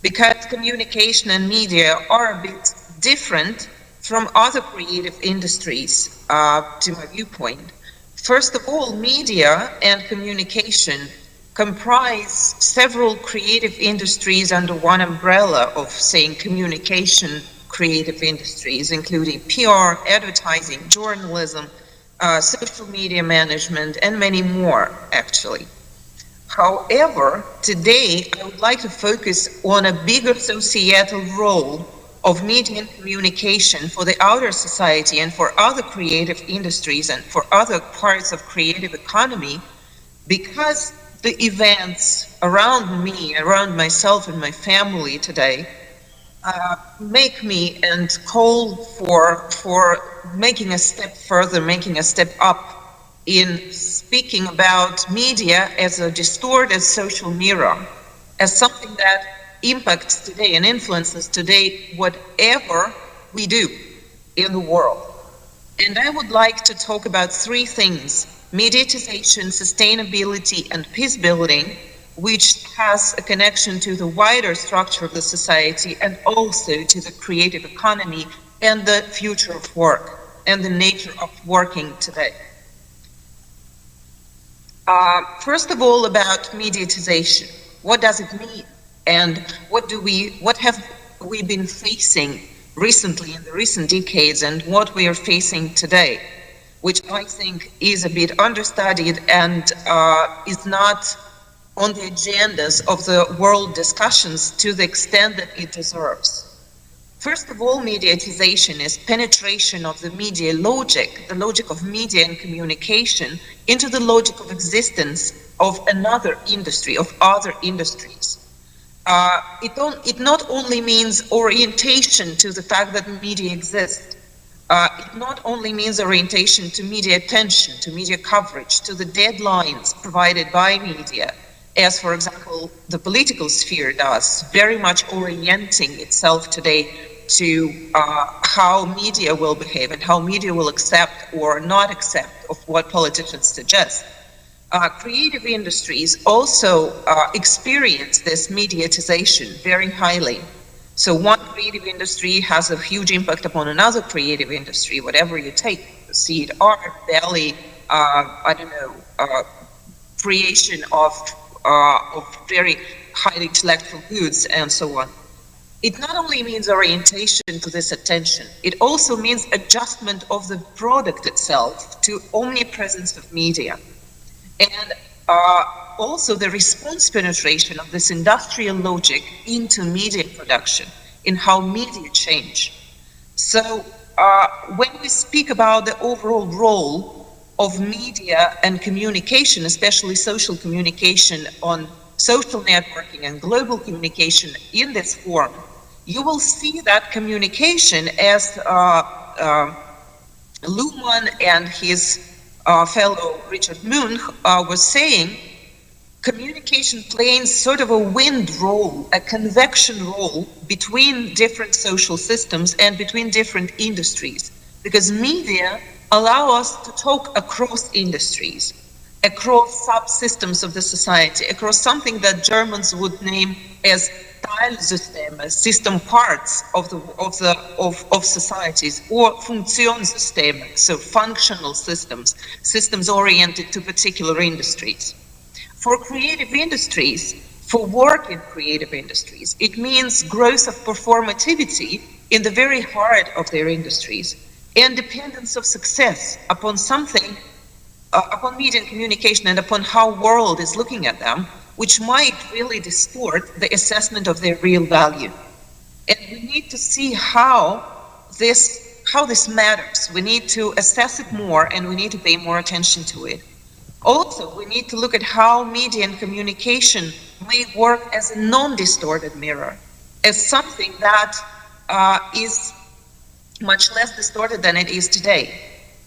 Because communication and media are a bit different from other creative industries, to my viewpoint. First of all, media and communication comprise several creative industries under one umbrella of, saying, communication creative industries, including PR, advertising, journalism, social media management, and many more, actually. However, today I would like to focus on a bigger societal role of media and communication for the outer society and for other creative industries and for other parts of creative economy, because the events around me, around myself and my family today, make me and call for making a step further, making a step up in speaking about media as a distorted social mirror, as something that impacts today and influences today whatever we do in the world. And I would like to talk about 3 things: mediatization, sustainability, and peace building, which has a connection to the wider structure of the society and also to the creative economy and the future of work and the nature of working today. First of all, about mediatization. What does it mean? And what have we been facing recently in the recent decades, and what we are facing today, which I think is a bit understudied and is not on the agendas of the world discussions to the extent that it deserves. First of all, mediatization is penetration of the media logic, the logic of media and communication, into the logic of existence of another industry, of other industries. It not only means orientation to the fact that media exists, it not only means orientation to media attention, to media coverage, to the deadlines provided by media, as, for example, the political sphere does, very much orienting itself today to how media will behave and how media will accept or not accept of what politicians suggest. Creative industries also experience this mediatization very highly. So one creative industry has a huge impact upon another creative industry, whatever you take, see it art, belly, creation of very highly intellectual goods and so on. It not only means orientation to this attention, it also means adjustment of the product itself to omnipresence of media. And also the response penetration of this industrial logic into media production, in how media change. So when we speak about the overall role of media and communication, especially social communication on social networking and global communication in this form, you will see that communication, as Luhmann and his fellow Richard Munch was saying, communication plays sort of a wind role, a convection role between different social systems and between different industries, because media allow us to talk across industries, across subsystems of the society, across something that Germans would name as Teilsysteme, system parts of societies, or Funktionssysteme, so functional systems, systems oriented to particular industries. For creative industries, for work in creative industries, it means growth of performativity in the very heart of their industries, and dependence of success upon something, upon media and communication, and upon how world is looking at them, which might really distort the assessment of their real value. And we need to see how this matters. We need to assess it more, and we need to pay more attention to it. Also, we need to look at how media and communication may work as a non-distorted mirror, as something that is much less distorted than it is today.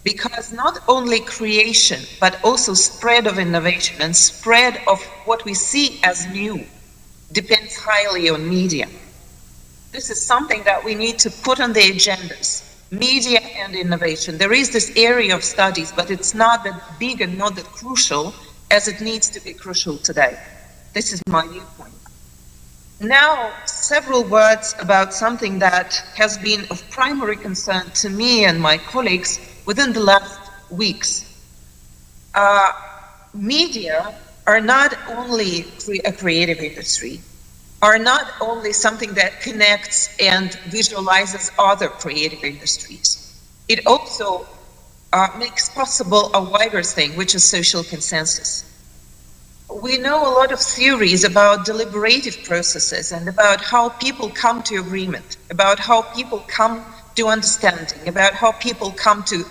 Because not only creation, but also spread of innovation and spread of what we see as new depends highly on media. This is something that we need to put on the agendas, media and innovation. There is this area of studies, but it's not that big and not that crucial as it needs to be crucial today. This is my viewpoint. Now, several words about something that has been of primary concern to me and my colleagues within the last weeks. Media are not only a creative industry, are not only something that connects and visualizes other creative industries. It also makes possible a wider thing, which is social consensus. We know a lot of theories about deliberative processes and about how people come to agreement, about how people come to understanding, about how people come to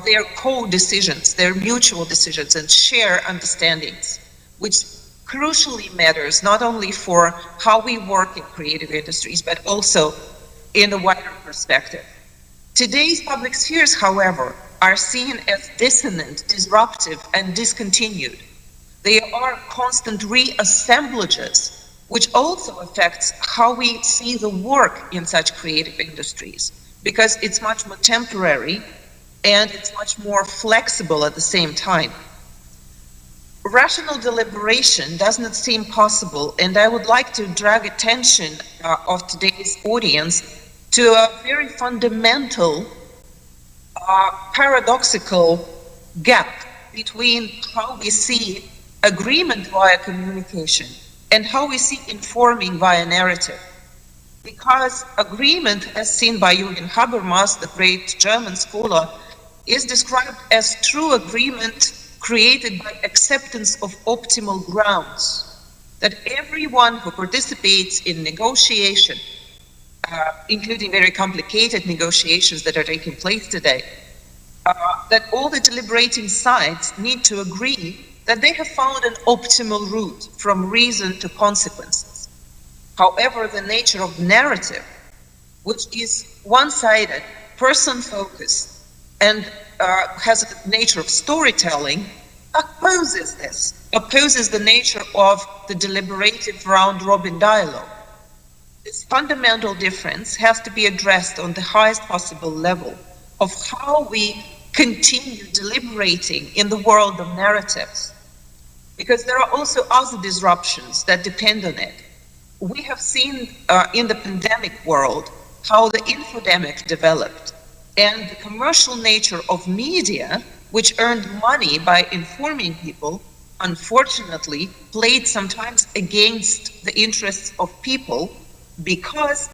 their co-decisions, their mutual decisions, and share understandings, which crucially matters not only for how we work in creative industries, but also in a wider perspective. Today's public spheres, however, are seen as dissonant, disruptive, and discontinued. They are constant reassemblages, which also affects how we see the work in such creative industries, because it's much more temporary and it's much more flexible at the same time. Rational deliberation does not seem possible, and I would like to drag attention of today's audience to a very fundamental, paradoxical gap between how we see agreement via communication and how we see informing via narrative. Because agreement, as seen by Jürgen Habermas, the great German scholar, is described as true agreement created by acceptance of optimal grounds. That everyone who participates in negotiation, including very complicated negotiations that are taking place today, that all the deliberating sides need to agree that they have found an optimal route from reason to consequences. However, the nature of narrative, which is one-sided, person-focused, and has a nature of storytelling, opposes this, opposes the nature of the deliberative round-robin dialogue. This fundamental difference has to be addressed on the highest possible level of how we continue deliberating in the world of narratives. Because there are also other disruptions that depend on it. We have seen in the pandemic world how the infodemic developed, and the commercial nature of media, which earned money by informing people, unfortunately played sometimes against the interests of people, because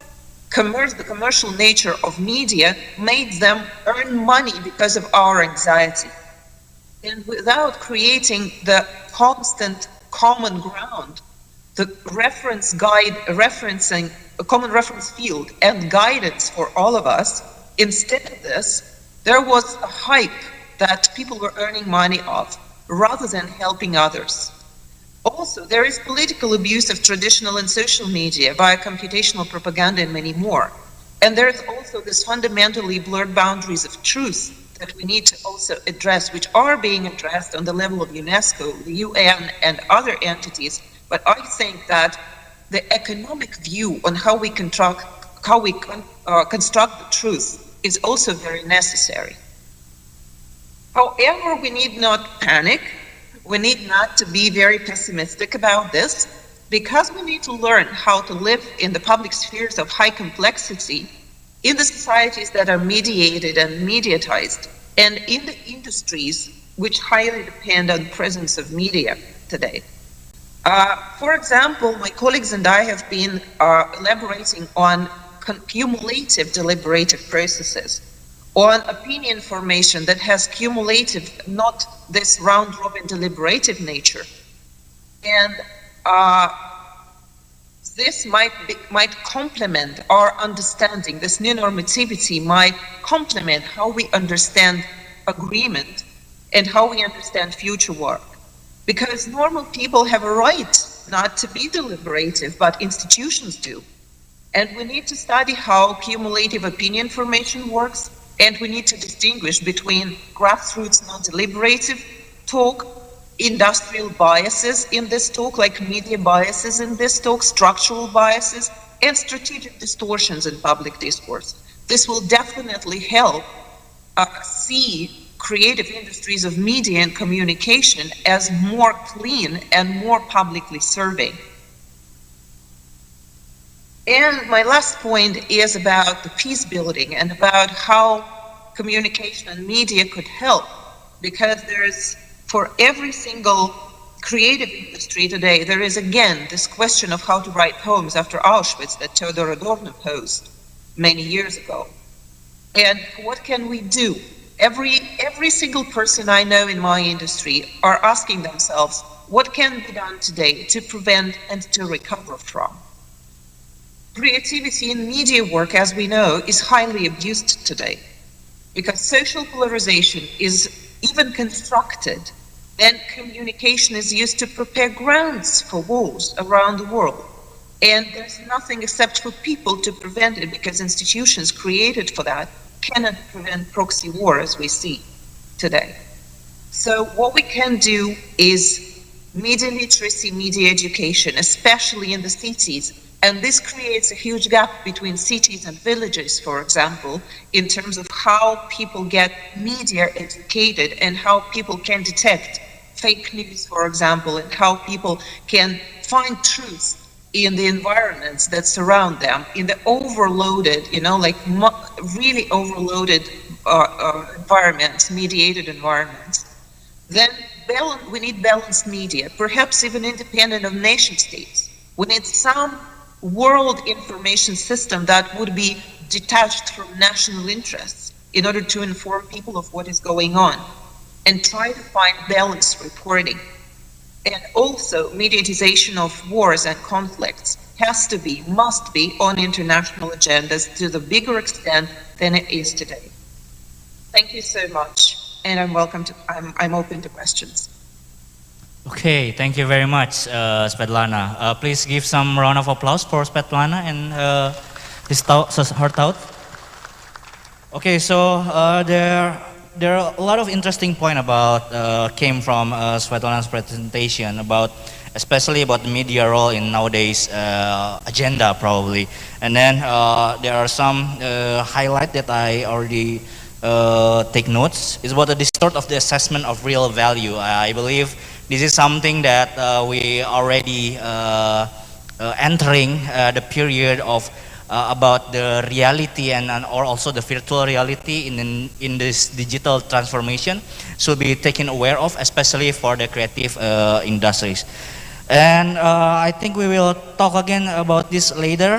the commercial nature of media made them earn money because of our anxiety. And without creating the constant common ground, the reference guide, referencing a common reference field and guidance for all of us, instead of this, there was a hype that people were earning money off rather than helping others. Also, there is political abuse of traditional and social media via computational propaganda and many more. And there is also this fundamentally blurred boundaries of truth that we need to also address, which are being addressed on the level of UNESCO, the UN, and other entities. But I think that the economic view on how we construct the truth is also very necessary. However, we need not panic. We need not to be very pessimistic about this, because we need to learn how to live in the public spheres of high complexity, in the societies that are mediated and mediatized, and in the industries which highly depend on the presence of media today. For example, my colleagues and I have been elaborating on cumulative deliberative processes, on opinion formation that has cumulative, not this round-robin deliberative nature. And this might complement our understanding, this new normativity might complement how we understand agreement and how we understand future work. Because normal people have a right not to be deliberative, but institutions do. And we need to study how cumulative opinion formation works, and we need to distinguish between grassroots non-deliberative talk, industrial biases in this talk, like media biases in this talk, structural biases, and strategic distortions in public discourse. This will definitely help see creative industries of media and communication as more clean and more publicly serving. And my last point is about the peace building and about how communication and media could help, because there's, for every single creative industry today, there is again this question of how to write poems after Auschwitz that Theodor Adorno posed many years ago. And what can we do? Every single person I know in my industry are asking themselves, what can be done today to prevent and to recover from? Creativity in media work, as we know, is highly abused today, because social polarization is even constructed, and communication is used to prepare grounds for wars around the world. And there's nothing except for people to prevent it, because institutions created for that cannot prevent proxy war as we see today. So what we can do is media literacy, media education, especially in the cities. And this creates a huge gap between cities and villages, for example, in terms of how people get media educated and how people can detect fake news, for example, and how people can find truth in the environments that surround them, in the overloaded, really overloaded environments, mediated environments. then we need balanced media, perhaps even independent of nation states. We need some world information system that would be detached from national interests in order to inform people of what is going on and try to find balanced reporting. And also, mediatization of wars and conflicts must be on international agendas to the bigger extent than it is today. Thank you so much, and I'm open to questions. Okay, thank you very much, Svetlana. Please give some round of applause for Svetlana and her thought. Okay, so there are a lot of interesting points about came from Svetlana's presentation about, especially about the media role in nowadays agenda probably, and then there are some highlight that I already take notes. It's about the distort of the assessment of real value. I believe this is something that we already entering the period of about the reality and or also the virtual reality in this digital transformation should be taken aware of, especially for the creative industries. And I think we will talk again about this later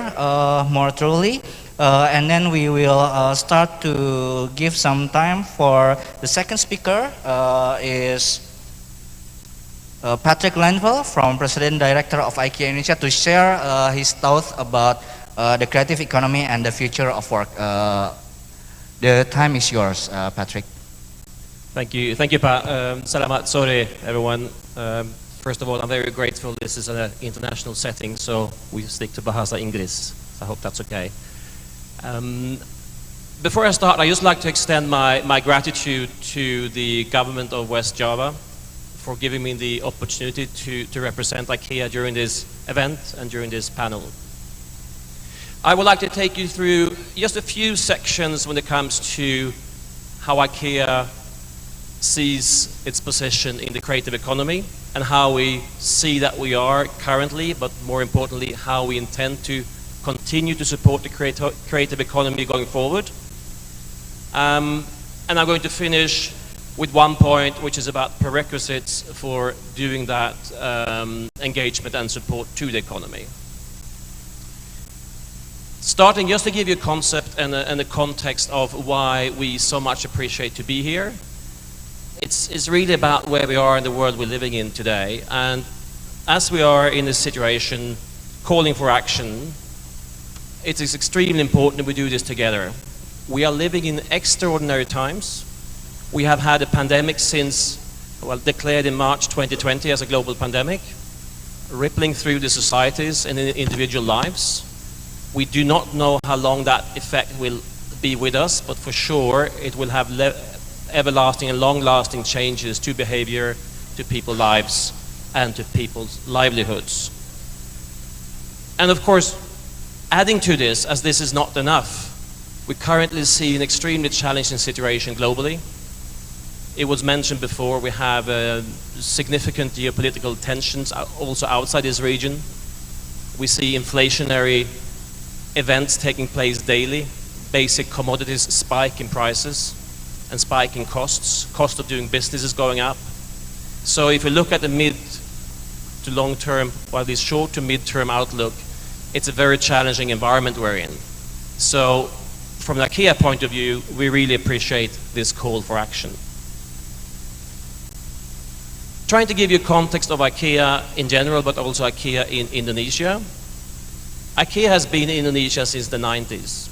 more thoroughly. And then we will start to give some time for the second speaker is Patrick Lenville from President Director of IKEA Indonesia to share his thoughts about the creative economy and the future of work. The time is yours, Patrick. Thank you, Pak. Selamat sore, everyone. First of all, I'm very grateful this is an international setting, so we stick to Bahasa Inggris. I hope that's okay. Before I start, I just like to extend my gratitude to the government of West Java for giving me the opportunity to represent IKEA during this event and during this panel. I would like to take you through just a few sections when it comes to how IKEA sees its position in the creative economy and how we see that we are currently, but more importantly, how we intend to continue to support the creative economy going forward. And I'm going to finish with one point, which is about prerequisites for doing that engagement and support to the economy. Starting just to give you a concept and a context of why we so much appreciate to be here. It's really about where we are in the world we're living in today. And as we are in this situation calling for action, it is extremely important that we do this together. We are living in extraordinary times. We have had a pandemic since, well, declared in March 2020 as a global pandemic, rippling through the societies and in individual lives. We do not know how long that effect will be with us, but for sure it will have everlasting and long-lasting changes to behavior, to people's lives, and to people's livelihoods. And of course, adding to this, as this is not enough, we currently see an extremely challenging situation globally. It was mentioned before, we have significant geopolitical tensions also outside this region. We see inflationary events taking place daily, basic commodities spike in prices and spike in costs. Cost of doing business is going up. So if you look at the mid to long term, while this short to mid-term outlook, it's a very challenging environment we're in. So from an IKEA point of view, we really appreciate this call for action. Trying to give you context of IKEA in general, but also IKEA in Indonesia. IKEA has been in Indonesia since the 90s.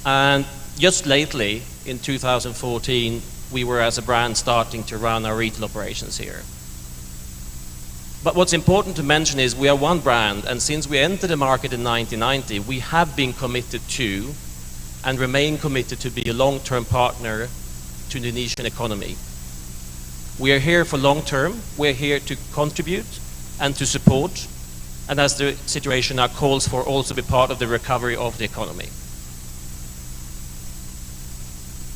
And just lately, in 2014, we were as a brand starting to run our retail operations here. But what's important to mention is we are one brand, and since we entered the market in 1990, we have been committed to and remain committed to be a long-term partner to the Indonesian economy. We are here for long term, we're here to contribute and to support, and as the situation now calls for, also be part of the recovery of the economy.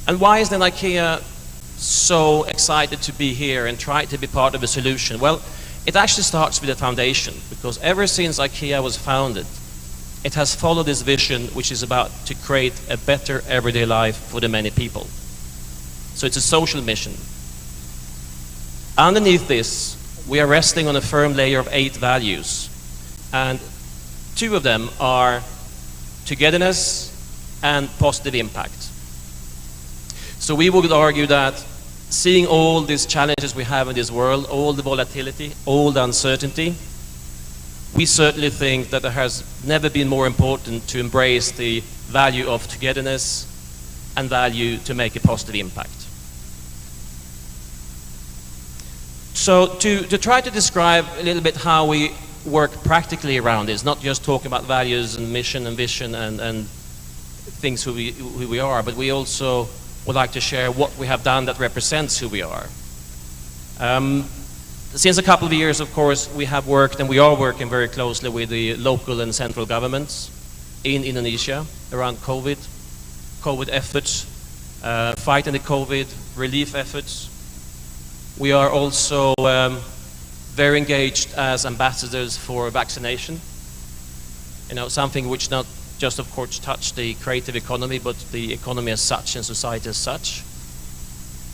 And why is then IKEA so excited to be here and try to be part of a solution? Well, it actually starts with the foundation, because ever since IKEA was founded, it has followed this vision, which is about to create a better everyday life for the many people. So it's a social mission. Underneath this, we are resting on a firm layer of 8 values, and 2 of them are togetherness and positive impact. So we would argue that seeing all these challenges we have in this world, all the volatility, all the uncertainty, we certainly think that it has never been more important to embrace the value of togetherness and value to make a positive impact. So to try to describe a little bit how we work practically around this, not just talking about values and mission and vision and things who we are, but we also would like to share what we have done that represents who we are. Since a couple of years, of course, we have worked and we are working very closely with the local and central governments in Indonesia around COVID efforts, fighting the COVID, relief efforts. We are also very engaged as ambassadors for vaccination. You know, something which not just, of course, touch the creative economy, but the economy as such and society as such.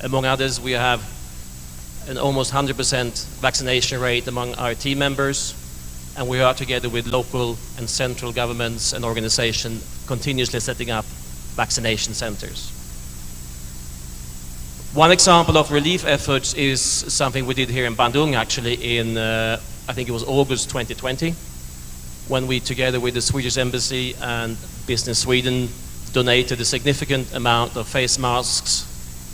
Among others, we have an almost 100% vaccination rate among our team members, and we are together with local and central governments and organizations continuously setting up vaccination centers. One example of relief efforts is something we did here in Bandung, actually, in, I think it was August 2020, when we, together with the Swedish Embassy and Business Sweden, donated a significant amount of face masks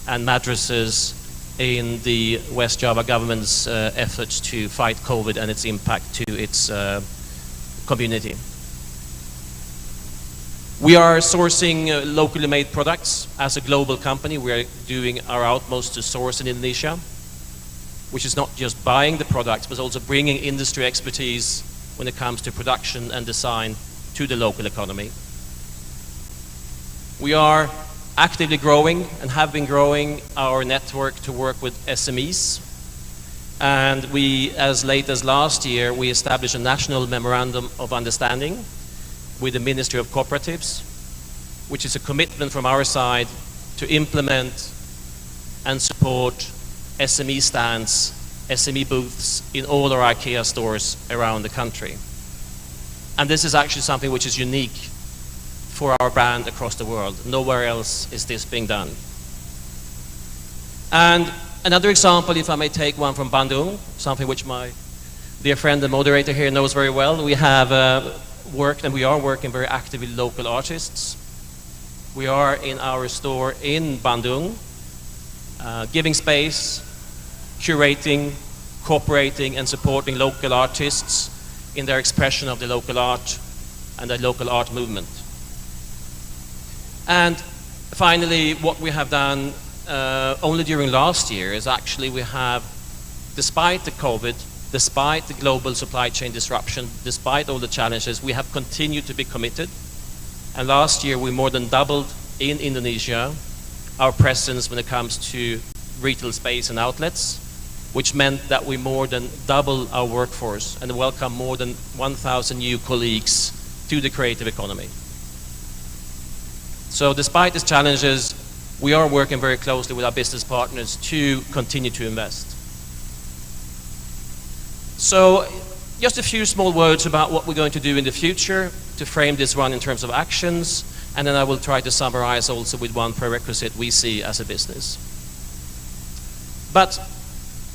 and mattresses in the West Java government's efforts to fight COVID and its impact to its community. We are sourcing locally made products. As a global company, we are doing our utmost to source in Indonesia, which is not just buying the products, but also bringing industry expertise when it comes to production and design to the local economy. We are actively growing and have been growing our network to work with SMEs. And we, as late as last year, we established a national memorandum of understanding with the Ministry of Cooperatives, which is a commitment from our side to implement and support SME stands, SME booths in all our IKEA stores around the country. And this is actually something which is unique for our brand across the world. Nowhere else is this being done. And another example, if I may take one from Bandung, something which my dear friend, the moderator here, knows very well. We have worked and we are working very actively with local artists. We are in our store in Bandung, giving space, curating, cooperating and supporting local artists in their expression of the local art and the local art movement. And finally, what we have done only during last year is actually we have, despite the COVID, despite the global supply chain disruption, despite all the challenges, we have continued to be committed. And last year we more than doubled in Indonesia our presence when it comes to retail space and outlets, which meant that we more than doubled our workforce and welcome more than 1,000 new colleagues to the creative economy. So despite these challenges, we are working very closely with our business partners to continue to invest. So just a few small words about what we're going to do in the future to frame this one in terms of actions, and then I will try to summarize also with one prerequisite we see as a business. But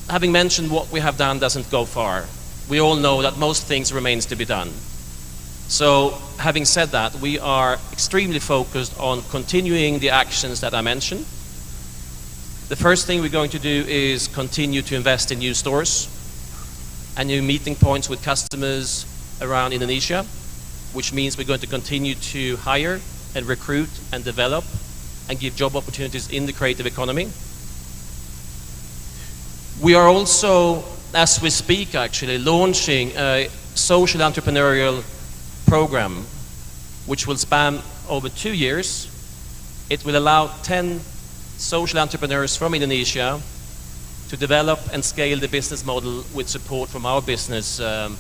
having mentioned what we have done doesn't go far. We all know that most things remains to be done. So having said that, we are extremely focused on continuing the actions that I mentioned. The first thing we're going to do is continue to invest in new stores and new meeting points with customers around Indonesia, which means we're going to continue to hire and recruit and develop and give job opportunities in the creative economy. We are also, as we speak actually, launching a social entrepreneurial program which will span over 2 years. It will allow 10 social entrepreneurs from Indonesia to develop and scale the business model with support from our business and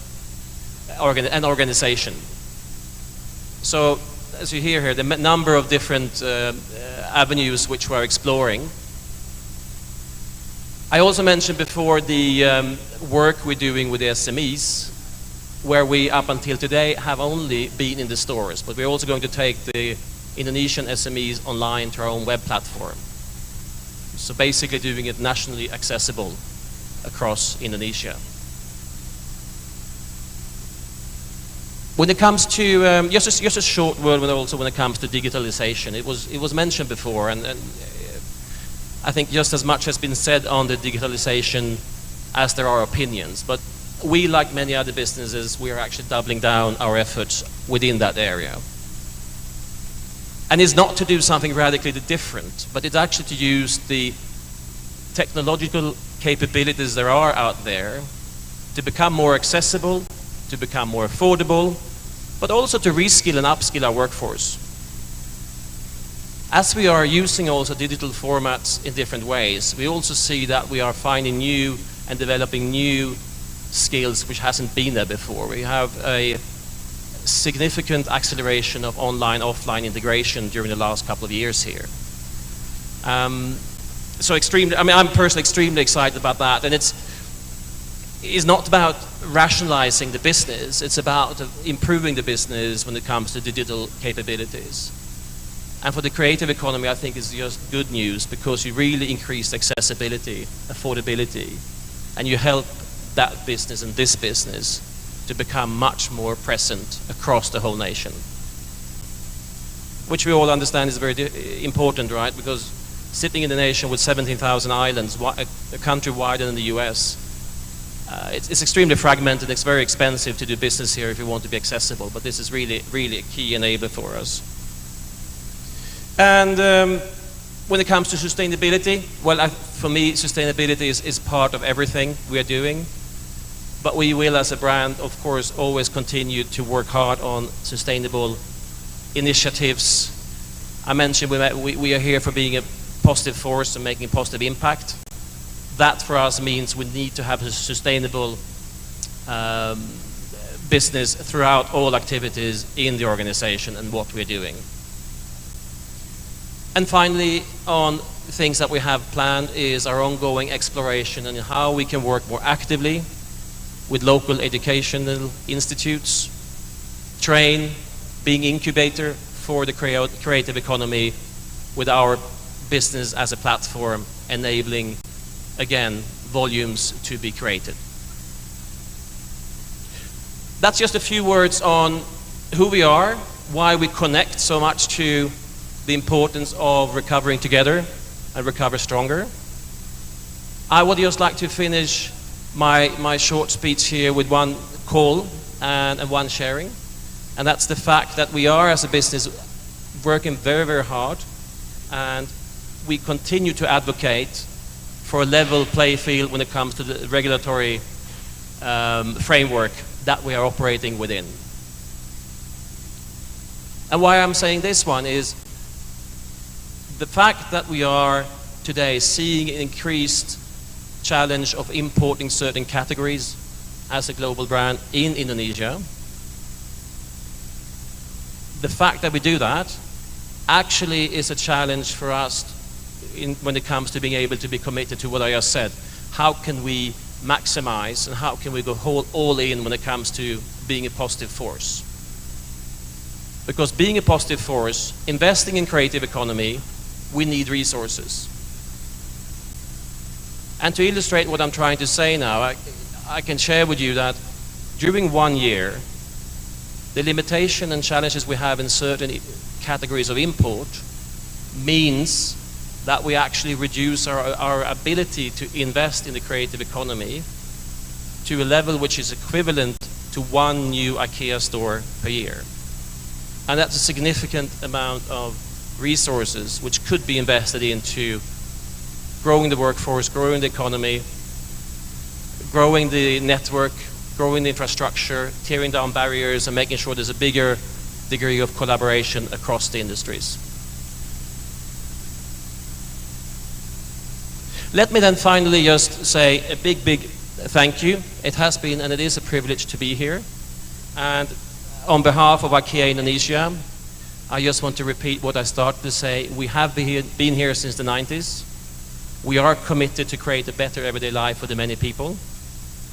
organization. So as you hear here, the number of different avenues which we're exploring. I also mentioned before the work we're doing with the SMEs, where we up until today have only been in the stores, but we're also going to take the Indonesian SMEs online to our own web platform. So basically doing it nationally accessible across Indonesia. When it comes to, just a short word also when it comes to digitalization, it was mentioned before, and I think just as much has been said on the digitalization as there are opinions, but we, like many other businesses, we are actually doubling down our efforts within that area. And it's not to do something radically different, but it's actually to use the technological capabilities there are out there to become more accessible, to become more affordable, but also to reskill and upskill our workforce. As we are using also digital formats in different ways, we also see that we are finding new and developing new skills which hasn't been there before. We have a significant acceleration of online-offline integration during the last couple of years here. So I'm personally extremely excited about that, and it's not about rationalizing the business, it's about improving the business when it comes to digital capabilities. And for the creative economy, I think it's just good news, because you really increase accessibility, affordability, and you help that business and this business to become much more present across the whole nation. Which we all understand is very important, right? Because sitting in a nation with 17,000 islands, a country wider than the US, it's extremely fragmented. It's very expensive to do business here if you want to be accessible, but this is really, really a key enabler for us. And when it comes to sustainability, well, for me, sustainability is part of everything we are doing. But we will, as a brand, of course, always continue to work hard on sustainable initiatives. I mentioned we are here for being a positive force and making a positive impact. That, for us, means we need to have a sustainable business throughout all activities in the organization and what we're doing. And finally, on things that we have planned is our ongoing exploration and how we can work more actively with local educational institutes, train, being incubator for the creative economy with our business as a platform, enabling, again, volumes to be created. That's just a few words on who we are, why we connect so much to the importance of recovering together and recover stronger. I would just like to finish my short speech here with one call and one sharing, and that's the fact that we are, as a business, working very, very hard, and we continue to advocate for a level play field when it comes to the regulatory framework that we are operating within. And why I'm saying this one is the fact that we are today seeing an increased challenge of importing certain categories as a global brand in Indonesia. The fact that we do that actually is a challenge for us when it comes to being able to be committed to what I just said. How can we maximize and how can we go all in when it comes to being a positive force? Because being a positive force, investing in creative economy, we need resources. And to illustrate what I'm trying to say now, I can share with you that during 1 year, the limitation and challenges we have in certain categories of import means that we actually reduce our ability to invest in the creative economy to a level which is equivalent to 1 new IKEA store per year. And that's a significant amount of resources which could be invested into growing the workforce, growing the economy, growing the network, growing the infrastructure, tearing down barriers, and making sure there's a bigger degree of collaboration across the industries. Let me then finally just say a big, big thank you. It has been and it is a privilege to be here. And on behalf of IKEA Indonesia, I just want to repeat what I started to say. We have been here since the 90s. We are committed to create a better everyday life for the many people.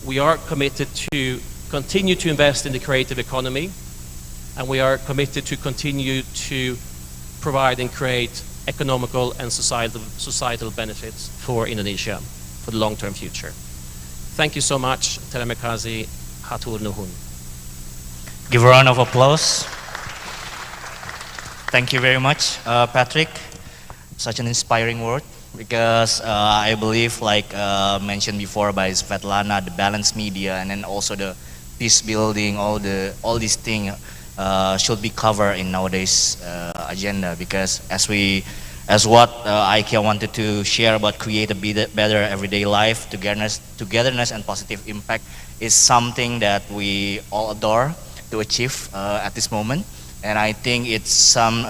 We are committed to continue to invest in the creative economy, and we are committed to continue to provide and create economical and societal benefits for Indonesia for the long-term future. Thank you so much. Terima kasih. Hatur nuhun. Give a round of applause. Thank you very much, Patrick. Such an inspiring word, because I believe, like mentioned before by Svetlana, the balanced media and then also the peace building, all these things should be covered in nowadays agenda, because as what IKEA wanted to share about create a better everyday life, togetherness and positive impact is something that we all adore to achieve at this moment. And I think it's some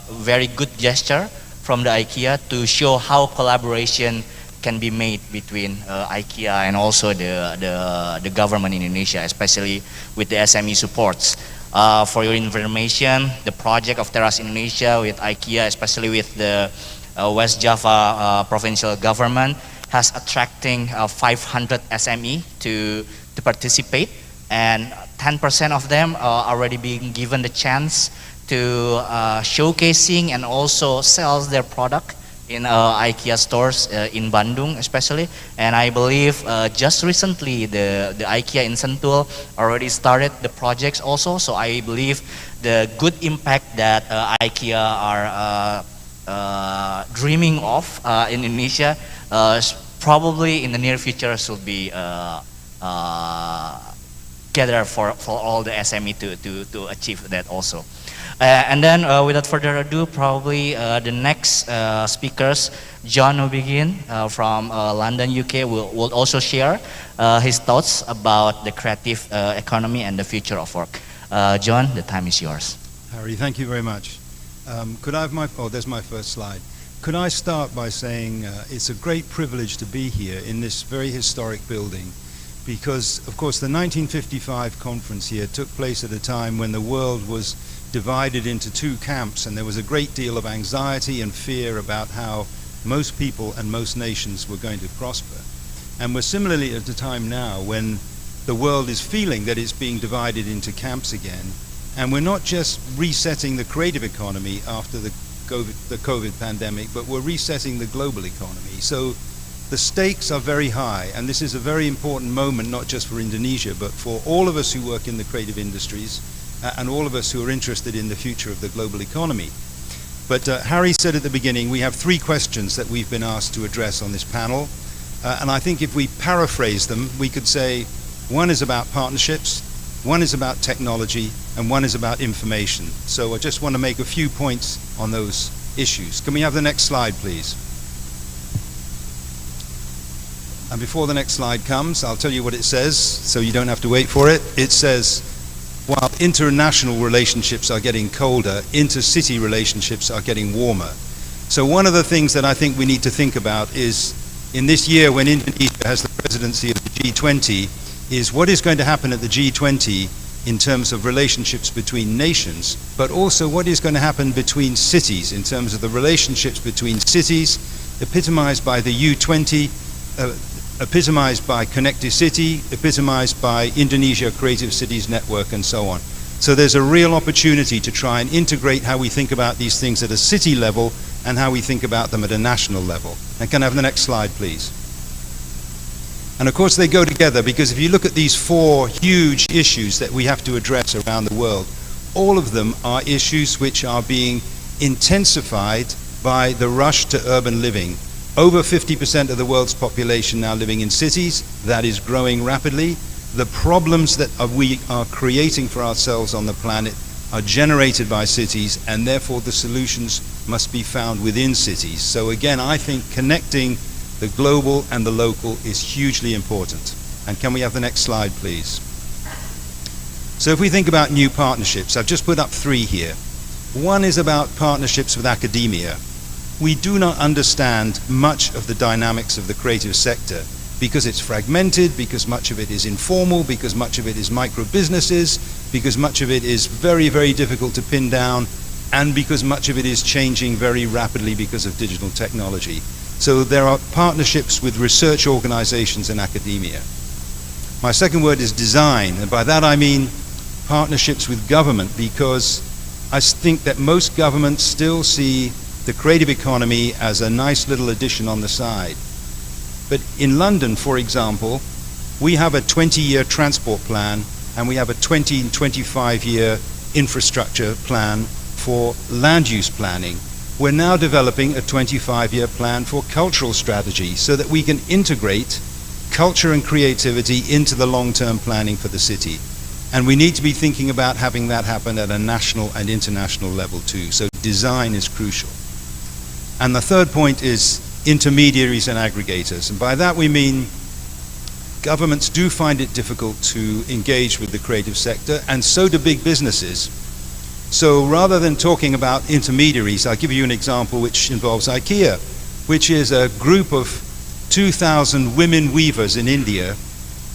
very good gesture from the IKEA to show how collaboration can be made between IKEA and also the government in Indonesia, especially with the SME supports. For your information, the project of Teras Indonesia with IKEA, especially with the West Java provincial government, has attracting 500 SME to participate, and 10% of them are already being given the chance to showcasing and also sells their product in IKEA stores in Bandung especially. And I believe just recently the IKEA in Sentul already started the projects also. So I believe the good impact that IKEA are dreaming of in Indonesia probably in the near future should be together for all the SME to achieve that also. And then without further ado, probably the next speakers, John will begin from London, UK, will also share his thoughts about the creative economy and the future of work. John, the time is yours. Harry, thank you very much. Could I have there's my first slide. Could I start by saying it's a great privilege to be here in this very historic building, because of course the 1955 conference here took place at a time when the world was divided into two camps, and there was a great deal of anxiety and fear about how most people and most nations were going to prosper. And we're similarly at a time now when the world is feeling that it's being divided into camps again, and we're not just resetting the creative economy after the COVID pandemic, but we're resetting the global economy. So the stakes are very high, and this is a very important moment, not just for Indonesia, but for all of us who work in the creative industries and all of us who are interested in the future of the global economy. But Harry said at the beginning, we have three questions that we've been asked to address on this panel. And I think if we paraphrase them, we could say one is about partnerships, one is about technology, and one is about information. So I just want to make a few points on those issues. Can we have the next slide, please? And before the next slide comes, I'll tell you what it says, so you don't have to wait for it. It says, while international relationships are getting colder, intercity relationships are getting warmer. So one of the things that I think we need to think about is, in this year when Indonesia has the presidency of the G20, is what is going to happen at the G20 in terms of relationships between nations, but also what is going to happen between cities in terms of the relationships between cities, epitomized by the U20, epitomized by CONNECTI City, epitomized by Indonesia Creative Cities Network, and so on. So there's a real opportunity to try and integrate how we think about these things at a city level and how we think about them at a national level. And can I have the next slide, please? And of course they go together, because if you look at these four huge issues that we have to address around the world, all of them are issues which are being intensified by the rush to urban living. Over 50% of the world's population now living in cities. That is growing rapidly. The problems that we are creating for ourselves on the planet are generated by cities, and therefore the solutions must be found within cities. So again, I think connecting the global and the local is hugely important. And can we have the next slide, please? So if we think about new partnerships, I've just put up three here. One is about partnerships with academia. We do not understand much of the dynamics of the creative sector because it's fragmented, because much of it is informal, because much of it is micro businesses, because much of it is very, very difficult to pin down, and because much of it is changing very rapidly because of digital technology. So there are partnerships with research organizations and academia. My second word is design, and by that I mean partnerships with government, because I think that most governments still see the creative economy as a nice little addition on the side. But in London, for example, we have a 20-year transport plan and we have a 20 and 25-year infrastructure plan for land use planning. We're now developing a 25-year plan for cultural strategy so that we can integrate culture and creativity into the long-term planning for the city. And we need to be thinking about having that happen at a national and international level too. So design is crucial. And the third point is intermediaries and aggregators. And by that we mean governments do find it difficult to engage with the creative sector, and so do big businesses. So rather than talking about intermediaries, I'll give you an example which involves IKEA, which is a group of 2,000 women weavers in India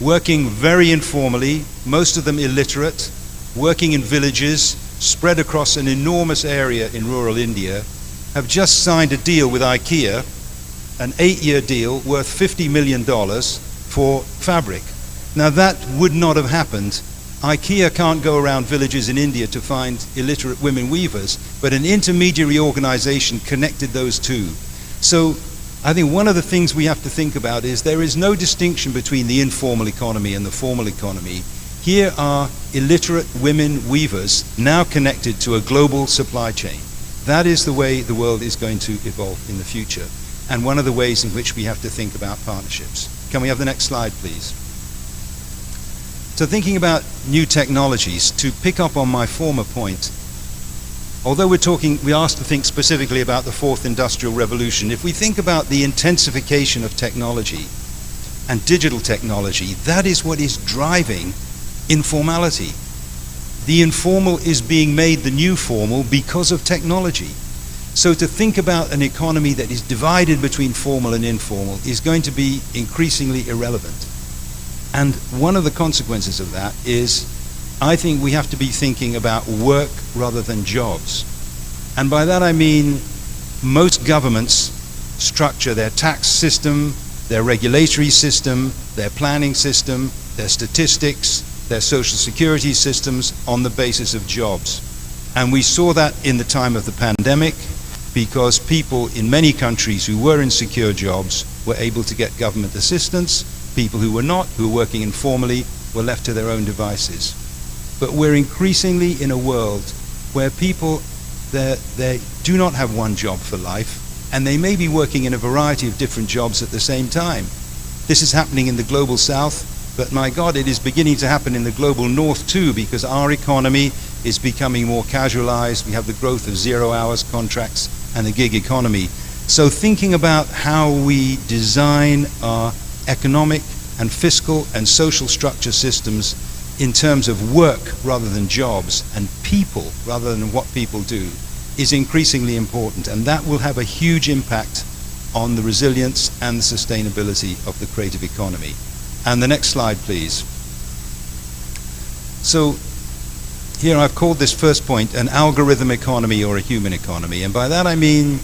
working very informally, most of them illiterate, working in villages spread across an enormous area in rural India, have just signed a deal with IKEA, an 8-year deal worth $50 million for fabric. Now that would not have happened. IKEA can't go around villages in India to find illiterate women weavers, but an intermediary organization connected those two. So I think one of the things we have to think about is there is no distinction between the informal economy and the formal economy. Here are illiterate women weavers now connected to a global supply chain. That is the way the world is going to evolve in the future, and one of the ways in which we have to think about partnerships. Can we have the next slide, please? So thinking about new technologies, to pick up on my former point, although we asked to think specifically about the fourth industrial revolution, if we think about the intensification of technology and digital technology, that is what is driving informality. The informal is being made the new formal because of technology. So to think about an economy that is divided between formal and informal is going to be increasingly irrelevant. And one of the consequences of that is, I think we have to be thinking about work rather than jobs. And by that I mean most governments structure their tax system, their regulatory system, their planning system, their statistics, their social security systems on the basis of jobs. And we saw that in the time of the pandemic, because people in many countries who were in secure jobs were able to get government assistance. People who were not, who were working informally, were left to their own devices. But we're increasingly in a world where people, they do not have one job for life, and they may be working in a variety of different jobs at the same time. This is happening in the global south, but my God, it is beginning to happen in the global north too, because our economy is becoming more casualized. We have the growth of 0 hours contracts and the gig economy. So thinking about how we design our economic and fiscal and social structure systems in terms of work rather than jobs and people rather than what people do is increasingly important, and that will have a huge impact on the resilience and the sustainability of the creative economy. And the next slide, please. So here I've called this first point an algorithm economy or a human economy, and by that I mean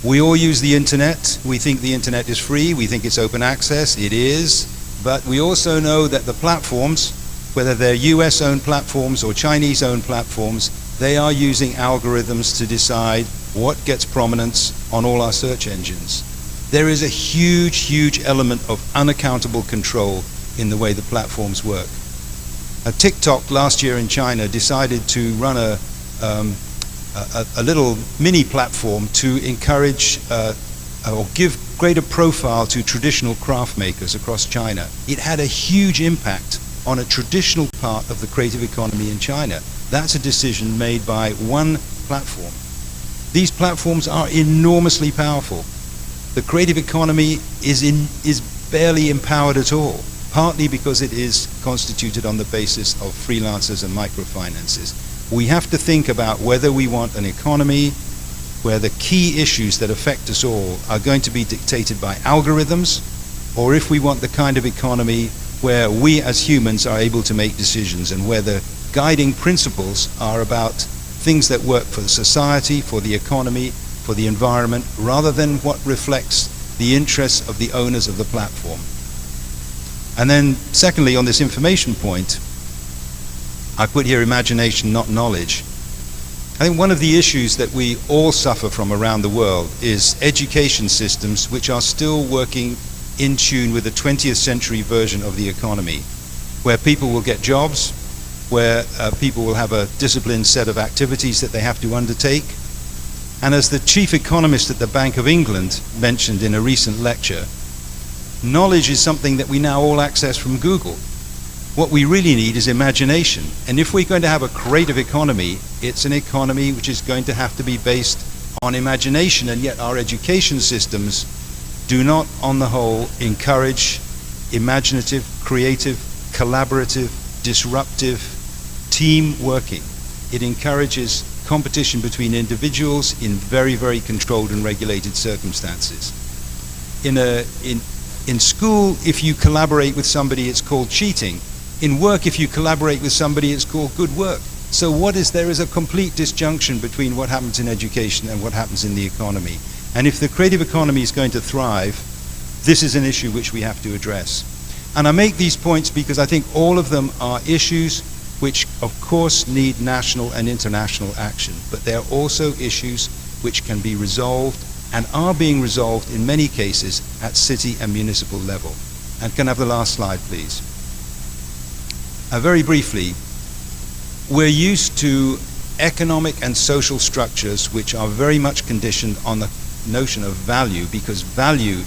we all use the internet. We think the internet is free. We think it's open access. It is. But we also know that the platforms, whether they're US-owned platforms or Chinese-owned platforms, they are using algorithms to decide what gets prominence on all our search engines. There is a huge, huge element of unaccountable control in the way the platforms work. TikTok last year in China decided to run a little mini platform to encourage or give greater profile to traditional craft makers across China. It had a huge impact on a traditional part of the creative economy in China. That's a decision made by one platform. These platforms are enormously powerful. The creative economy is barely empowered at all, partly because it is constituted on the basis of freelancers and microfinances. We have to think about whether we want an economy where the key issues that affect us all are going to be dictated by algorithms, or if we want the kind of economy where we as humans are able to make decisions and where the guiding principles are about things that work for the society, for the economy, for the environment rather than what reflects the interests of the owners of the platform. And then secondly, on this information point, I put here imagination, not knowledge. I think one of the issues that we all suffer from around the world is education systems which are still working in tune with the 20th century version of the economy, where people will get jobs, where people will have a disciplined set of activities that they have to undertake. And as the chief economist at the Bank of England mentioned in a recent lecture, knowledge is something that we now all access from Google. What we really need is imagination. And if we're going to have a creative economy, it's an economy which is going to have to be based on imagination, and yet our education systems do not, on the whole, encourage imaginative, creative, collaborative, disruptive team working. It encourages competition between individuals in very, very controlled and regulated circumstances. In school, if you collaborate with somebody, it's called cheating. In work, if you collaborate with somebody, it's called good work. So there is a complete disjunction between what happens in education and what happens in the economy. And if the creative economy is going to thrive, this is an issue which we have to address. And I make these points because I think all of them are issues which, of course, need national and international action. But they are also issues which can be resolved and are being resolved in many cases at city and municipal level. And can I have the last slide, please? Very briefly, we're used to economic and social structures which are very much conditioned on the notion of value, because value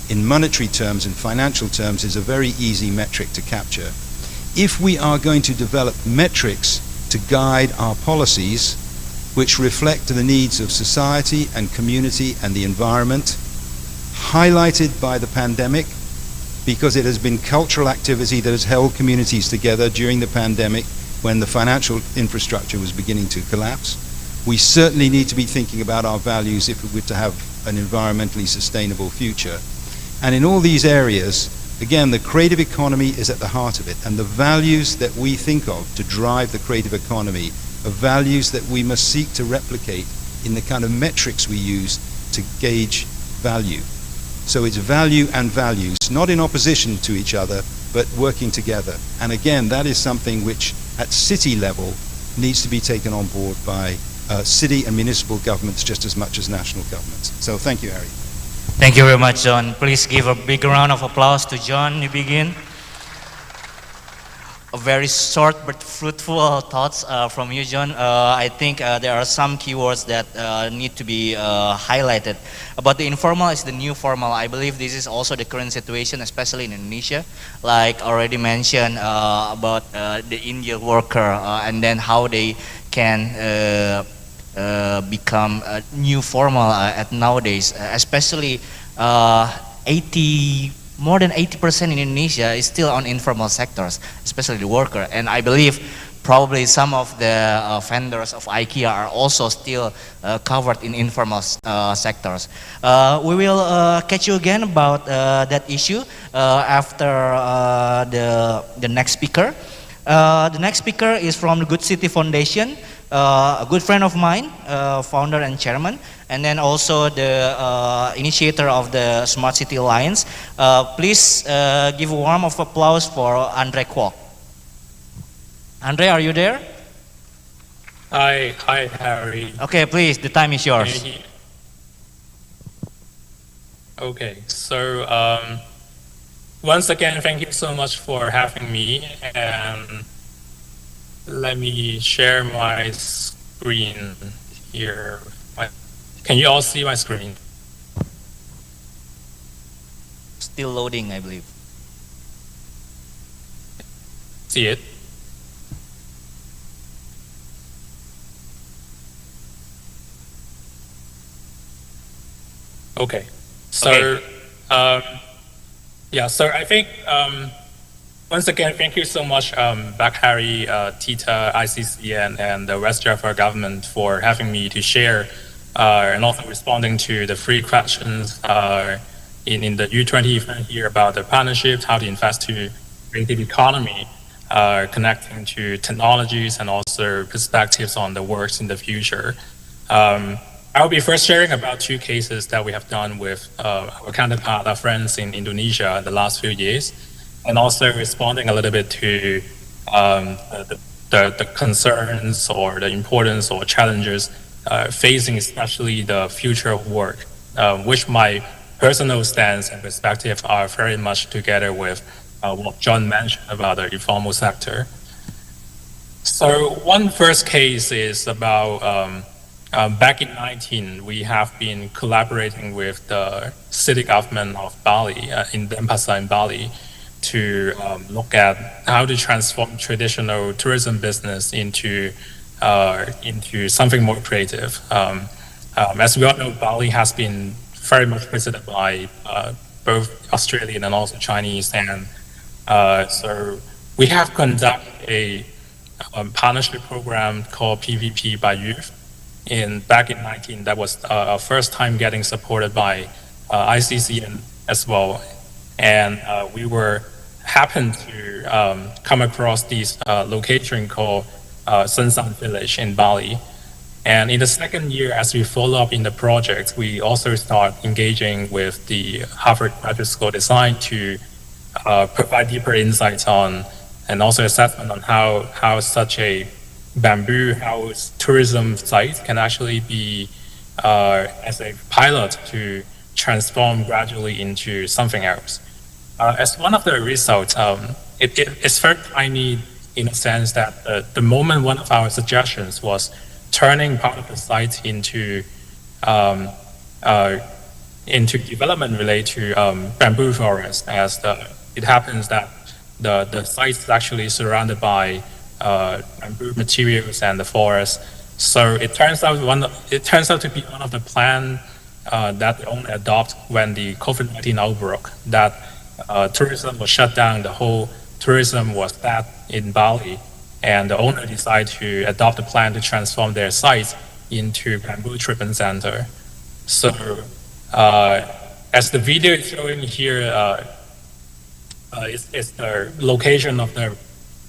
in monetary terms and financial terms is a very easy metric to capture. If we are going to develop metrics to guide our policies which reflect the needs of society and community and the environment, highlighted by the pandemic, because it has been cultural activity that has held communities together during the pandemic when the financial infrastructure was beginning to collapse, we certainly need to be thinking about our values if we were to have an environmentally sustainable future. And in all these areas, again, the creative economy is at the heart of it, and the values that we think of to drive the creative economy are values that we must seek to replicate in the kind of metrics we use to gauge value. So it's value and values, not in opposition to each other, but working together. And again, that is something which at city level needs to be taken on board by city and municipal governments just as much as national governments. So thank you, Harry. Thank you very much, John. Please give a big round of applause to John to begin. A very short but fruitful thoughts from you, John. I think there are some keywords that need to be highlighted. About the informal is the new formal. I believe this is also the current situation, especially in Indonesia. Like already mentioned about the Indian worker and then how they can become new formal at nowadays, especially more than 80% in Indonesia is still on informal sectors, especially the worker. And I believe probably some of the vendors of IKEA are also still covered in informal sectors. We will catch you again about that issue after the next speaker. The next speaker is from the Good City Foundation, a good friend of mine, founder and chairman, and then also the initiator of the Smart City Alliance. Please give a warm of applause for Andre Kwok. Andre, are you there? Hi, Harry. Okay, please, the time is yours. Okay, so once again, thank you so much for having me, and let me share my screen here. Can you all see my screen? Still loading, I believe. See it? Okay. So, yeah, so I think, once again, thank you so much, Harry, Tita, ICC, and the West Java government for having me to share and also responding to the 3 questions in the U20 event here about the partnerships, how to invest to creative economy, connecting to technologies and also perspectives on the works in the future. I'll be first sharing about two cases that we have done with our counterpart, our friends in Indonesia in the last few years, and also responding a little bit to the concerns or the importance or challenges facing especially the future of work, which my personal stance and perspective are very much together with what John mentioned about the informal sector. So one first case is about back in 2019, we have been collaborating with the city government of Bali, in Denpasar in Bali, to look at how to transform traditional tourism business into something more creative. As we all know, Bali has been very much visited by both Australian and also Chinese, and so we have conducted a partnership program called PVP by Youth. Back in 2019, that was our first time getting supported by ICCN as well, and we happened to come across this location called Sensan Village in Bali. And in the second year, as we follow up in the project, we also start engaging with the Harvard Graduate School of Design to provide deeper insights on and also assessment on how such a bamboo house tourism site can actually be as a pilot to transform gradually into something else. As one of the results, it's very tiny in a sense that the moment one of our suggestions was turning part of the site into development related to bamboo forest, as it happens that the site is actually surrounded by bamboo materials and the forest. So it turns out to be one of the plan that they only adopt when the COVID-19 outbreak, that tourism was shut down, the whole tourism was bad in Bali, and the owner decided to adopt a plan to transform their site into bamboo treatment center. So as the video is showing here, it's the location of the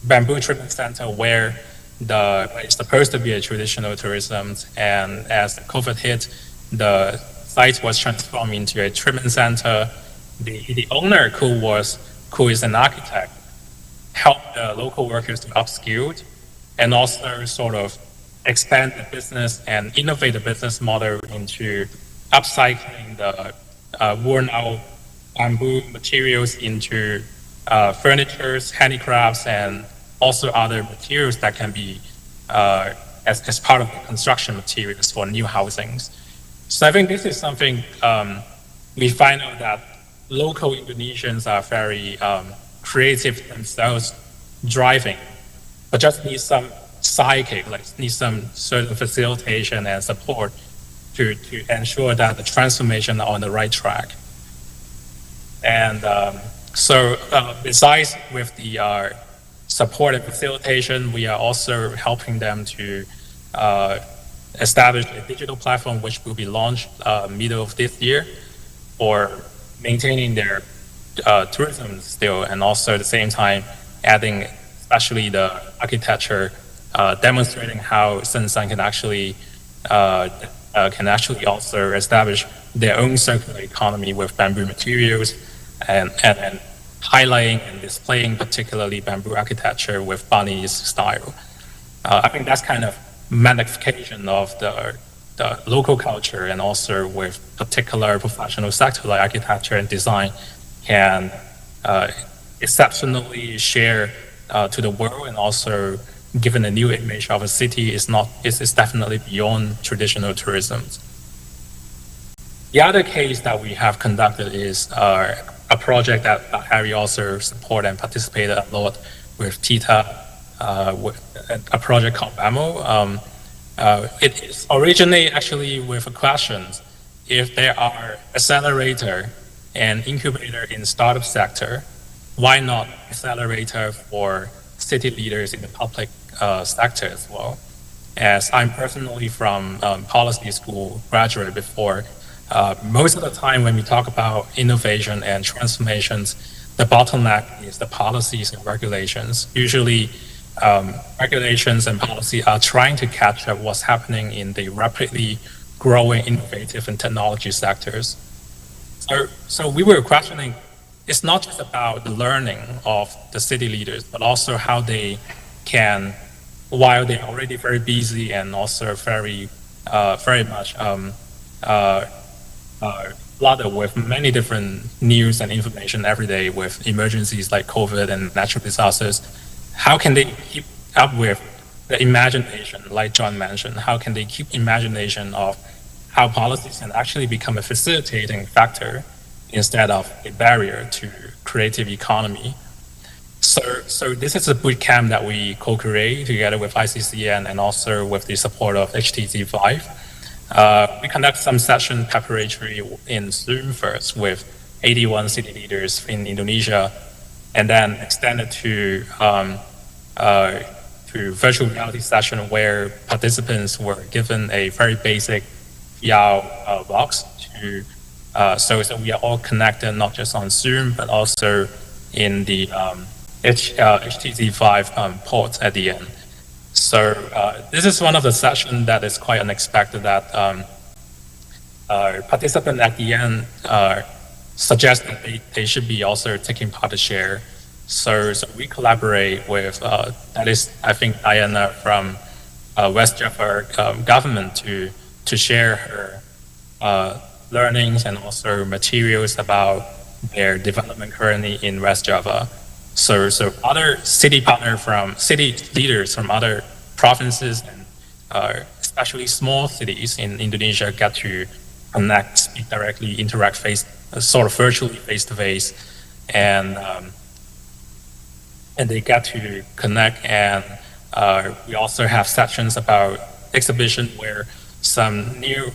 bamboo treatment center where it's supposed to be a traditional tourism, and as COVID hit, the site was transformed into a treatment center. The owner, who is an architect, helped the local workers to upskill and also sort of expand the business and innovate the business model into upcycling the worn out bamboo materials into furnitures, handicrafts, and also other materials that can be as part of the construction materials for new housings. So I think this is something we find out that local Indonesians are very creative themselves, driving, but just need some need some certain facilitation and support to ensure that the transformation are on the right track. And so besides with the support and facilitation, we are also helping them to establish a digital platform which will be launched middle of this year for maintaining their tourism still, and also at the same time adding especially the architecture, demonstrating how Sensan can actually also establish their own circular economy with bamboo materials, and highlighting and displaying particularly bamboo architecture with Balinese style. I think that's kind of magnification of the local culture, and also with particular professional sector like architecture and design can exceptionally share to the world, and also given a new image of a city is definitely beyond traditional tourism. The other case that we have conducted is a project that Harry also supported and participated a lot with TITA, with a project called BAMO. It is originated actually with a question: if there are accelerator and incubator in startup sector, why not accelerator for city leaders in the public sector as well? As I'm personally from policy school graduate before, most of the time when we talk about innovation and transformations, the bottleneck is the policies and regulations. Usually regulations and policy are trying to catch up what's happening in the rapidly growing innovative and technology sectors. So we were questioning, it's not just about the learning of the city leaders, but also how they can, while they're already very busy and also very much flooded with many different news and information every day with emergencies like COVID and natural disasters, how can they keep up with the imagination, like John mentioned? How can they keep imagination of how policies can actually become a facilitating factor instead of a barrier to creative economy? So this is a boot camp that we co-create together with ICCN and also with the support of HTC5. We conduct some session preparatory in Zoom first with 81 city leaders in Indonesia, and then extended to virtual reality session where participants were given a very basic VR box to so we are all connected not just on Zoom but also in the HTC5 port at the end. So this is one of the sessions that is quite unexpected, that participants at the end suggest that they should be also taking part to share. So we collaborate with, that is, I think, Diana from West Java government to share her learnings and also materials about their development currently in West Java. So other city leaders from other provinces and especially small cities in Indonesia get to connect, speak directly, interact sort of virtually face to face, and they get to connect. And we also have sections about exhibition where some new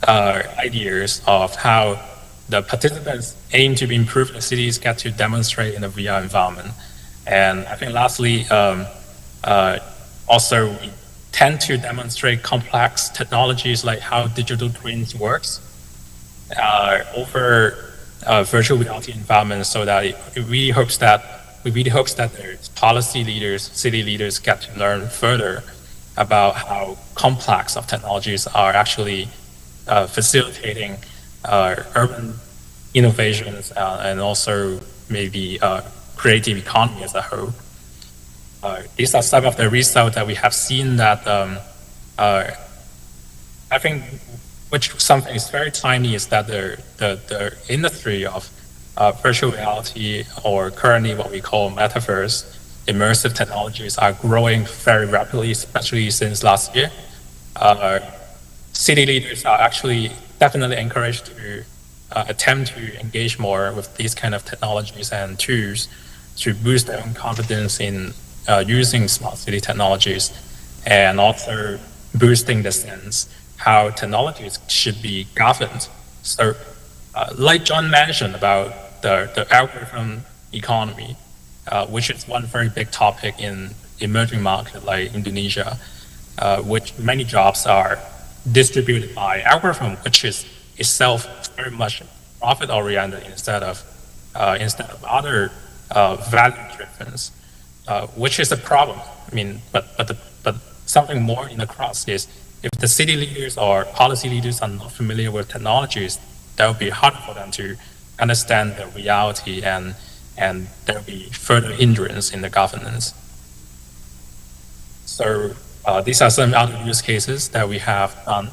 ideas of how the participants aim to improve the cities get to demonstrate in a VR environment. And I think lastly, also we tend to demonstrate complex technologies like how digital twins works over virtual reality environments, so that it really hopes that the policy leaders, city leaders get to learn further about how complex of technologies are actually facilitating urban innovations and also maybe creative economy as a whole. These are some of the results that we have seen that I think something is very tiny is that the industry of virtual reality, or currently what we call metaverse, immersive technologies, are growing very rapidly, especially since last year. City leaders are actually definitely encouraged to attempt to engage more with these kind of technologies and tools to boost their own confidence in using smart city technologies, and also boosting the sense how technologies should be governed. So like John mentioned about the algorithm economy, which is one very big topic in emerging markets like Indonesia, which many jobs are distributed by algorithm, which is itself very much profit-oriented instead of other value-driven, which is a problem. I mean, but something more in the cross is, if the city leaders or policy leaders are not familiar with technologies, that will be hard for them to understand the reality, and there will be further hindrance in the governance. So these are some other use cases that we have done.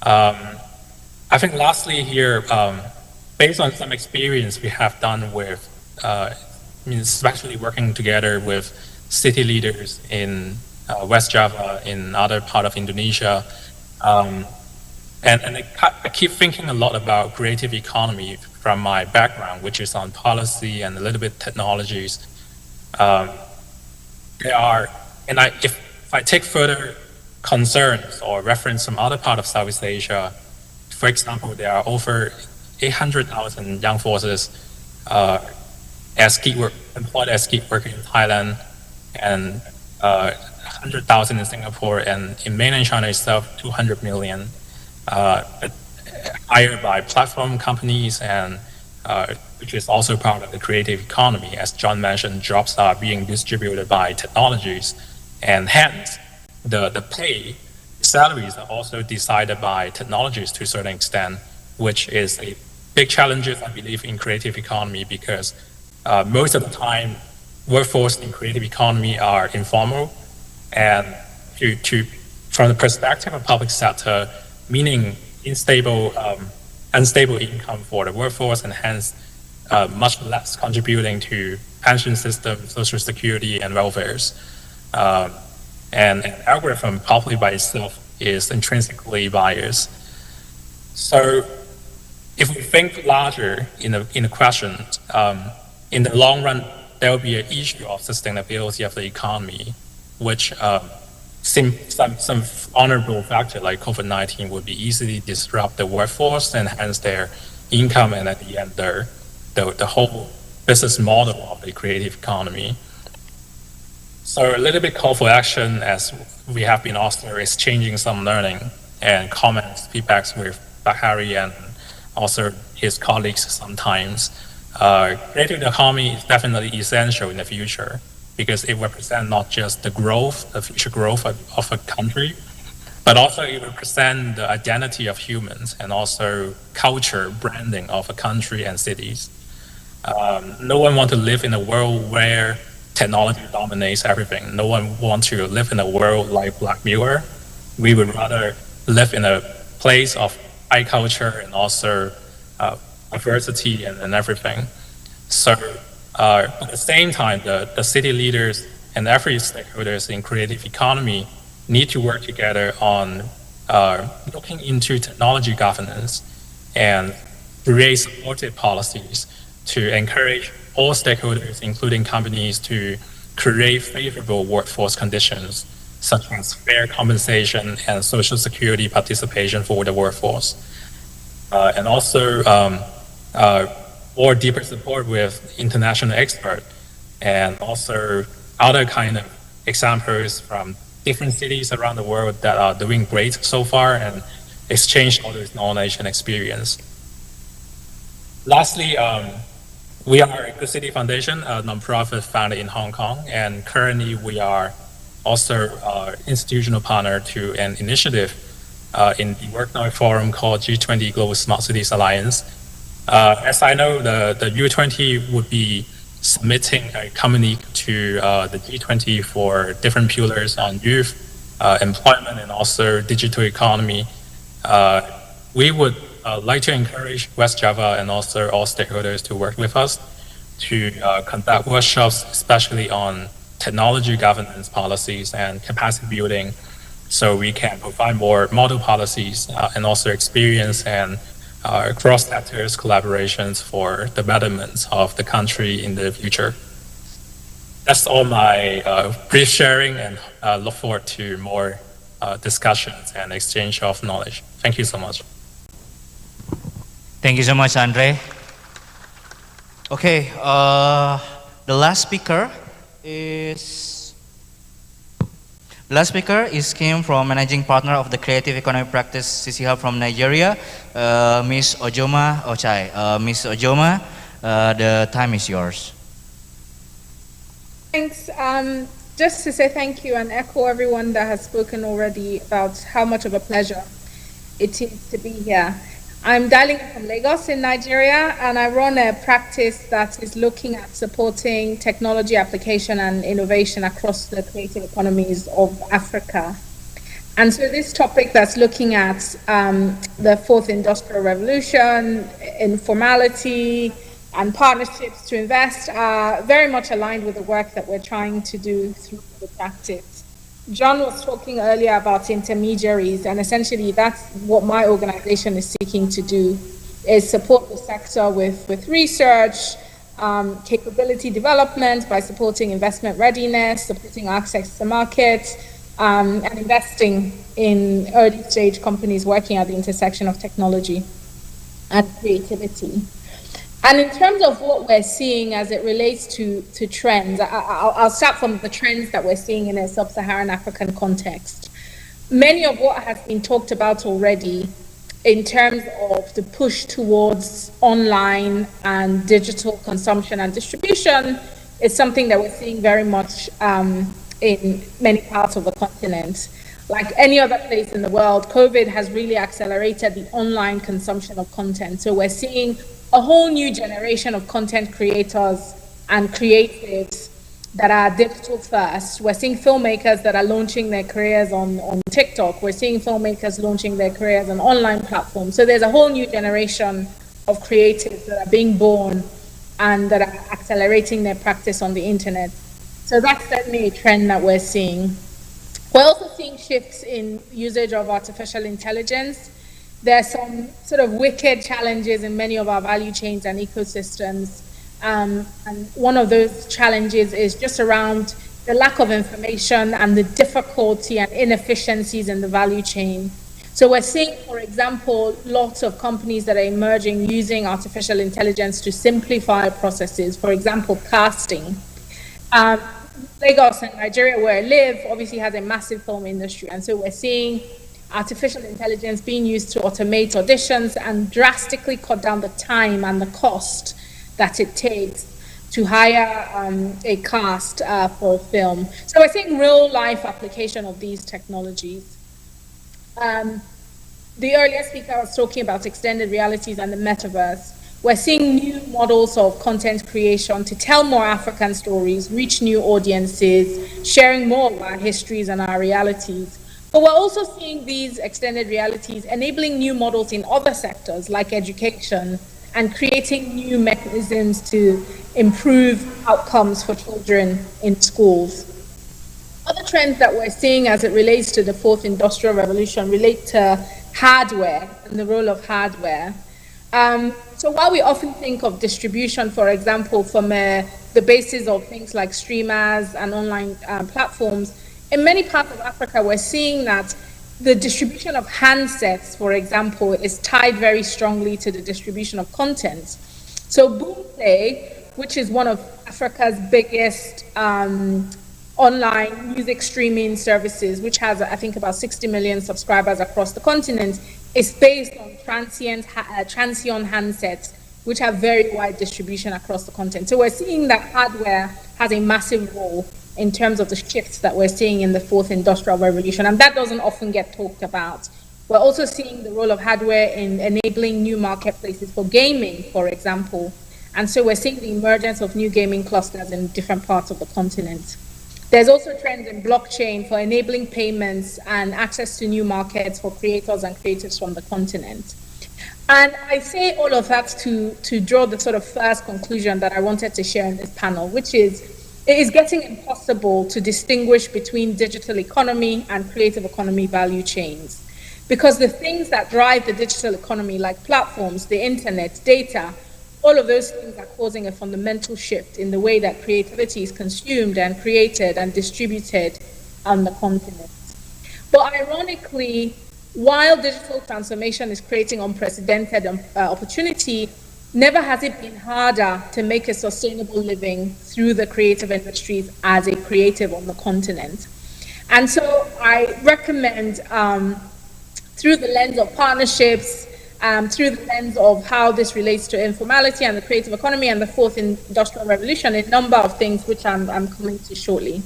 I think lastly here, based on some experience we have done with, especially working together with city leaders in West Java, in other part of Indonesia, and I keep thinking a lot about creative economy from my background, which is on policy and a little bit technologies. If I take further concerns or reference from other part of Southeast Asia, for example, there are over 800,000 young forces employed as gig workers in Thailand, and 100,000 in Singapore, and in mainland China itself, 200 million, hired by platform companies, and which is also part of the creative economy. As John mentioned, jobs are being distributed by technologies, and hence the pay salaries are also decided by technologies to a certain extent, which is a big challenge, I believe, in creative economy, because most of the time, workforce in creative economy are informal, and from the perspective of public sector, meaning unstable income for the workforce, and hence much less contributing to pension system, social security, and welfares. And an algorithm probably by itself is intrinsically biased. So if we think larger in the question, in the long run, there will be an issue of sustainability of the economy, which some honorable factor like COVID-19 would be easily disrupt the workforce and hence their income, and at the end the whole business model of the creative economy. So a little bit call for action, as we have been also exchanging some learning and comments, feedbacks with Bahari and also his colleagues sometimes. Creative economy is definitely essential in the future, because it represents not just the growth, the future growth of a country, but also it represents the identity of humans and also culture, branding of a country and cities. No one wants to live in a world where technology dominates everything. No one wants to live in a world like Black Mirror. We would rather live in a place of high culture and also diversity and everything. So at the same time, the city leaders and every stakeholders in creative economy need to work together on looking into technology governance and create supportive policies to encourage all stakeholders, including companies, to create favorable workforce conditions, such as fair compensation and social security participation for the workforce. And also more deeper support with international experts, and also other kind of examples from different cities around the world that are doing great so far, and exchange all this knowledge and experience. Lastly, we are a Good City Foundation, a nonprofit founded in Hong Kong, and currently we are also institutional partner to an initiative in the Work Now Forum called G20 Global Smart Cities Alliance. As I know, the U20 would be submitting a communique to the G20 for different pillars on youth, employment, and also digital economy. We would like to encourage West Java and also all stakeholders to work with us to conduct workshops, especially on technology governance policies and capacity building, so we can provide more model policies and also experience and cross-sectors collaborations for the betterment of the country in the future. That's all my brief sharing, and look forward to more discussions and exchange of knowledge. Thank you so much. Thank you so much, Andre. Okay, the last speaker came from managing partner of the Creative Economy Practice CC Hub from Nigeria, Ms. Ojoma Ochai. Ms. Ojoma, the time is yours. Thanks. Just to say thank you and echo everyone that has spoken already about how much of a pleasure it is to be here. I'm dialing in from Lagos in Nigeria, and I run a practice that is looking at supporting technology application and innovation across the creative economies of Africa. And so this topic that's looking at the fourth industrial revolution, informality, and partnerships to invest are very much aligned with the work that we're trying to do through the practice. John was talking earlier about intermediaries, and essentially that's what my organization is seeking to do, is support the sector with research, capability development by supporting investment readiness, supporting access to markets, and investing in early stage companies working at the intersection of technology and creativity. And in terms of what we're seeing as it relates to trends, I'll start from the trends that we're seeing in a sub-Saharan African context. Many of what has been talked about already in terms of the push towards online and digital consumption and distribution is something that we're seeing very much in many parts of the continent. Like any other place in the world, COVID has really accelerated the online consumption of content. So we're seeing a whole new generation of content creators and creatives that are digital first. We're seeing filmmakers that are launching their careers on TikTok. We're seeing filmmakers launching their careers on online platforms. So there's a whole new generation of creatives that are being born and that are accelerating their practice on the internet. So that's certainly a trend that we're seeing. We're also seeing shifts in usage of artificial intelligence. There are some sort of wicked challenges in many of our value chains and ecosystems. And one of those challenges is just around the lack of information and the difficulty and inefficiencies in the value chain. So we're seeing, for example, lots of companies that are emerging using artificial intelligence to simplify processes, for example, casting. Lagos and Nigeria, where I live, obviously has a massive film industry. And so we're seeing artificial intelligence being used to automate auditions and drastically cut down the time and the cost that it takes to hire a cast for a film. So we're seeing real life application of these technologies. The earlier speaker was talking about extended realities and the metaverse. We're seeing new models of content creation to tell more African stories, reach new audiences, sharing more of our histories and our realities. But we're also seeing these extended realities enabling new models in other sectors like education and creating new mechanisms to improve outcomes for children in schools. Other trends that we're seeing as it relates to the fourth industrial revolution relate to hardware and the role of hardware. So while we often think of distribution, for example, from the basis of things like streamers and online platforms, in many parts of Africa, we're seeing that the distribution of handsets, for example, is tied very strongly to the distribution of content. So Boomplay, which is one of Africa's biggest online music streaming services, which has, I think, about 60 million subscribers across the continent, is based on Transsion handsets, which have very wide distribution across the continent. So we're seeing that hardware has a massive role in terms of the shifts that we're seeing in the fourth industrial revolution, and that doesn't often get talked about. We're also seeing the role of hardware in enabling new marketplaces for gaming, for example. And so we're seeing the emergence of new gaming clusters in different parts of the continent. There's also trends in blockchain for enabling payments and access to new markets for creators and creatives from the continent. And I say all of that to draw the sort of first conclusion that I wanted to share in this panel, which is it is getting impossible to distinguish between digital economy and creative economy value chains. Because the things that drive the digital economy, like platforms, the internet, data, all of those things are causing a fundamental shift in the way that creativity is consumed and created and distributed on the continent. But ironically, while digital transformation is creating unprecedented opportunity, never has it been harder to make a sustainable living through the creative industries as a creative on the continent. And so I recommend, through the lens of partnerships, through the lens of how this relates to informality and the creative economy and the fourth industrial revolution, a number of things which I'm coming to shortly.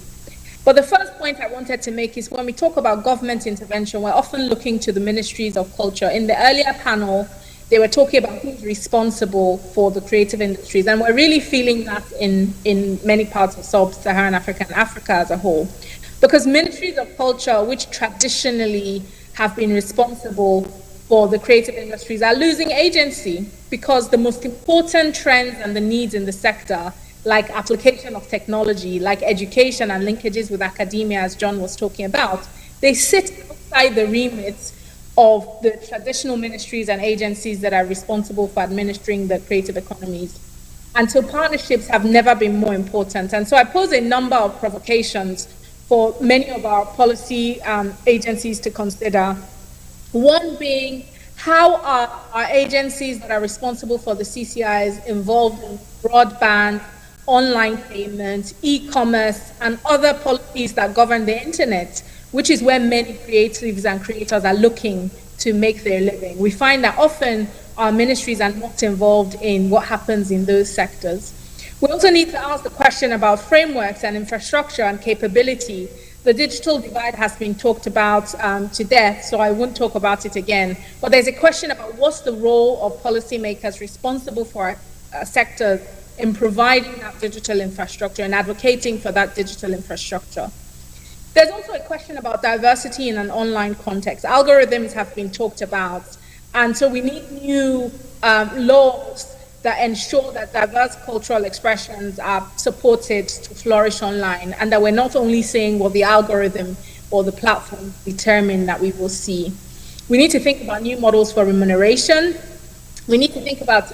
But the first point I wanted to make is when we talk about government intervention, we're often looking to the ministries of culture. In the earlier panel, they were talking about who's responsible for the creative industries, and we're really feeling that in many parts of sub-Saharan Africa and Africa as a whole. Because ministries of culture, which traditionally have been responsible for the creative industries, are losing agency because the most important trends and the needs in the sector, like application of technology, like education and linkages with academia, as John was talking about, they sit outside the remit of the traditional ministries and agencies that are responsible for administering the creative economies. And so partnerships have never been more important. And so I pose a number of provocations for many of our policy agencies to consider. One being, how are our agencies that are responsible for the CCIs involved in broadband, online payments, e-commerce, and other policies that govern the internet, which is where many creatives and creators are looking to make their living? We find that often our ministries are not involved in what happens in those sectors. We also need to ask the question about frameworks and infrastructure and capability The digital divide has been talked about to death, so I won't talk about it again. But there's a question about what's the role of policymakers responsible for a sector in providing that digital infrastructure and advocating for that digital infrastructure. There's also a question about diversity in an online context. Algorithms have been talked about, and so we need new laws that ensure that diverse cultural expressions are supported to flourish online, and that we're not only saying what the algorithm or the platform determine that we will see. We need to think about new models for remuneration. We need to think about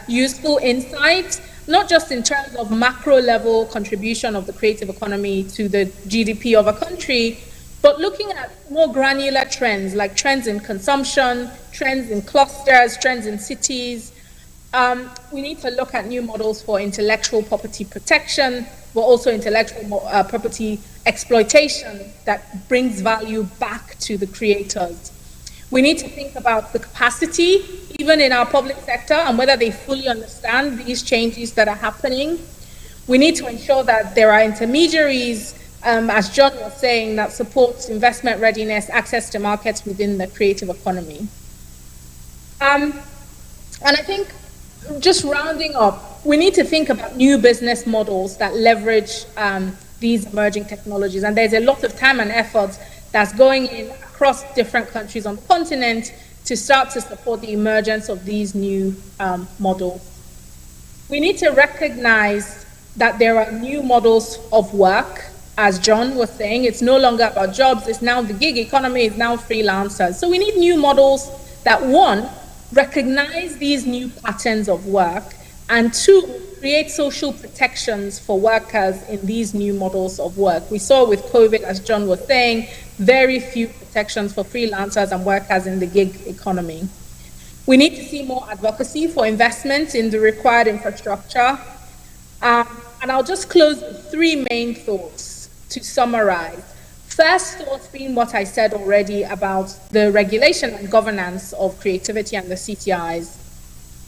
useful insights, not just in terms of macro level contribution of the creative economy to the GDP of a country, but looking at more granular trends, like trends in consumption, trends in clusters, trends in cities. We need to look at new models for intellectual property protection, but also intellectual property exploitation that brings value back to the creators. We need to think about the capacity, even in our public sector, and whether they fully understand these changes that are happening. We need to ensure that there are intermediaries, as John was saying, that supports investment readiness, access to markets within the creative economy. And I think, just rounding up, we need to think about new business models that leverage these emerging technologies. And there's a lot of time and effort that's going in across different countries on the continent to start to support the emergence of these new models. We need to recognize that there are new models of work. As John was saying, it's no longer about jobs, it's now the gig economy, it's now freelancers. So we need new models that, one, recognize these new patterns of work, and two, create social protections for workers in these new models of work. We saw with COVID, as John was saying, very few protections for freelancers and workers in the gig economy. We need to see more advocacy for investment in the required infrastructure. And I'll just close with three main thoughts to summarize. First thought being what I said already about the regulation and governance of creativity and the CTIs.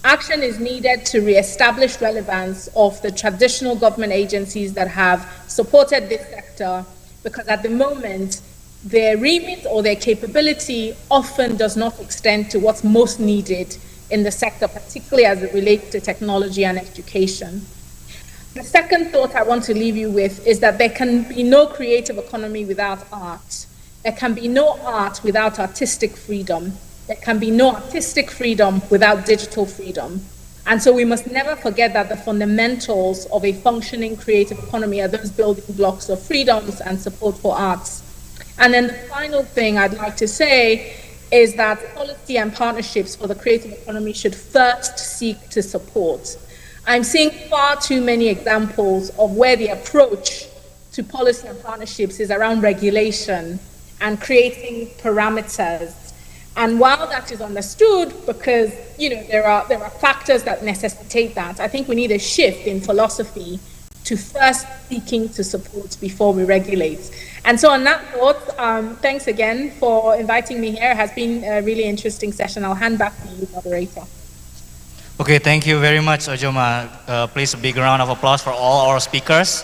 Action is needed to re-establish relevance of the traditional government agencies that have supported this sector, because at the moment, their remit or their capability often does not extend to what's most needed in the sector, particularly as it relates to technology and education. The second thought I want to leave you with is that there can be no creative economy without art. There can be no art without artistic freedom. There can be no artistic freedom without digital freedom. And so we must never forget that the fundamentals of a functioning creative economy are those building blocks of freedoms and support for arts. And then the final thing I'd like to say is that policy and partnerships for the creative economy should first seek to support. I'm seeing far too many examples of where the approach to policy and partnerships is around regulation and creating parameters. And while that is understood, because there are factors that necessitate that, I think we need a shift in philosophy to first seeking to support before we regulate. And so on that note, thanks again for inviting me here. It has been a really interesting session. I'll hand back to you, moderator. Okay, thank you very much, Ojoma. Please a big round of applause for all our speakers.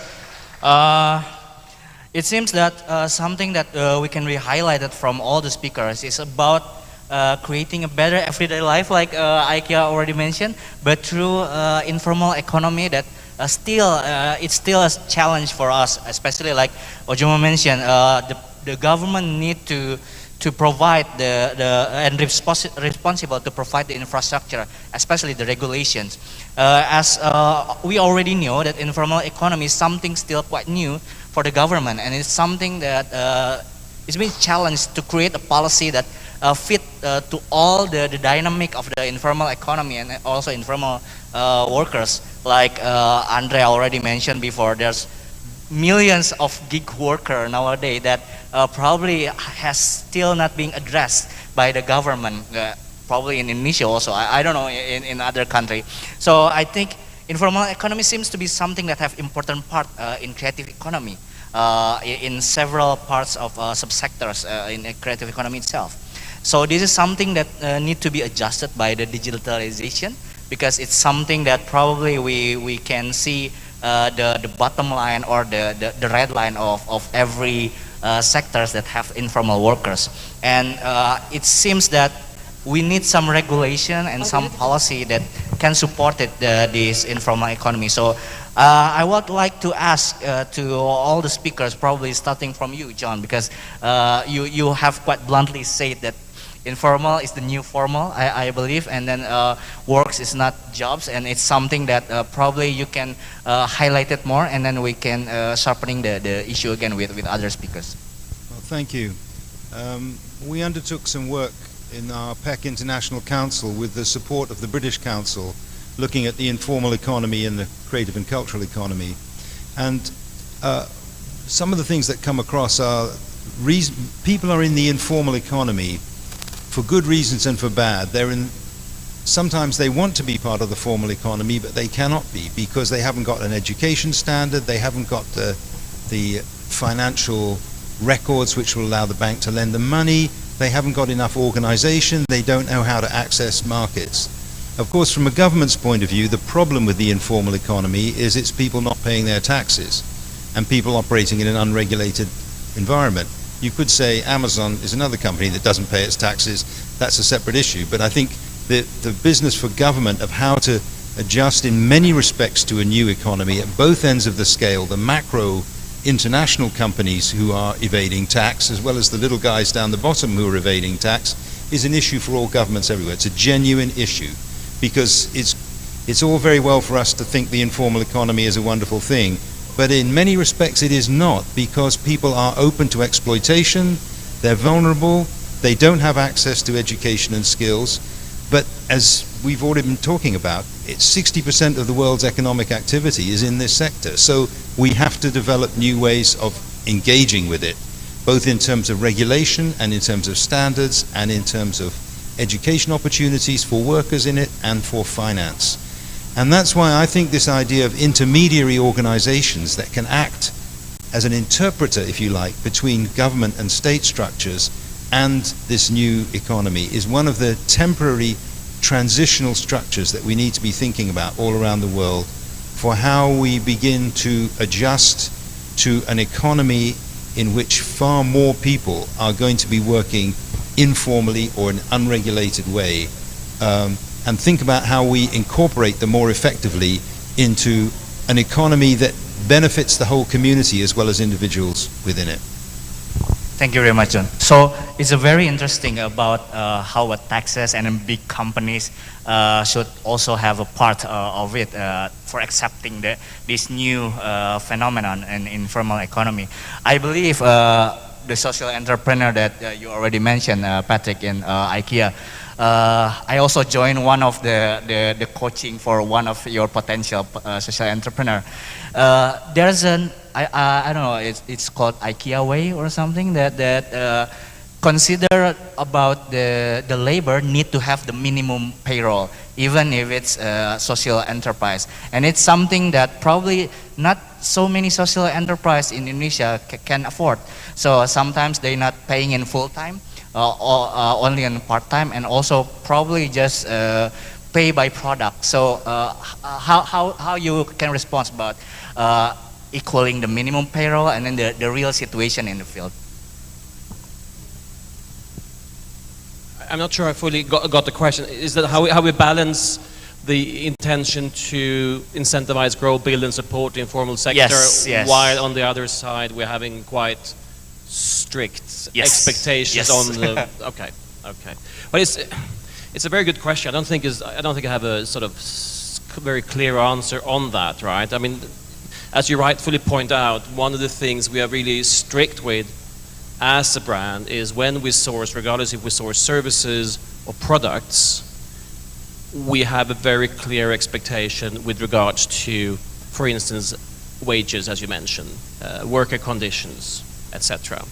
It seems that something that we can really highlight it from all the speakers is about creating a better everyday life, like Aikia already mentioned, but through informal economy that it's still a challenge for us, especially like Ojoma mentioned, the government need to provide and responsible to provide the infrastructure, especially the regulations. As we already know that informal economy is something still quite new for the government, and it's something that is being challenged to create a policy that fit to all the dynamic of the informal economy and also informal workers. Like Andre already mentioned before, there's millions of gig workers nowadays that probably has still not being addressed by the government, probably in Indonesia also, I don't know, in other countries. So I think informal economy seems to be something that have important part in creative economy, in several parts of subsectors in the creative economy itself. So this is something that need to be adjusted by the digitalization, because it's something that probably we can see the bottom line or the red line of every sectors that have informal workers. And it seems that we need some regulation and some policy that can support it, this informal economy. So I would like to ask to all the speakers, probably starting from you, John, because you have quite bluntly said that informal is the new formal, I believe, and then works is not jobs, and it's something that probably you can highlight it more, and then we can sharpening the issue again with other speakers. Well, thank you. We undertook some work in our PEC International Council with the support of the British Council, looking at the informal economy and the creative and cultural economy. And some of the things that come across are people are in the informal economy for good reasons and for bad. Sometimes they want to be part of the formal economy, but they cannot be because they haven't got an education standard, they haven't got the financial records which will allow the bank to lend them money, they haven't got enough organization, they don't know how to access markets. Of course, from a government's point of view, the problem with the informal economy is it's people not paying their taxes and people operating in an unregulated environment. You could say Amazon is another company that doesn't pay its taxes. That's a separate issue. But I think the business for government of how to adjust in many respects to a new economy at both ends of the scale, the macro international companies who are evading tax, as well as the little guys down the bottom who are evading tax, is an issue for all governments everywhere. It's a genuine issue because it's all very well for us to think the informal economy is a wonderful thing. But in many respects it is not, because people are open to exploitation, they're vulnerable, they don't have access to education and skills. But as we've already been talking about, it's 60% of the world's economic activity is in this sector. So we have to develop new ways of engaging with it, both in terms of regulation and in terms of standards and in terms of education opportunities for workers in it and for finance. And that's why I think this idea of intermediary organizations that can act as an interpreter, if you like, between government and state structures and this new economy is one of the temporary transitional structures that we need to be thinking about all around the world for how we begin to adjust to an economy in which far more people are going to be working informally or in an unregulated way. And think about how we incorporate them more effectively into an economy that benefits the whole community as well as individuals within it. Thank you very much, John. So it's a very interesting about how taxes and big companies should also have a part of it for accepting this new phenomenon in informal economy. I believe the social entrepreneur that you already mentioned, Patrick, in IKEA, I also joined one of the coaching for one of your potential social entrepreneur. There's I don't know, it's called IKEA way or something that consider about the labor need to have the minimum payroll, even if it's a social enterprise. And it's something that probably not so many social enterprise in Indonesia can afford. So sometimes they're not paying in full time, or only in part-time, and also probably just pay by product. So how you can respond about equaling the minimum payroll and then the real situation in the field? I'm not sure I fully got the question. Is that how we balance the intention to incentivize, grow, build and support the informal sector, yes. while on the other side we're having quite strict expectations on the okay. But it's a very good question. I don't think I have a sort of very clear answer on that, right? I mean, as you rightfully point out, one of the things we are really strict with as a brand is when we source, regardless if we source services or products, we have a very clear expectation with regards to, for instance, wages, as you mentioned, worker conditions, etc.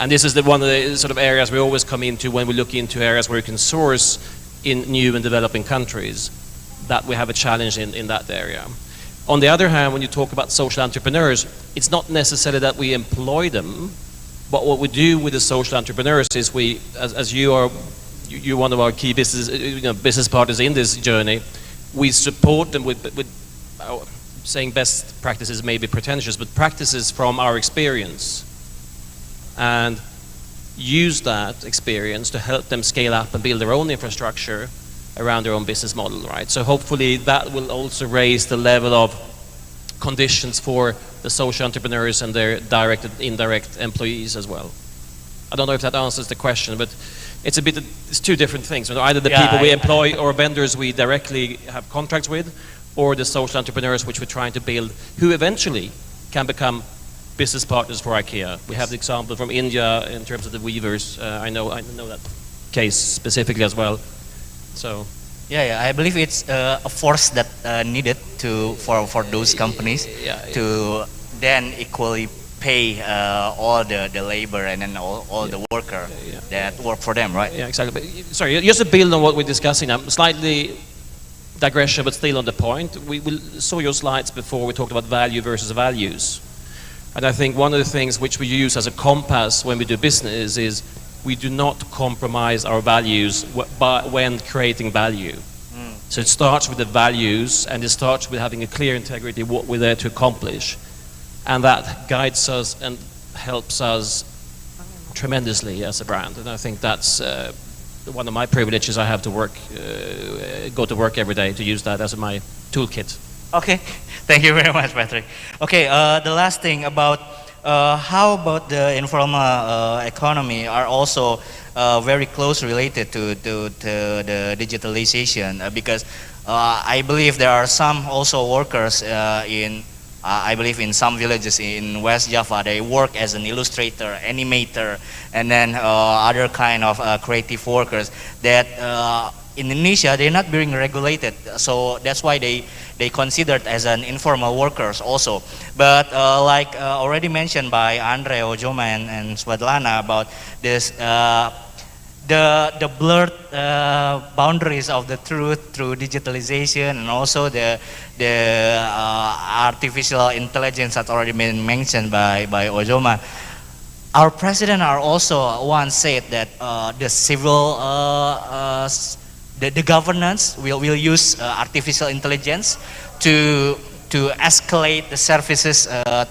And this is one of the sort of areas we always come into when we look into areas where you can source in new and developing countries, that we have a challenge in that area. On the other hand, when you talk about social entrepreneurs, it's not necessarily that we employ them, but what we do with the social entrepreneurs is we, as you're one of our key business partners in this journey, we support them with saying best practices may be pretentious, but practices from our experience, and use that experience to help them scale up and build their own infrastructure around their own business model, right? So hopefully that will also raise the level of conditions for the social entrepreneurs and their direct and indirect employees as well. I don't know if that answers the question, but it's two different things. You know, either the people we employ or vendors we directly have contracts with, or the social entrepreneurs which we're trying to build, who eventually can become business partners for IKEA. We have the example from India in terms of the weavers. I know that case specifically as well. So. Yeah, I believe it's a force that needed for those companies to then equally pay all the labor and then all the worker that work for them, right? Yeah, exactly. But, sorry, just to build on what we're discussing, I'm slightly digression, but still on the point. We saw your slides before. We talked about value versus values, and I think one of the things which we use as a compass when we do business is we do not compromise our values when creating value. So it starts with the values, and it starts with having a clear integrity of what we're there to accomplish. And that guides us and helps us tremendously as a brand. And I think that's one of my privileges I have to go to work every day to use that as my toolkit. Okay, thank you very much, Patrick. Okay, the last thing about how about the informal economy are also very close related to the digitalization because I believe there are some also workers I believe in some villages in West Java, they work as an illustrator, animator, and then other kind of creative workers that in Indonesia, they're not being regulated. So that's why they considered as an informal workers also. But like already mentioned by Andre, Ojoma, and Swadlana about this, the blurred boundaries of the truth through digitalization and also the artificial intelligence that already been mentioned by Ojoma. Our president are also once said that the civil the governance will use artificial intelligence to escalate the services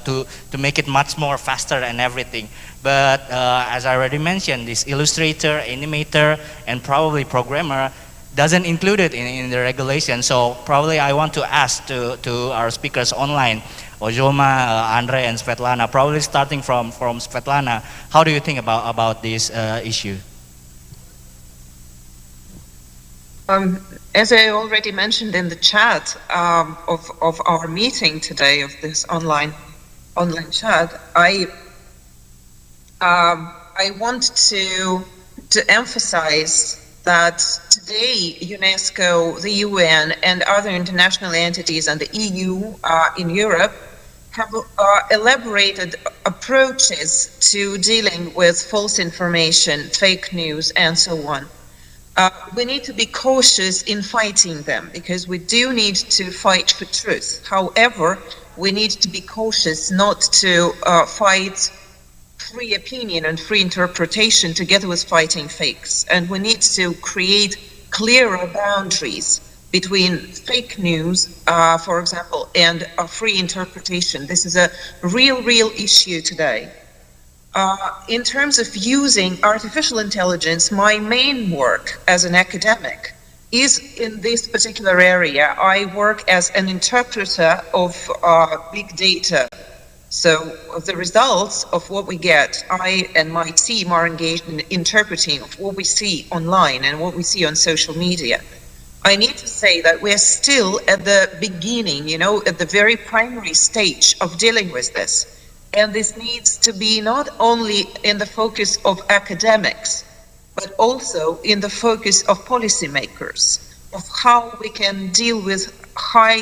to make it much more faster and everything. But as I already mentioned, this illustrator, animator, and probably programmer doesn't include it in the regulation. So probably I want to ask to our speakers online, Ojoma, Andre, and Svetlana, probably starting from Svetlana, how do you think about this issue? As I already mentioned in the chat of our meeting today, of this online chat, I want to emphasize that today UNESCO, the UN, and other international entities and the EU in Europe have elaborated approaches to dealing with false information, fake news, and so on. We need to be cautious in fighting them because we do need to fight for truth. However, we need to be cautious not to fight free opinion and free interpretation together with fighting fakes. And we need to create clearer boundaries between fake news, for example, and a free interpretation. This is a real issue today. In terms of using artificial intelligence, my main work as an academic is in this particular area. I work as an interpreter of big data. So the results of what we get, I and my team are engaged in interpreting of what we see online and what we see on social media. I need to say that we're still at the beginning, at the very primary stage of dealing with this. And this needs to be not only in the focus of academics, but also in the focus of policymakers, of how we can deal with high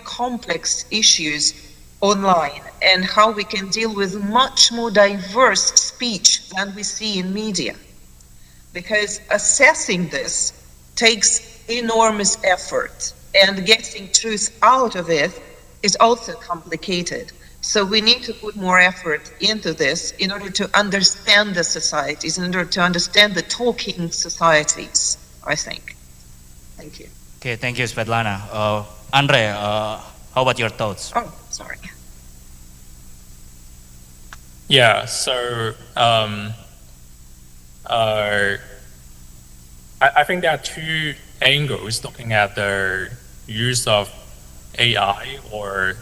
complex issues online and how we can deal with much more diverse speech than we see in media. Because assessing this takes enormous effort, and getting truth out of it is also complicated. So we need to put more effort into this in order to understand the societies, in order to understand the talking societies, I think. Thank you. Okay, thank you, Svetlana. Andre, How about your thoughts? Oh, sorry. Yeah, so I think there are two angles looking at the use of AI or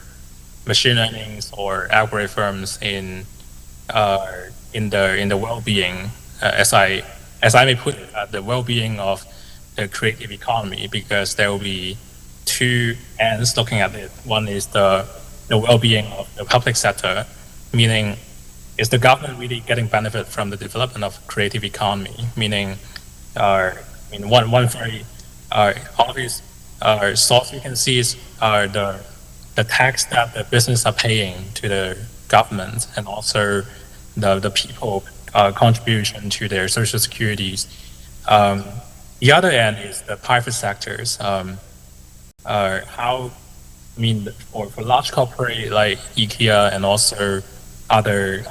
machine learning or algorithms in the well-being, as I may put it, the well-being of the creative economy, because there will be two ends looking at it. One is the well-being of the public sector, meaning is the government really getting benefit from the development of creative economy? Meaning, one very obvious source we can see is the tax that the business are paying to the government, and also the people contribution to their social securities. The other end is the private sectors. For large corporate like IKEA and also other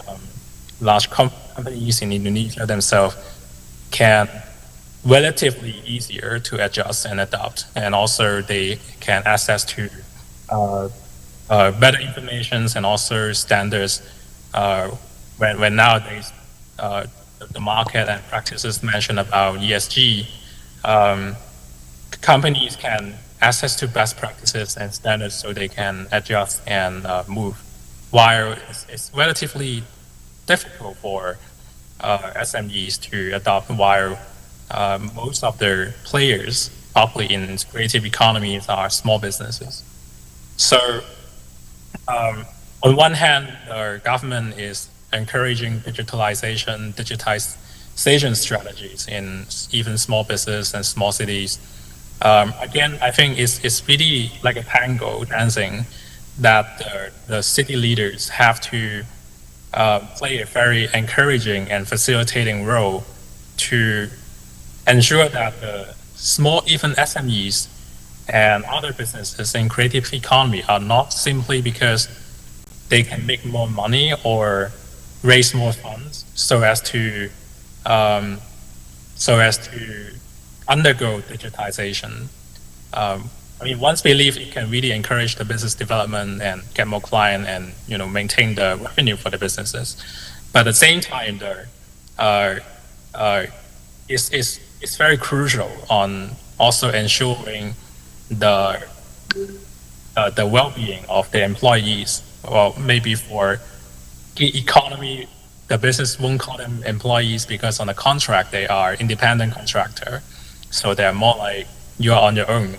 large companies in Indonesia themselves can relatively easier to adjust and adapt, and also they can access to better information and also standards when nowadays the market and practices mentioned about ESG, companies can access to best practices and standards so they can adjust and move, while it's relatively difficult for SMEs to adopt, while most of the players operate in creative economies are small businesses. So on one hand, the government is encouraging digitization strategies in even small business and small cities. Again, I think it's really like a tango dancing that the city leaders have to play a very encouraging and facilitating role to ensure that the small, even SMEs and other businesses in creative economy are not simply because they can make more money or raise more funds so as to undergo digitization. Once we leave, it can really encourage the business development and get more client and maintain the revenue for the businesses. But at the same time, it's very crucial on also ensuring the well-being of the employees. Well, maybe for the economy, the business won't call them employees because on the contract they are independent contractor, so they're more like you are on your own.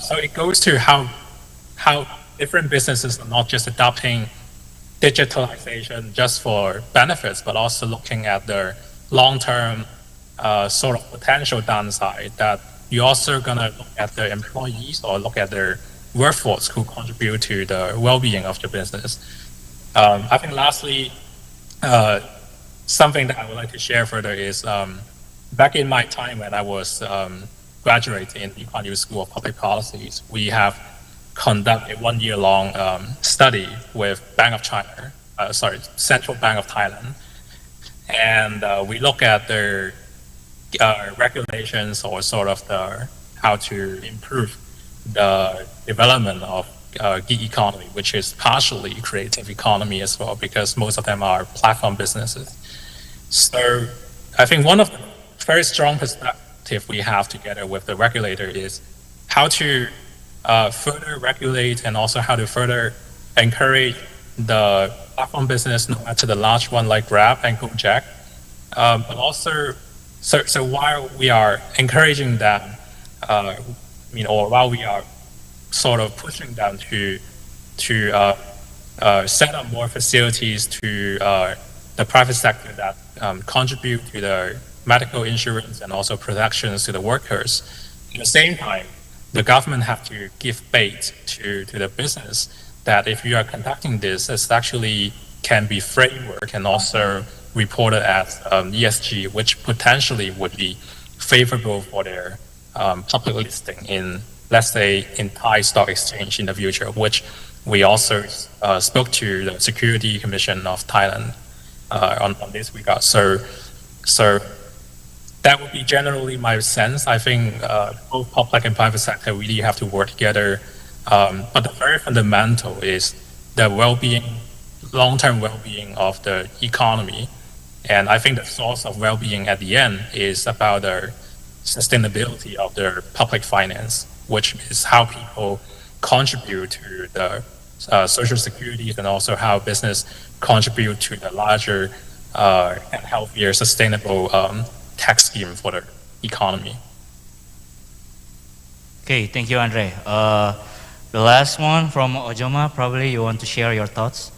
So it goes to how different businesses are not just adopting digitalization just for benefits, but also looking at the long-term sort of potential downside, that you're also gonna look at the employees or look at their workforce who contribute to the well-being of the business. I think lastly, something that I would like to share further is back in my time when I was graduating in the Econ School of Public Policies, we have conducted a 1-year-long study with Central Bank of Thailand, and we look at their regulations or sort of how to improve the development of gig economy, which is partially creative economy as well, because most of them are platform businesses. So I think one of the very strong perspective we have together with the regulator is how to further regulate and also how to further encourage the platform business, no matter the large one like Grab and Gojek, but also so while we are encouraging them, or while we are sort of pushing them to set up more facilities to the private sector that contribute to the medical insurance and also protections to the workers. At the same time, the government have to give bait to the business that if you are conducting this, it actually can be framework and also reported as ESG, which potentially would be favorable for their public listing in, let's say, in Thai stock exchange in the future, which we also spoke to the Security Commission of Thailand on this regard. So that would be generally my sense. I think both public and private sector really have to work together But the very fundamental is the well-being, long-term well-being of the economy. And I think the source of well-being at the end is about the sustainability of their public finance, which is how people contribute to the social security and also how business contribute to the larger and healthier, sustainable tax scheme for the economy. Okay, thank you, Andre. The last one from Ojoma, probably you want to share your thoughts?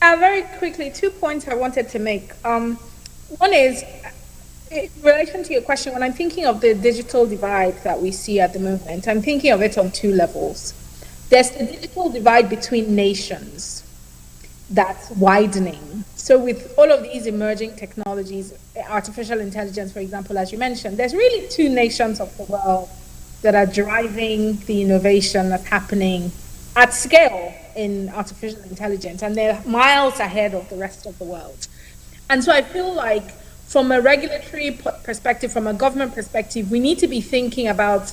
Very quickly, 2 points I wanted to make. One is, in relation to your question, when I'm thinking of the digital divide that we see at the moment, I'm thinking of it on 2 levels. There's the digital divide between nations that's widening. So with all of these emerging technologies, artificial intelligence, for example, as you mentioned, there's really 2 nations of the world that are driving the innovation that's happening at scale in artificial intelligence, and they're miles ahead of the rest of the world. And so I feel like from a regulatory perspective, from a government perspective, we need to be thinking about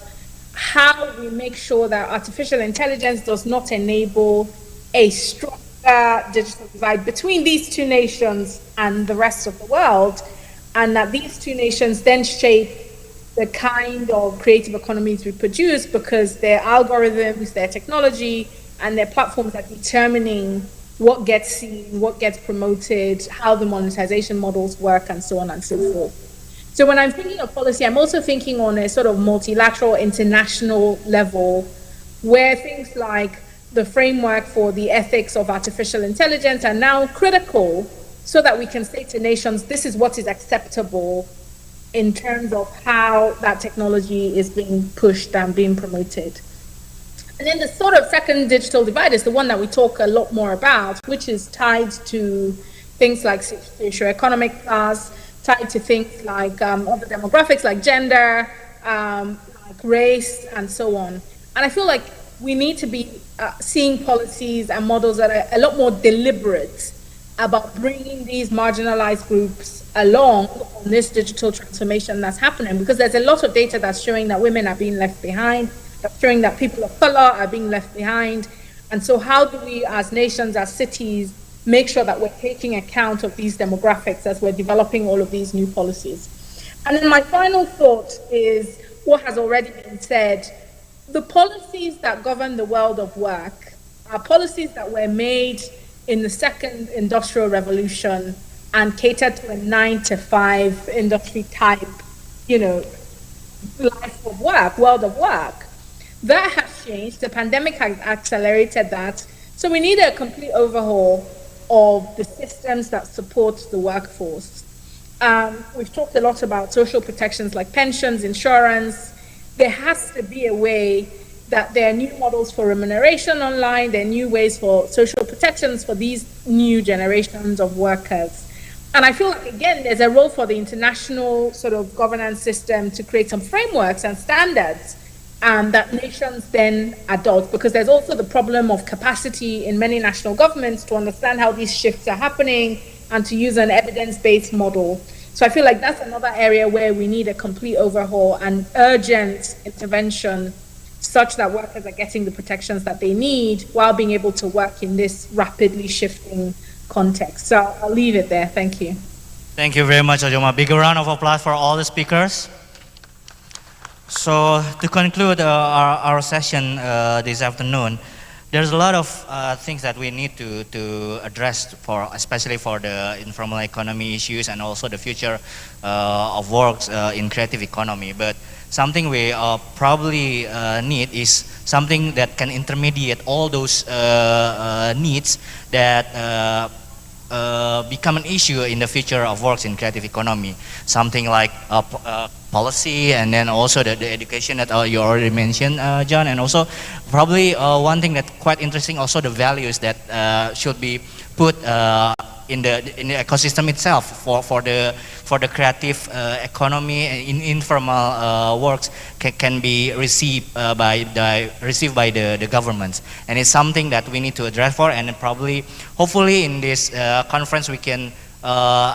how we make sure that artificial intelligence does not enable a stronger digital divide between these 2 nations and the rest of the world, and that these 2 nations then shape the kind of creative economies we produce, because their algorithms, their technology, and their platforms are determining what gets seen, what gets promoted, how the monetization models work, and so on and so forth. So when I'm thinking of policy, I'm also thinking on a sort of multilateral, international level, where things like the framework for the ethics of artificial intelligence are now critical, so that we can say to nations, this is what is acceptable in terms of how that technology is being pushed and being promoted. And then the sort of second digital divide is the one that we talk a lot more about, which is tied to things like socio-economic class, tied to things like other demographics like gender, like race, and so on. And I feel like we need to be seeing policies and models that are a lot more deliberate about bringing these marginalized groups along on this digital transformation that's happening, because there's a lot of data that's showing that women are being left behind, that's showing that people of color are being left behind. And so how do we as nations, as cities, make sure that we're taking account of these demographics as we're developing all of these new policies? And then my final thought is what has already been said. The policies that govern the world of work are policies that were made in the second industrial revolution and cater to a 9-to-5 industry type, life of work, world of work. That has changed. The pandemic has accelerated that. So we need a complete overhaul of the systems that support the workforce. We've talked a lot about social protections like pensions, insurance. There has to be a way that there are new models for remuneration online, there are new ways for social protections for these new generations of workers. And I feel like, again, there's a role for the international sort of governance system to create some frameworks and standards that nations then adopt, because there's also the problem of capacity in many national governments to understand how these shifts are happening and to use an evidence-based model. So I feel like that's another area where we need a complete overhaul and urgent intervention, such that workers are getting the protections that they need while being able to work in this rapidly shifting context. So I'll leave it there. Thank you. Thank you very much, Ojoma. Big round of applause for all the speakers. So to conclude our session this afternoon, there's a lot of things that we need to address, especially for the informal economy issues and also the future of works in creative economy. But something we probably need is something that can intermediate all those needs that become an issue in the future of works in creative economy. Something like policy, and then also the education that you already mentioned, John, and also probably one thing that's quite interesting, also the values that should be put in the ecosystem itself for the creative economy. In informal works can be received by the governments, and it's something that we need to address for. And probably, hopefully, in this conference we can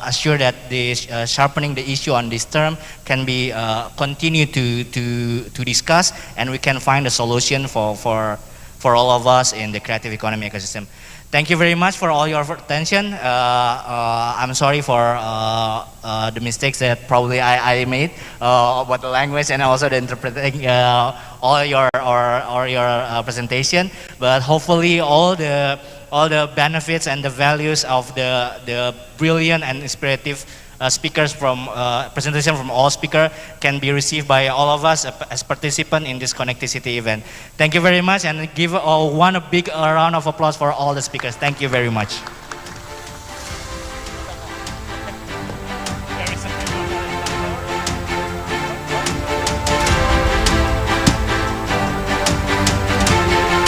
assure that this sharpening the issue on this term can be continue to discuss, and we can find a solution for all of us in the creative economy ecosystem. Thank you very much for all your attention. I'm sorry for the mistakes that probably I made about the language and also the interpreting all your presentation. But hopefully all the benefits and the values of the brilliant and inspirative speakers from presentation from all speakers can be received by all of us as participants in this Connectivity event. Thank you very much, and give one a big round of applause for all the speakers. Thank you very much.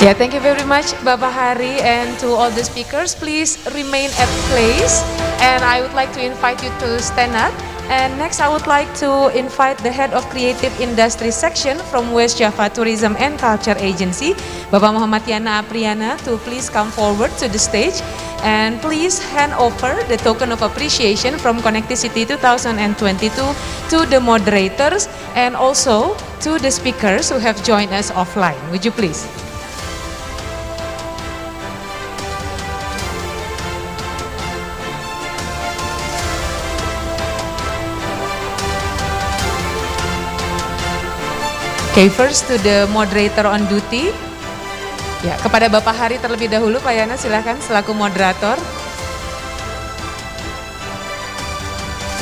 Yeah, thank you very much, Bapak Hari, and to all the speakers. Please remain at place, and I would like to invite you to stand up. And next, I would like to invite the head of Creative Industry Section from West Java Tourism and Culture Agency, Bapak Muhammad Yana Apriana, to please come forward to the stage. And please hand over the token of appreciation from Connectivity 2022 to the moderators and also to the speakers who have joined us offline. Would you please? Okay, first to the moderator on duty. Ya, kepada Bapak Hari terlebih dahulu, Pak Yana, silakan selaku moderator.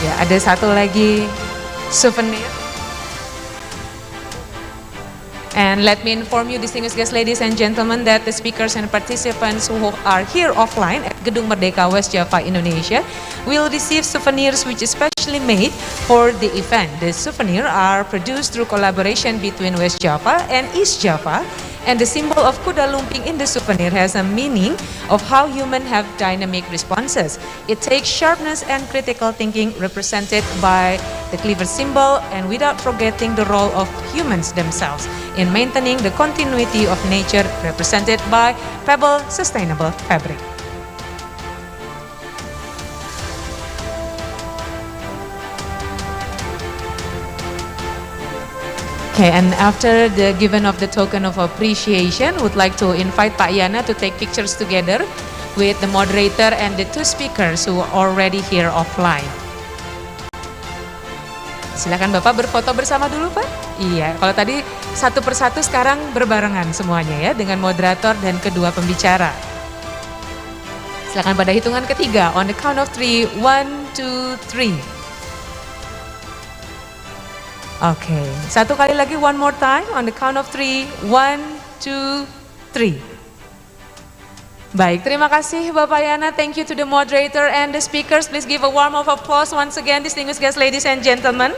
Ya, ada satu lagi souvenir. And let me inform you, distinguished guests, ladies and gentlemen, that the speakers and participants who are here offline at Gedung Merdeka, West Java, Indonesia, will receive souvenirs which is specially made for the event. The souvenirs are produced through collaboration between West Java and East Java, and the symbol of kuda lumping in the souvenir has a meaning of how humans have dynamic responses. It takes sharpness and critical thinking represented by the cleaver symbol, and without forgetting the role of humans themselves in maintaining the continuity of nature represented by pebble sustainable fabric. Okay, and after the giving of the token of appreciation, would like to invite Pak Yana to take pictures together with the moderator and the two speakers who are already here offline. Silakan Bapak berfoto bersama dulu, Pak. Iya, kalau tadi satu persatu, sekarang berbarengan semuanya ya dengan moderator dan kedua pembicara. Silakan pada hitungan ketiga, on the count of 3, 1, 2, 3. Oke, satu kali lagi, one more time, on the count of 3, 1, 2, 3. Baik, terima kasih Bapak Yana, thank you to the moderator and the speakers. Please give a warm of applause once again, distinguished guests, ladies and gentlemen.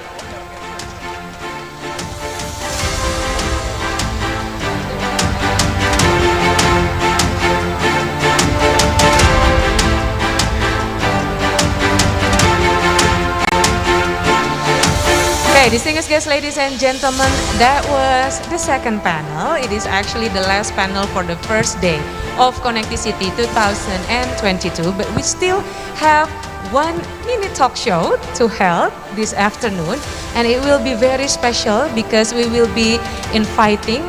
Okay, distinguished guests, ladies and gentlemen, that was the second panel. It is actually the last panel for the first day of Connectivity 2022, but we still have 1 minute talk show to held this afternoon, and it will be very special because we will be inviting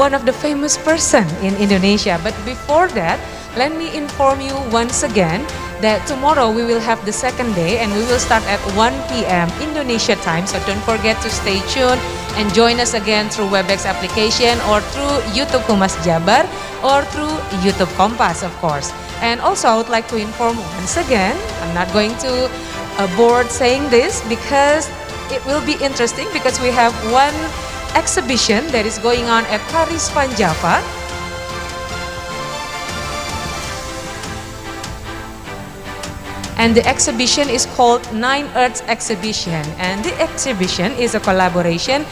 one of the famous person in Indonesia. But before that, let me inform you once again that tomorrow we will have the second day, and we will start at 1 p.m. Indonesia time. So don't forget to stay tuned and join us again through WebEx application or through YouTube Humas Jabar or through YouTube Kompas, of course. And also I would like to inform once again, I'm not going to board saying this because it will be interesting, because we have one exhibition that is going on at Paris Van Java. And the exhibition is called 9 Earths Exhibition, and the exhibition is a collaboration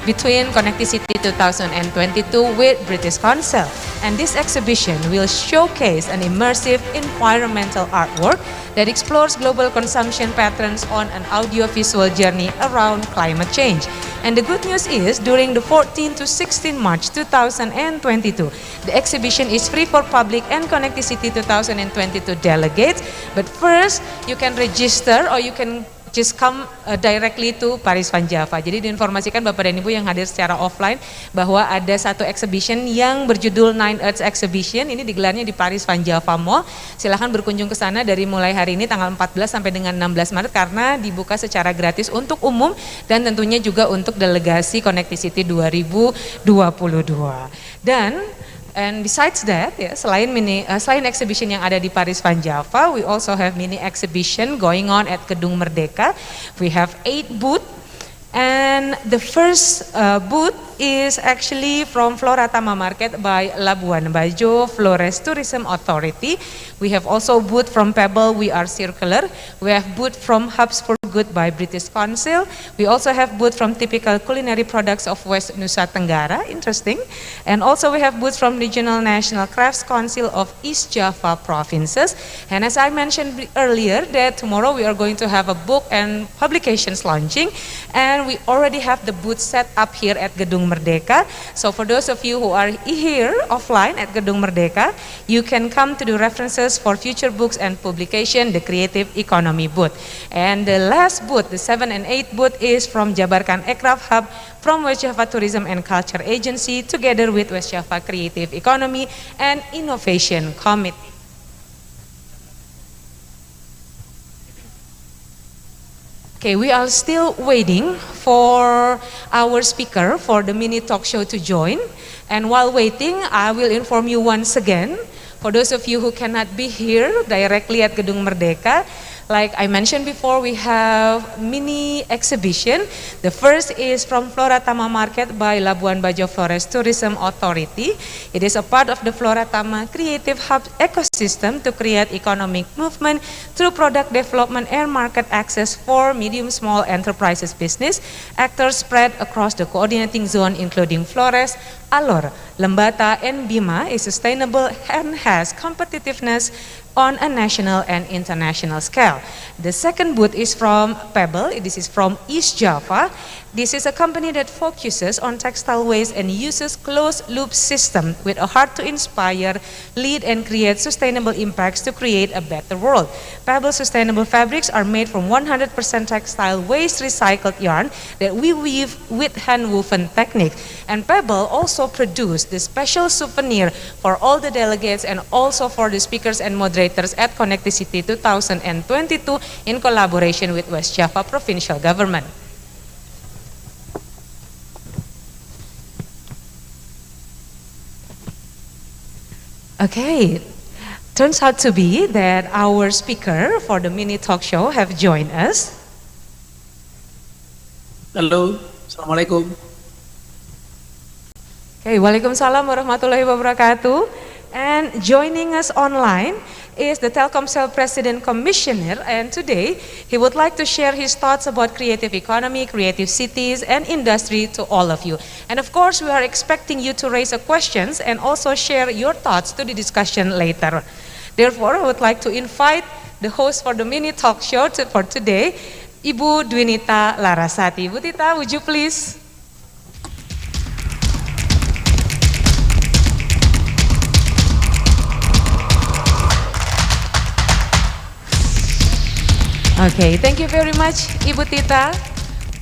between Connectivity 2022 with British Council. And this exhibition will showcase an immersive environmental artwork that explores global consumption patterns on an audiovisual journey around climate change. And the good news is, during the 14 to 16 March 2022, the exhibition is free for public and Connectivity 2022 delegates. But first, you can register or you can just come directly to Paris Van Java. Jadi diinformasikan Bapak dan Ibu yang hadir secara offline bahwa ada satu exhibition yang berjudul Nine Earths Exhibition. Ini digelarnya di Paris Van Java Mall. Silahkan berkunjung ke sana dari mulai hari ini tanggal 14 sampai dengan 16 Maret karena dibuka secara gratis untuk umum dan tentunya juga untuk delegasi Connectivity 2022. And besides that, ya, selain exhibition yang ada di Paris Van Java, we also have mini exhibition going on at Gedung Merdeka. We have 8 booths, and the first booth is actually from Flora Tama Market by Labuan Bajo Flores Tourism Authority. We have also booth from Pebble, We Are Circular. We have booth from Hubs for Good by British Council. We also have booth from Typical Culinary Products of West Nusa Tenggara, interesting. And also we have booth from Regional National Crafts Council of East Java Provinces. And as I mentioned earlier, that tomorrow we are going to have a book and publications launching, and we already have the booth set up here at Gedung Merdeka. So for those of you who are here offline at Gedung Merdeka, you can come to the references for future books and publication, the Creative Economy booth. And the last booth, the 7 and 8 booth, is from Jabarkan Aircraft Hub from West Java Tourism and Culture Agency together with West Java Creative Economy and Innovation Committee. Okay, we are still waiting for our speaker for the mini talk show to join. And while waiting, I will inform you once again, for those of you who cannot be here directly at Gedung Merdeka, like I mentioned before, we have mini exhibition. The first is from Flora Tama Market by Labuan Bajo Flores Tourism Authority. It is a part of the Flora Tama Creative Hub ecosystem to create economic movement through product development and market access for medium-small enterprises business. Actors spread across the coordinating zone including Flores, Alor, Lembata, and Bima is sustainable and has competitiveness on a national and international scale. The second booth is from Pebble. This is from East Java. This is a company that focuses on textile waste and uses closed-loop system with a heart to inspire, lead, and create sustainable impacts to create a better world. Pebble sustainable fabrics are made from 100% textile waste recycled yarn that we weave with hand-woven technique. And Pebble also produced the special souvenir for all the delegates and also for the speakers and moderators at Connectivity 2022 in collaboration with West Java Provincial Government. Okay, turns out to be that our speaker for the mini talk show have joined us. Halo, Assalamualaikum. Okay, Waalaikumsalam warahmatullahi wabarakatuh. And joining us online is the Telkomsel President Commissioner, and today he would like to share his thoughts about creative economy, creative cities, and industry to all of you. And of course, we are expecting you to raise questions and also share your thoughts to the discussion later. Therefore, I would like to invite the host for the mini talk show for today, Ibu Dwinita Larasati. Ibu Tita, would you please? Okay, thank you very much, Ibu Tita,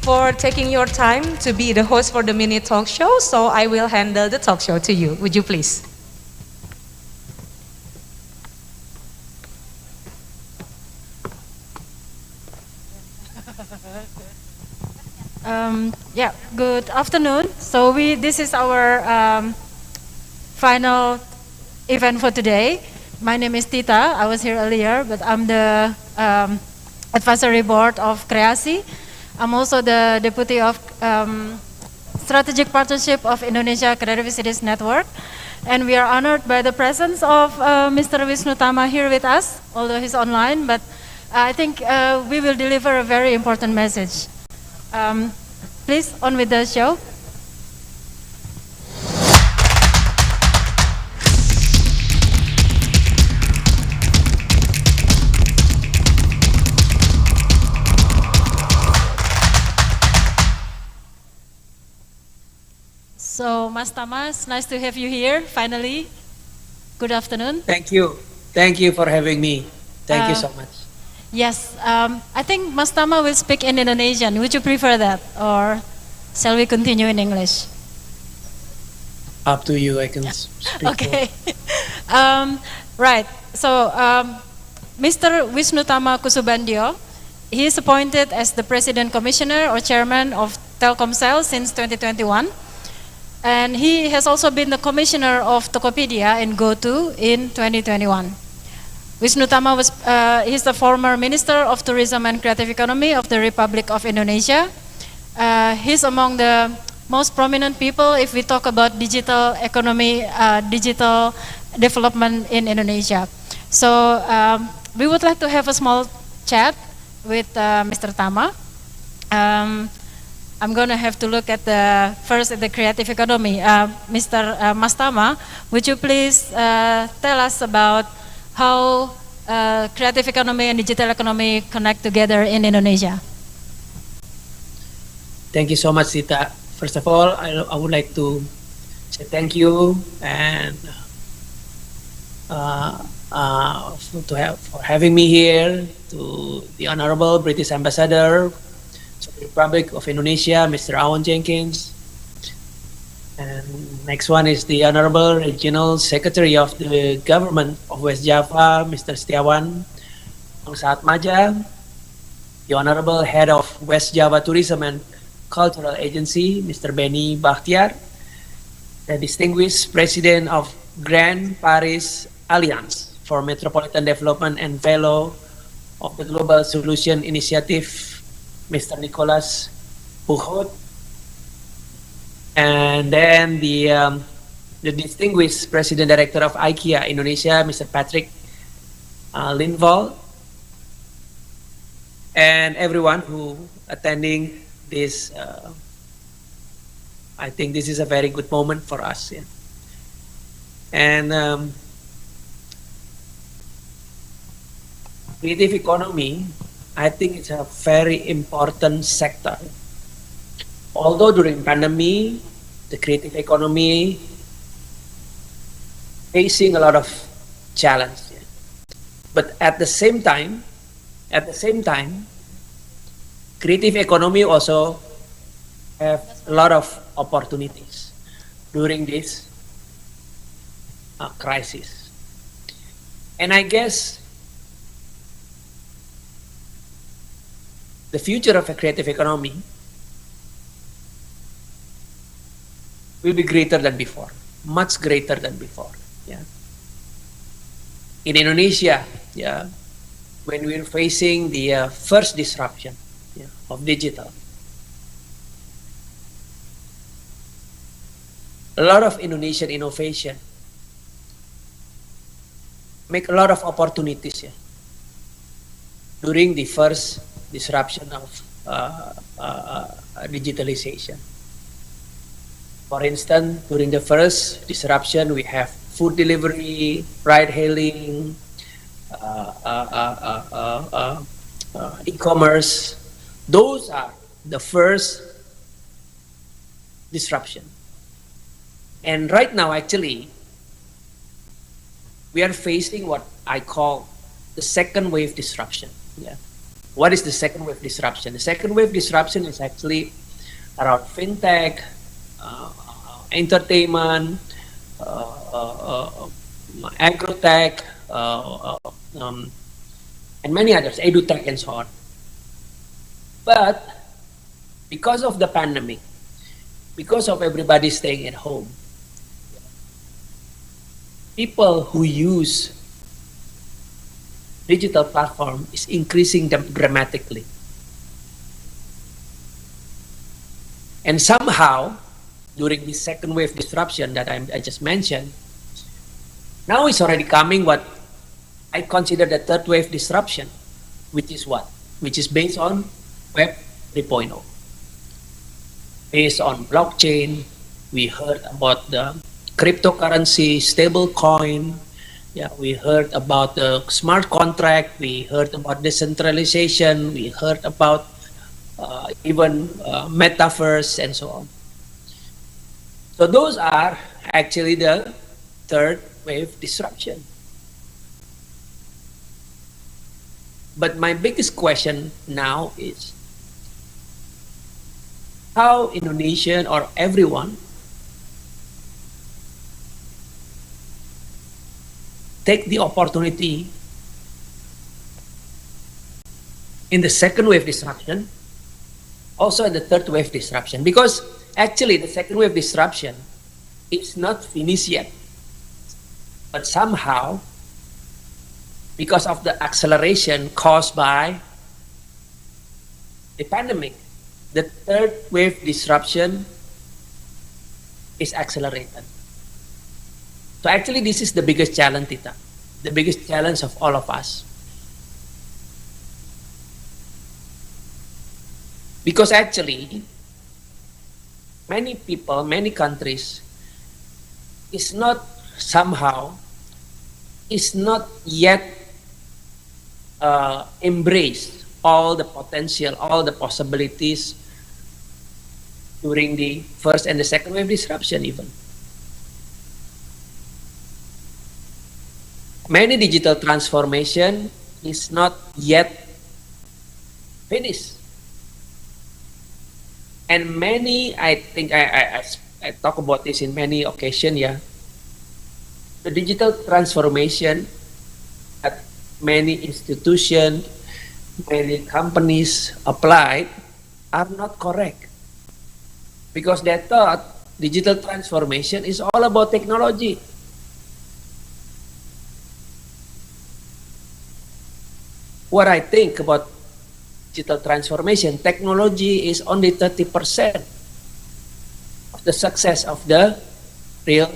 for taking your time to be the host for the mini talk show. So I will handle the talk show to you. Would you please? Yeah, good afternoon. So this is our final event for today. My name is Tita. I was here earlier, but I'm the advisory board of Kreatif. I'm also the deputy of strategic partnership of Indonesia Creative Cities Network, and we are honored by the presence of Mr. Wisnu Tama here with us, although he's online, but I think we will deliver a very important message. Please, on with the show. So, Mas Tama, it's nice to have you here, finally. Good afternoon. Thank you. Thank you for having me. Thank you so much. Yes, I think Mas Tama will speak in Indonesian. Would you prefer that? Or shall we continue in English? Up to you, I can speak. Okay. Right. So, Mr. Wisnu Tama Kusubandio, he is appointed as the President Commissioner or Chairman of Telkomsel since 2021. And he has also been the Commissioner of Tokopedia and GoTo in 2021. Wisnu Tama he's the former Minister of Tourism and Kreatif Economy of the Republic of Indonesia. He's among the most prominent people if we talk about digital economy, digital development in Indonesia. So we would like to have a small chat with Mr. Tama. I'm going to have to look at first at the creative economy. Mr. Mas Tama, would you please tell us about how creative economy and digital economy connect together in Indonesia? Thank you so much, Sita. First of all, I would like to say thank you and for having me here, to the Honorable British Ambassador to the Republic of Indonesia, Mr. Awan Jenkins. And next one is the Honorable Regional Secretary of the Government of West Java, Mr. Setiawan Saatmaja, the Honorable Head of West Java Tourism and Cultural Agency, Mr. Benny Bakhtiar, the distinguished President of Grand Paris Alliance for Metropolitan Development and Fellow of the Global Solution Initiative, Mr. Nicholas Puchot, and then the distinguished President Director of IKEA Indonesia, Mr. Patrick Lindvall, and everyone who attending this. I think this is a very good moment for us. Yeah. And creative economy, I think it's a very important sector. Although during pandemic, the creative economy facing a lot of challenge, yeah. But at the same time, creative economy also have a lot of opportunities during this crisis. And I guess the future of a creative economy will be greater than before, much greater than before. Yeah. In Indonesia, yeah, when we're facing the first disruption, yeah, of digital, a lot of Indonesian innovation make a lot of opportunities, yeah, during the first disruption of digitalization. For instance, during the first disruption, we have food delivery, ride-hailing, e-commerce. Those are the first disruption. And right now, actually, we are facing what I call the second wave disruption. Yeah. What is the second wave disruption? The second wave disruption is actually around fintech, entertainment, agrotech, and many others, edutech and so on. But because of the pandemic, because of everybody staying at home, people who use digital platform is increasing dramatically. And somehow, during this second wave disruption that I just mentioned, now it's already coming what I consider the third wave disruption, which is what? Which is based on Web 3.0. Based on blockchain, we heard about the cryptocurrency, stable coin. Yeah, we heard about the smart contract. We heard about decentralization. We heard about even metaverse and so on. So those are actually the third wave disruption. But my biggest question now is how Indonesian or everyone take the opportunity in the second wave disruption, also in the third wave disruption, because actually the second wave disruption is not finished yet, but somehow because of the acceleration caused by the pandemic, the third wave disruption is accelerated. So actually this is the biggest challenge, Tita, the biggest challenge of all of us. Because actually, many people, many countries is not yet embrace all the potential, all the possibilities during the first and the second wave disruption even. Many digital transformation is not yet finished. And many, I think I talk about this in many occasions, yeah. The digital transformation that many institutions, many companies applied are not correct. Because they thought digital transformation is all about technology. What I think about digital transformation, technology is only 30% of the success of the real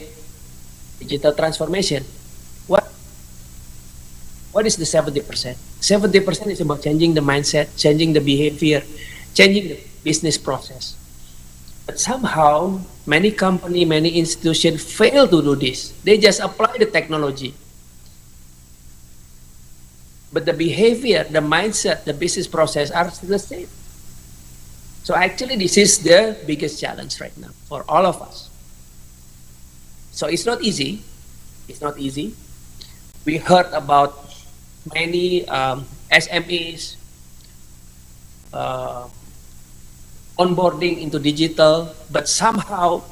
digital transformation. What is the 70%? 70% is about changing the mindset, changing the behavior, changing the business process. But somehow, many companies, many institutions fail to do this. They just apply the technology. But the behavior, the mindset, the business process are still the same. So actually, this is the biggest challenge right now for all of us. So it's not easy. It's not easy. We heard about many SMEs onboarding into digital, but somehow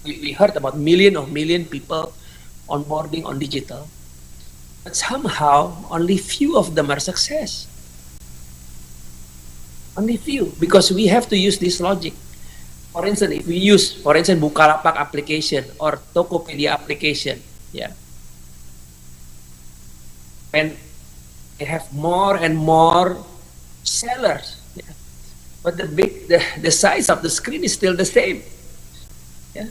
we heard about million people onboarding on digital. But somehow, only few of them are success. Only few, because we have to use this logic. For instance, if we use, for instance, Bukalapak application or Tokopedia application, yeah, when they have more and more sellers, yeah, but the size of the screen is still the same. Yeah,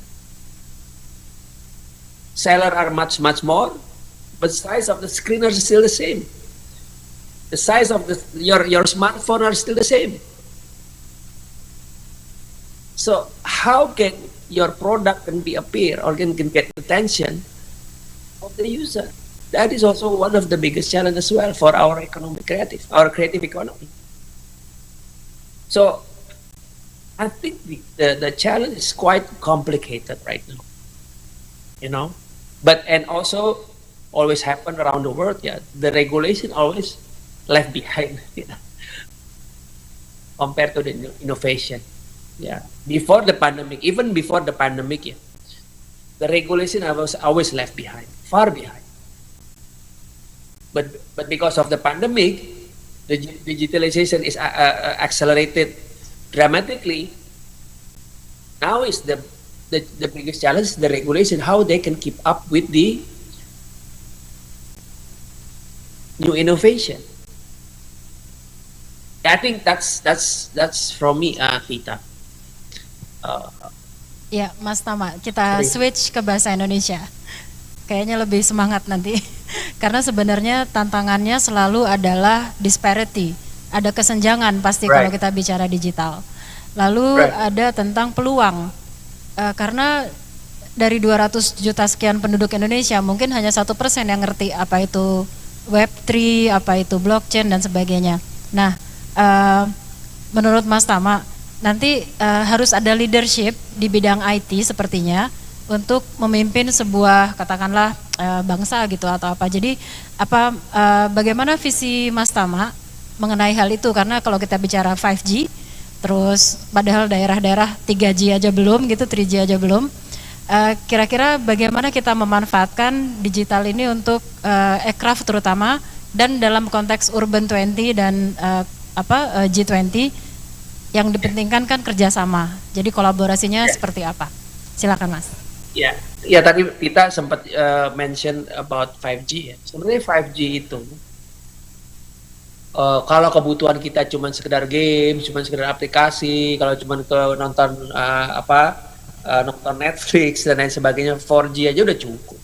sellers are much more. But the size of the screen are still the same. The size of your smartphone are still the same. So how can your product can be appear or can get attention of the user? That is also one of the biggest challenges as well for our creative economy. So I think the challenge is quite complicated right now. You know, and also always happen around the world, yeah. The regulation always left behind, yeah, compared to the innovation, yeah. Before the pandemic, even before the pandemic, yeah, the regulation was always left behind, far behind. But because of the pandemic, the digitalization is accelerated dramatically. Now is the biggest challenge, the regulation, how they can keep up with the new innovation. I think that's from me, Tita. Ya, Mas Tama, kita switch ke bahasa Indonesia. Kayaknya lebih semangat nanti. Karena sebenarnya tantangannya selalu adalah disparity. Ada kesenjangan pasti kalau kita bicara digital. Lalu ada tentang peluang. Karena dari 200 juta sekian penduduk Indonesia, mungkin hanya 1% yang ngerti apa itu Web3, apa itu blockchain dan sebagainya. Nah, menurut Mas Tama, nanti harus ada leadership di bidang IT sepertinya untuk memimpin sebuah katakanlah bangsa gitu atau apa. Jadi bagaimana visi Mas Tama mengenai hal itu, karena kalau kita bicara 5G terus padahal daerah-daerah 3G aja belum gitu, 3G aja belum. Kira-kira bagaimana kita memanfaatkan digital ini untuk aircraft terutama, dan dalam konteks Urban 20 dan G20 yang dipentingkan kan kerjasama. Jadi kolaborasinya seperti apa? Silakan Mas. Ya tadi kita sempat mention about 5G ya. Sebenarnya 5G itu kalau kebutuhan kita cuma sekedar game, cuma sekedar aplikasi, kalau cuma nonton nonton Netflix dan lain sebagainya, 4G aja udah cukup.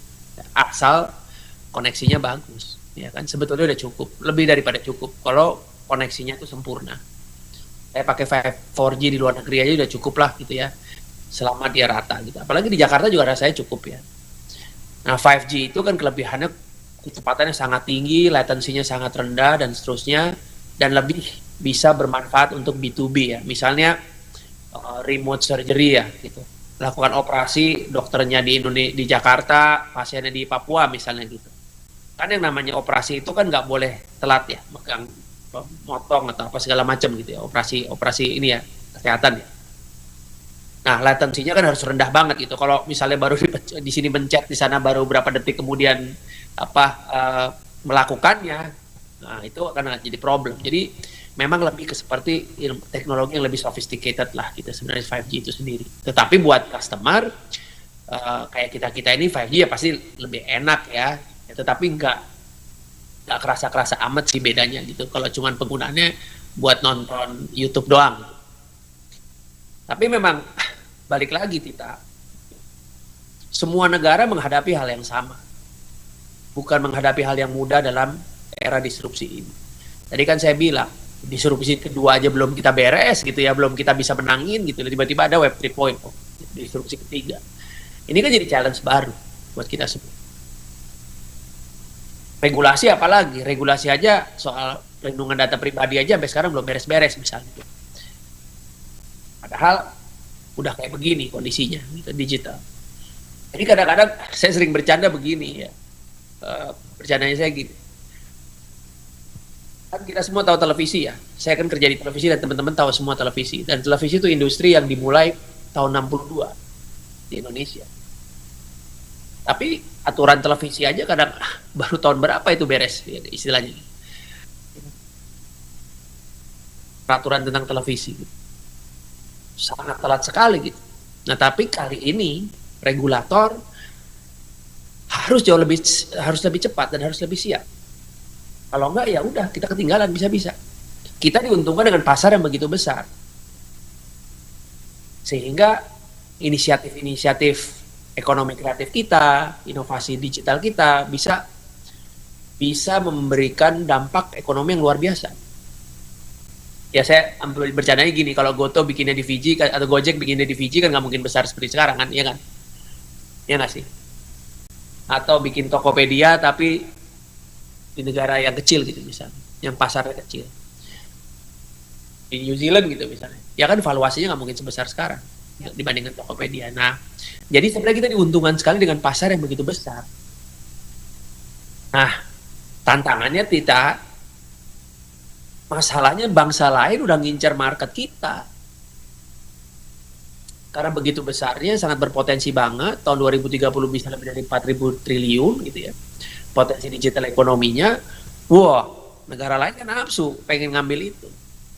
Asal koneksinya bagus, ya kan, sebetulnya udah cukup, lebih daripada cukup. Kalau koneksinya itu sempurna. Saya pakai 4G di luar negeri aja udah cukup lah gitu ya, selama dia rata gitu. Apalagi di Jakarta juga rasanya cukup ya. Nah 5G itu kan kelebihannya kecepatannya sangat tinggi, latensinya sangat rendah dan seterusnya, dan lebih bisa bermanfaat untuk B2B ya. Misalnya remote surgery ya gitu. Lakukan operasi, dokternya di Jakarta, pasiennya di Papua misalnya gitu. Kan yang namanya operasi itu kan nggak boleh telat ya, megang motong atau apa segala macam gitu ya, operasi ini ya, kesehatan ya. Nah, latensinya kan harus rendah banget gitu. Kalau misalnya baru di sini mencet, di sana baru berapa detik kemudian melakukannya, nah itu akan jadi problem. Jadi memang lebih ke seperti teknologi yang lebih sophisticated lah gitu sebenarnya 5G itu sendiri. Tetapi buat customer kayak kita ini 5G ya pasti lebih enak ya. Tetapi nggak kerasa amat sih bedanya gitu kalau cuman penggunaannya buat nonton YouTube doang. Tapi memang balik lagi Tita, semua negara menghadapi hal yang sama, bukan menghadapi hal yang mudah dalam era disrupsi ini. Tadi kan saya bilang disrupsi kedua aja belum kita beres gitu ya, belum kita bisa menangin gitu, tiba-tiba ada Web 3.0, disrupsi ketiga. Ini kan jadi challenge baru buat kita semua. Regulasi apalagi, regulasi aja soal perlindungan data pribadi aja sampai sekarang belum beres-beres misalnya. Padahal udah kayak begini kondisinya gitu, digital. Jadi kadang-kadang saya sering bercanda begini ya, bercandanya saya gini, kan kita semua tahu televisi ya, saya kan kerja di televisi dan teman-teman tahu semua televisi, dan televisi itu industri yang dimulai tahun 62 di Indonesia. Tapi aturan televisi aja kadang baru tahun berapa itu beres ya, istilahnya. Peraturan tentang televisi gitu. Sangat telat sekali gitu. Nah tapi kali ini regulator harus lebih cepat dan harus lebih siap. Kalau enggak ya udah kita ketinggalan bisa-bisa. Kita diuntungkan dengan pasar yang begitu besar. Sehingga inisiatif-inisiatif ekonomi kreatif kita, inovasi digital kita bisa memberikan dampak ekonomi yang luar biasa. Ya saya ambil bercandanya gini, kalau Goto bikinnya di Fiji atau Gojek bikinnya di Fiji kan nggak mungkin besar seperti sekarang kan, iya kan? Iya nggak sih? Atau bikin Tokopedia tapi di negara yang kecil gitu misalnya, yang pasarnya kecil. Di New Zealand gitu misalnya, ya kan valuasinya nggak mungkin sebesar sekarang dibandingkan Tokopedia. Nah, jadi sebenarnya kita diuntungkan sekali dengan pasar yang begitu besar. Nah, tantangannya masalahnya bangsa lain udah ngincar market kita. Karena begitu besarnya, sangat berpotensi banget. Tahun 2030 bisa lebih dari 4.000 triliun gitu ya. Potensi digital ekonominya, wah, negara lain kan nafsu pengen ngambil itu.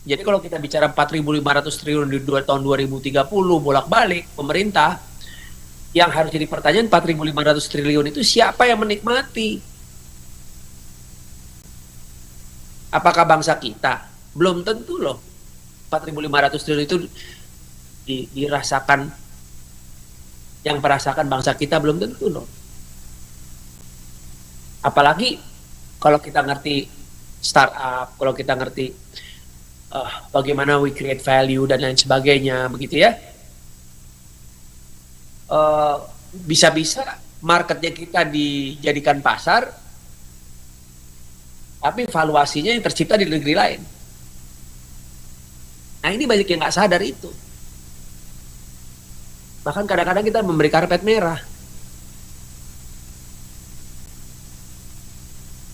Jadi kalau kita bicara 4.500 triliun di tahun 2030 bolak-balik, pemerintah yang harus jadi pertanyaan 4.500 triliun itu siapa yang menikmati? Apakah bangsa kita? Belum tentu loh. 4.500 triliun itu dirasakan, yang merasakan bangsa kita belum tentu loh. Apalagi kalau kita ngerti startup, kalau kita ngerti bagaimana we create value dan lain sebagainya, begitu ya. Bisa-bisa marketnya kita dijadikan pasar, tapi valuasinya yang tercipta di negeri lain. Nah Nah ini banyak yang nggak sadar itu. Bahkan kadang-kadang kita memberi karpet merah.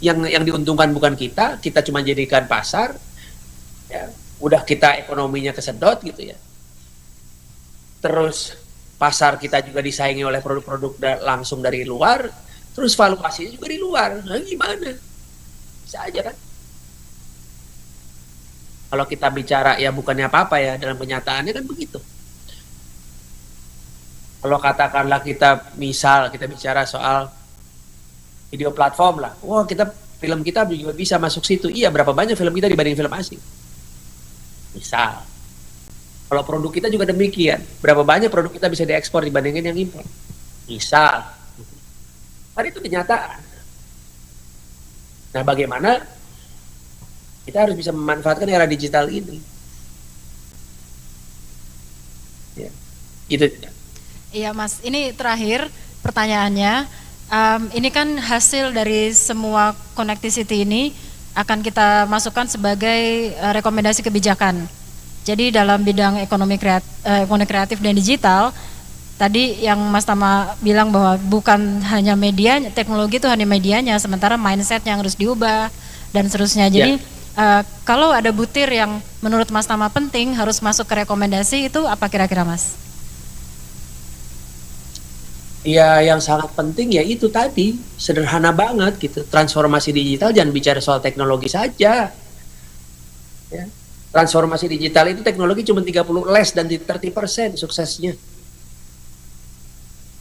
Yang diuntungkan bukan kita cuma jadikan pasar, ya, udah kita ekonominya kesedot gitu ya. Terus pasar kita juga disaingi oleh produk-produk langsung dari luar, terus valuasinya juga di luar. Nah gimana? Bisa aja kan? Kalau kita bicara ya bukannya apa-apa ya, dalam kenyataannya kan begitu. Kalau katakanlah kita bicara soal video platform lah, wah film kita juga bisa masuk situ. Iya, berapa banyak film kita dibanding film asing? Misal. Kalau produk kita juga demikian, berapa banyak produk kita bisa diekspor dibandingin yang impor? Misal. Kan itu kenyataan. Nah, bagaimana kita harus bisa memanfaatkan era digital ini? Ya, itu. Iya Mas, ini terakhir pertanyaannya. Ini kan hasil dari semua connectivity ini akan kita masukkan sebagai rekomendasi kebijakan. Jadi dalam bidang ekonomi kreatif dan digital, tadi yang Mas Tama bilang bahwa bukan hanya media, teknologi itu hanya medianya, sementara mindset yang harus diubah dan seterusnya. Jadi kalau ada butir yang menurut Mas Tama penting harus masuk ke rekomendasi, itu apa kira-kira Mas? Ya yang sangat penting ya itu tadi, sederhana banget gitu. Transformasi digital jangan bicara soal teknologi saja. Ya. Transformasi digital itu teknologi cuma 30% suksesnya.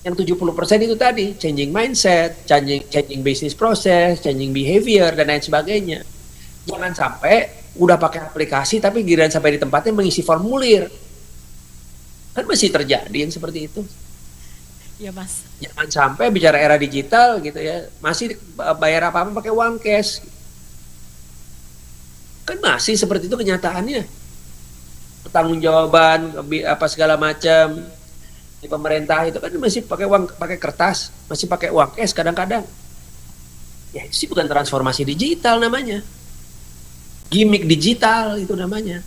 Yang 70% itu tadi, changing mindset, changing business process, changing behavior dan lain sebagainya. Jangan sampai udah pakai aplikasi tapi giliran sampai di tempatnya mengisi formulir. Kan masih terjadi yang seperti itu. Ya Mas. Jangan sampai bicara era digital gitu ya, masih bayar apa-apa pakai uang cash. Kan masih seperti itu kenyataannya. Pertanggungjawaban apa segala macam di pemerintah itu kan masih pakai uang, pakai kertas, masih pakai uang cash kadang-kadang. Ya itu sih bukan transformasi digital namanya. Gimmick digital itu namanya.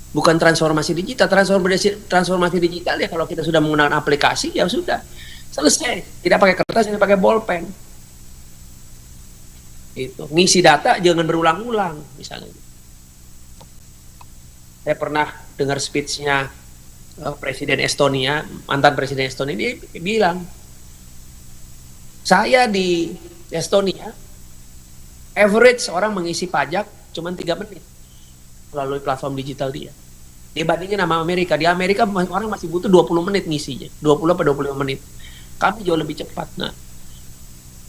Bukan transformasi digital. Transformasi digital ya kalau kita sudah menggunakan aplikasi ya sudah selesai. Tidak pakai kertas, tidak pakai bolpen. Itu ngisi data jangan berulang-ulang misalnya. Saya pernah dengar speech-nya Presiden Estonia, mantan Presiden Estonia, dia bilang, saya di Estonia average orang mengisi pajak cuma 3 menit melalui platform digital dia. Dibandingin sama Amerika. Di Amerika orang masih butuh 20 menit ngisinya. 20 atau 25 menit. Kami jauh lebih cepat. Nah,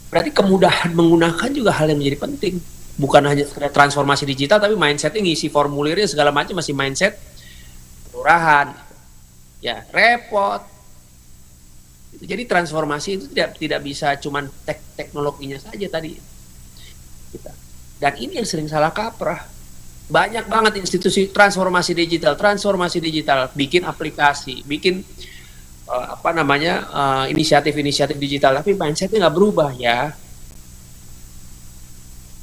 berarti kemudahan menggunakan juga hal yang menjadi penting. Bukan hanya sekedar transformasi digital, tapi mindsetnya ngisi formulirnya segala macam masih mindset kelurahan. Ya, repot. Jadi transformasi itu tidak bisa cuman teknologinya saja tadi. Dan ini yang sering salah kaprah. Banyak banget institusi transformasi digital, bikin aplikasi, bikin inisiatif-inisiatif digital, tapi mindsetnya nggak berubah ya.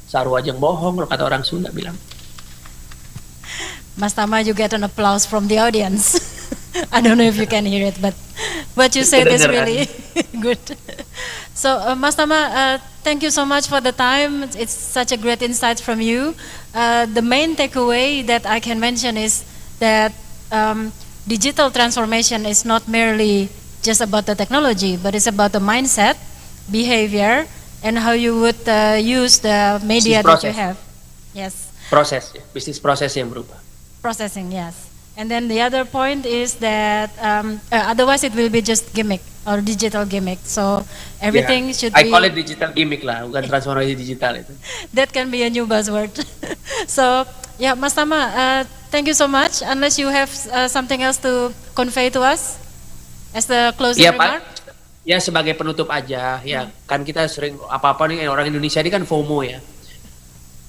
Saru aja yang bohong, kalau kata orang Sunda bilang. Mas Tama, you get an applause from the audience. I don't know if you can hear it, but what you said is really good. So, Mas Tama, thank you so much for the time. It's such a great insight from you. The main takeaway that I can mention is that digital transformation is not merely just about the technology, but it's about the mindset, behavior, and how you would use the media that you have. Yes. Proses, bisnis proses yang berubah. Processing, yes. And then the other point is that otherwise it will be just gimmick or digital gimmick. So everything should be. I call it digital gimmick lah, bukan transformasi digital itu. That can be a new buzzword. So yeah, Mas Tama, thank you so much. Unless you have something else to convey to us as the closing remark. Ya sebagai penutup aja. Ya kan kita sering apa-apa nih orang Indonesia ini kan FOMO ya.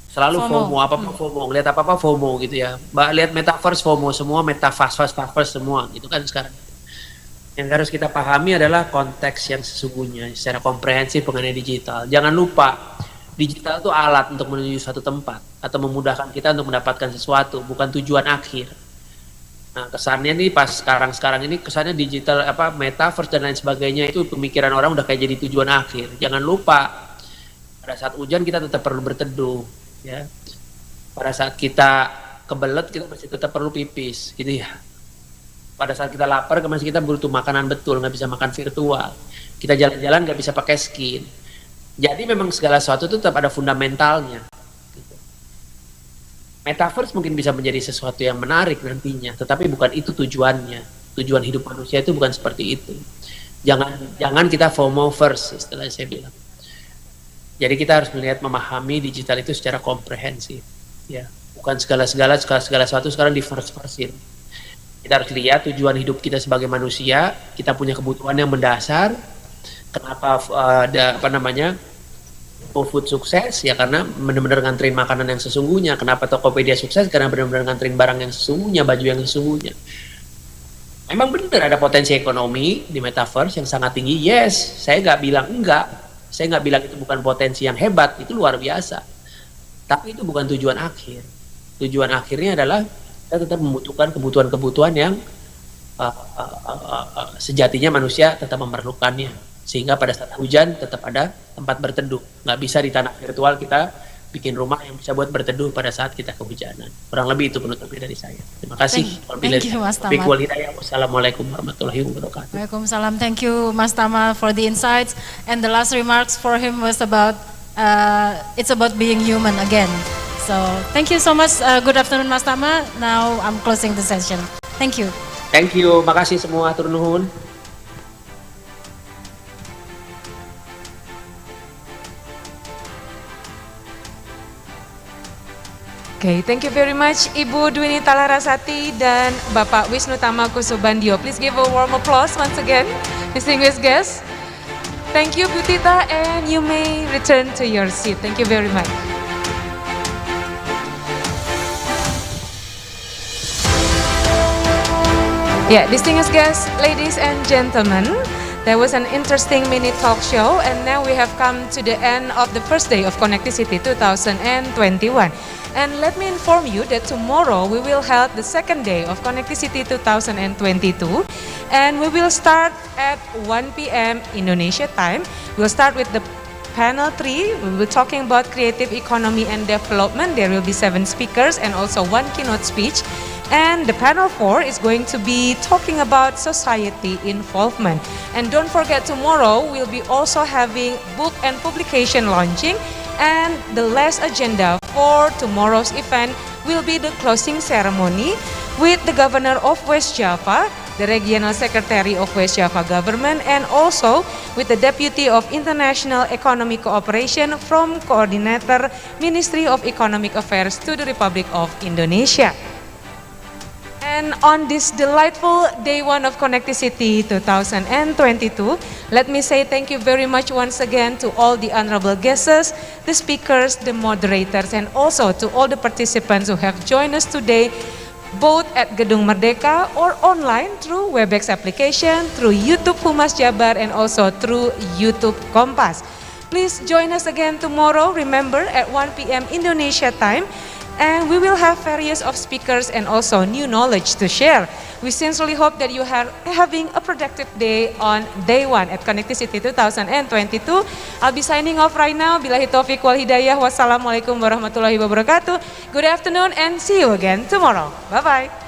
Selalu FOMO, apa-apa FOMO, lihat apa-apa FOMO gitu ya. Lihat metaverse FOMO, semua metaverse semua gitu kan sekarang. Yang harus kita pahami adalah konteks yang sesungguhnya secara komprehensif mengenai digital. Jangan lupa, digital itu alat untuk menuju suatu tempat atau memudahkan kita untuk mendapatkan sesuatu, bukan tujuan akhir. Nah, kesannya nih pas sekarang ini kesannya digital metaverse dan lain sebagainya itu pemikiran orang udah kayak jadi tujuan akhir. Jangan lupa pada saat hujan kita tetap perlu berteduh, ya. Pada saat kita kebelet kita masih tetap perlu pipis, gitu ya. Pada saat kita lapar masih kita butuh makanan betul, nggak bisa makan virtual. Kita jalan-jalan nggak bisa pakai skin. Jadi memang segala sesuatu itu tetap ada fundamentalnya. Metaverse mungkin bisa menjadi sesuatu yang menarik nantinya, tetapi bukan itu tujuannya. Tujuan hidup manusia itu bukan seperti itu. Jangan kita FOMO first, istilahnya saya bilang. Jadi kita harus melihat, memahami digital itu secara komprehensif, ya. Bukan segala sesuatu sekarang di first-first-in. Kita harus lihat tujuan hidup kita sebagai manusia. Kita punya kebutuhan yang mendasar. Kenapa ada GoFood sukses? Ya karena benar-benar nganterin makanan yang sesungguhnya. Kenapa Tokopedia sukses? Karena benar-benar nganterin barang yang sesungguhnya, baju yang sesungguhnya. Memang benar ada potensi ekonomi di metaverse yang sangat tinggi. Yes, saya nggak bilang enggak. Saya nggak bilang itu bukan potensi yang hebat, itu luar biasa. Tapi itu bukan tujuan akhir. Tujuan akhirnya adalah kita tetap membutuhkan kebutuhan-kebutuhan yang sejatinya manusia tetap memerlukannya. Sehingga pada saat hujan tetap ada tempat berteduh. Nggak bisa di tanah virtual kita bikin rumah yang bisa buat berteduh pada saat kita kehujanan. Kurang lebih itu penutupnya dari saya. Terima kasih. Thank you, Mas Tama. Wassalamualaikum warahmatullahi wabarakatuh. Waalaikumsalam. Thank you, Mas Tama, for the insights. And the last remarks for him was about it's about being human again. So thank you so much. Good afternoon, Mas Tama. Now I'm closing the session. Thank you. Thank you. Makasih semua. Hatur nuhun. Okay, thank you very much Ibu Dwinita Larasati dan Bapak Wisnu Tama Kusubandio. Please give a warm applause once again, distinguished guests. Thank you Bu Tita, and you may return to your seat. Thank you very much. Yeah, distinguished guests, ladies and gentlemen, there was an interesting mini talk show, and now we have come to the end of the first day of Connectivity 2021. And let me inform you that tomorrow we will hold the second day of Connectivity 2022, and we will start at 1 p.m. Indonesia time. We'll start with the panel 3. We will be talking about creative economy and development. There will be 7 speakers and also 1 keynote speech. And the panel 4 is going to be talking about society involvement. And don't forget, tomorrow we'll be also having book and publication launching. And the last agenda for tomorrow's event will be the closing ceremony with the Governor of West Java, the Regional Secretary of West Java Government, and also with the Deputy of International Economic Cooperation from Coordinator Ministry of Economic Affairs to the Republic of Indonesia. And on this delightful day 1 of Connectivity 2022, let me say thank you very much once again to all the honorable guests, the speakers, the moderators, and also to all the participants who have joined us today, both at Gedung Merdeka or online through Webex application, through YouTube Humas Jabar, and also through YouTube Kompas. Please join us again tomorrow, remember, at 1 p.m. Indonesia time. And we will have various of speakers and also new knowledge to share. We sincerely hope that you are having a productive day on day 1 at Connectivity 2022. I'll be signing off right now. Billahi taufiq wal hidayah. Wassalamualaikum warahmatullahi wabarakatuh. Good afternoon and see you again tomorrow. Bye-bye.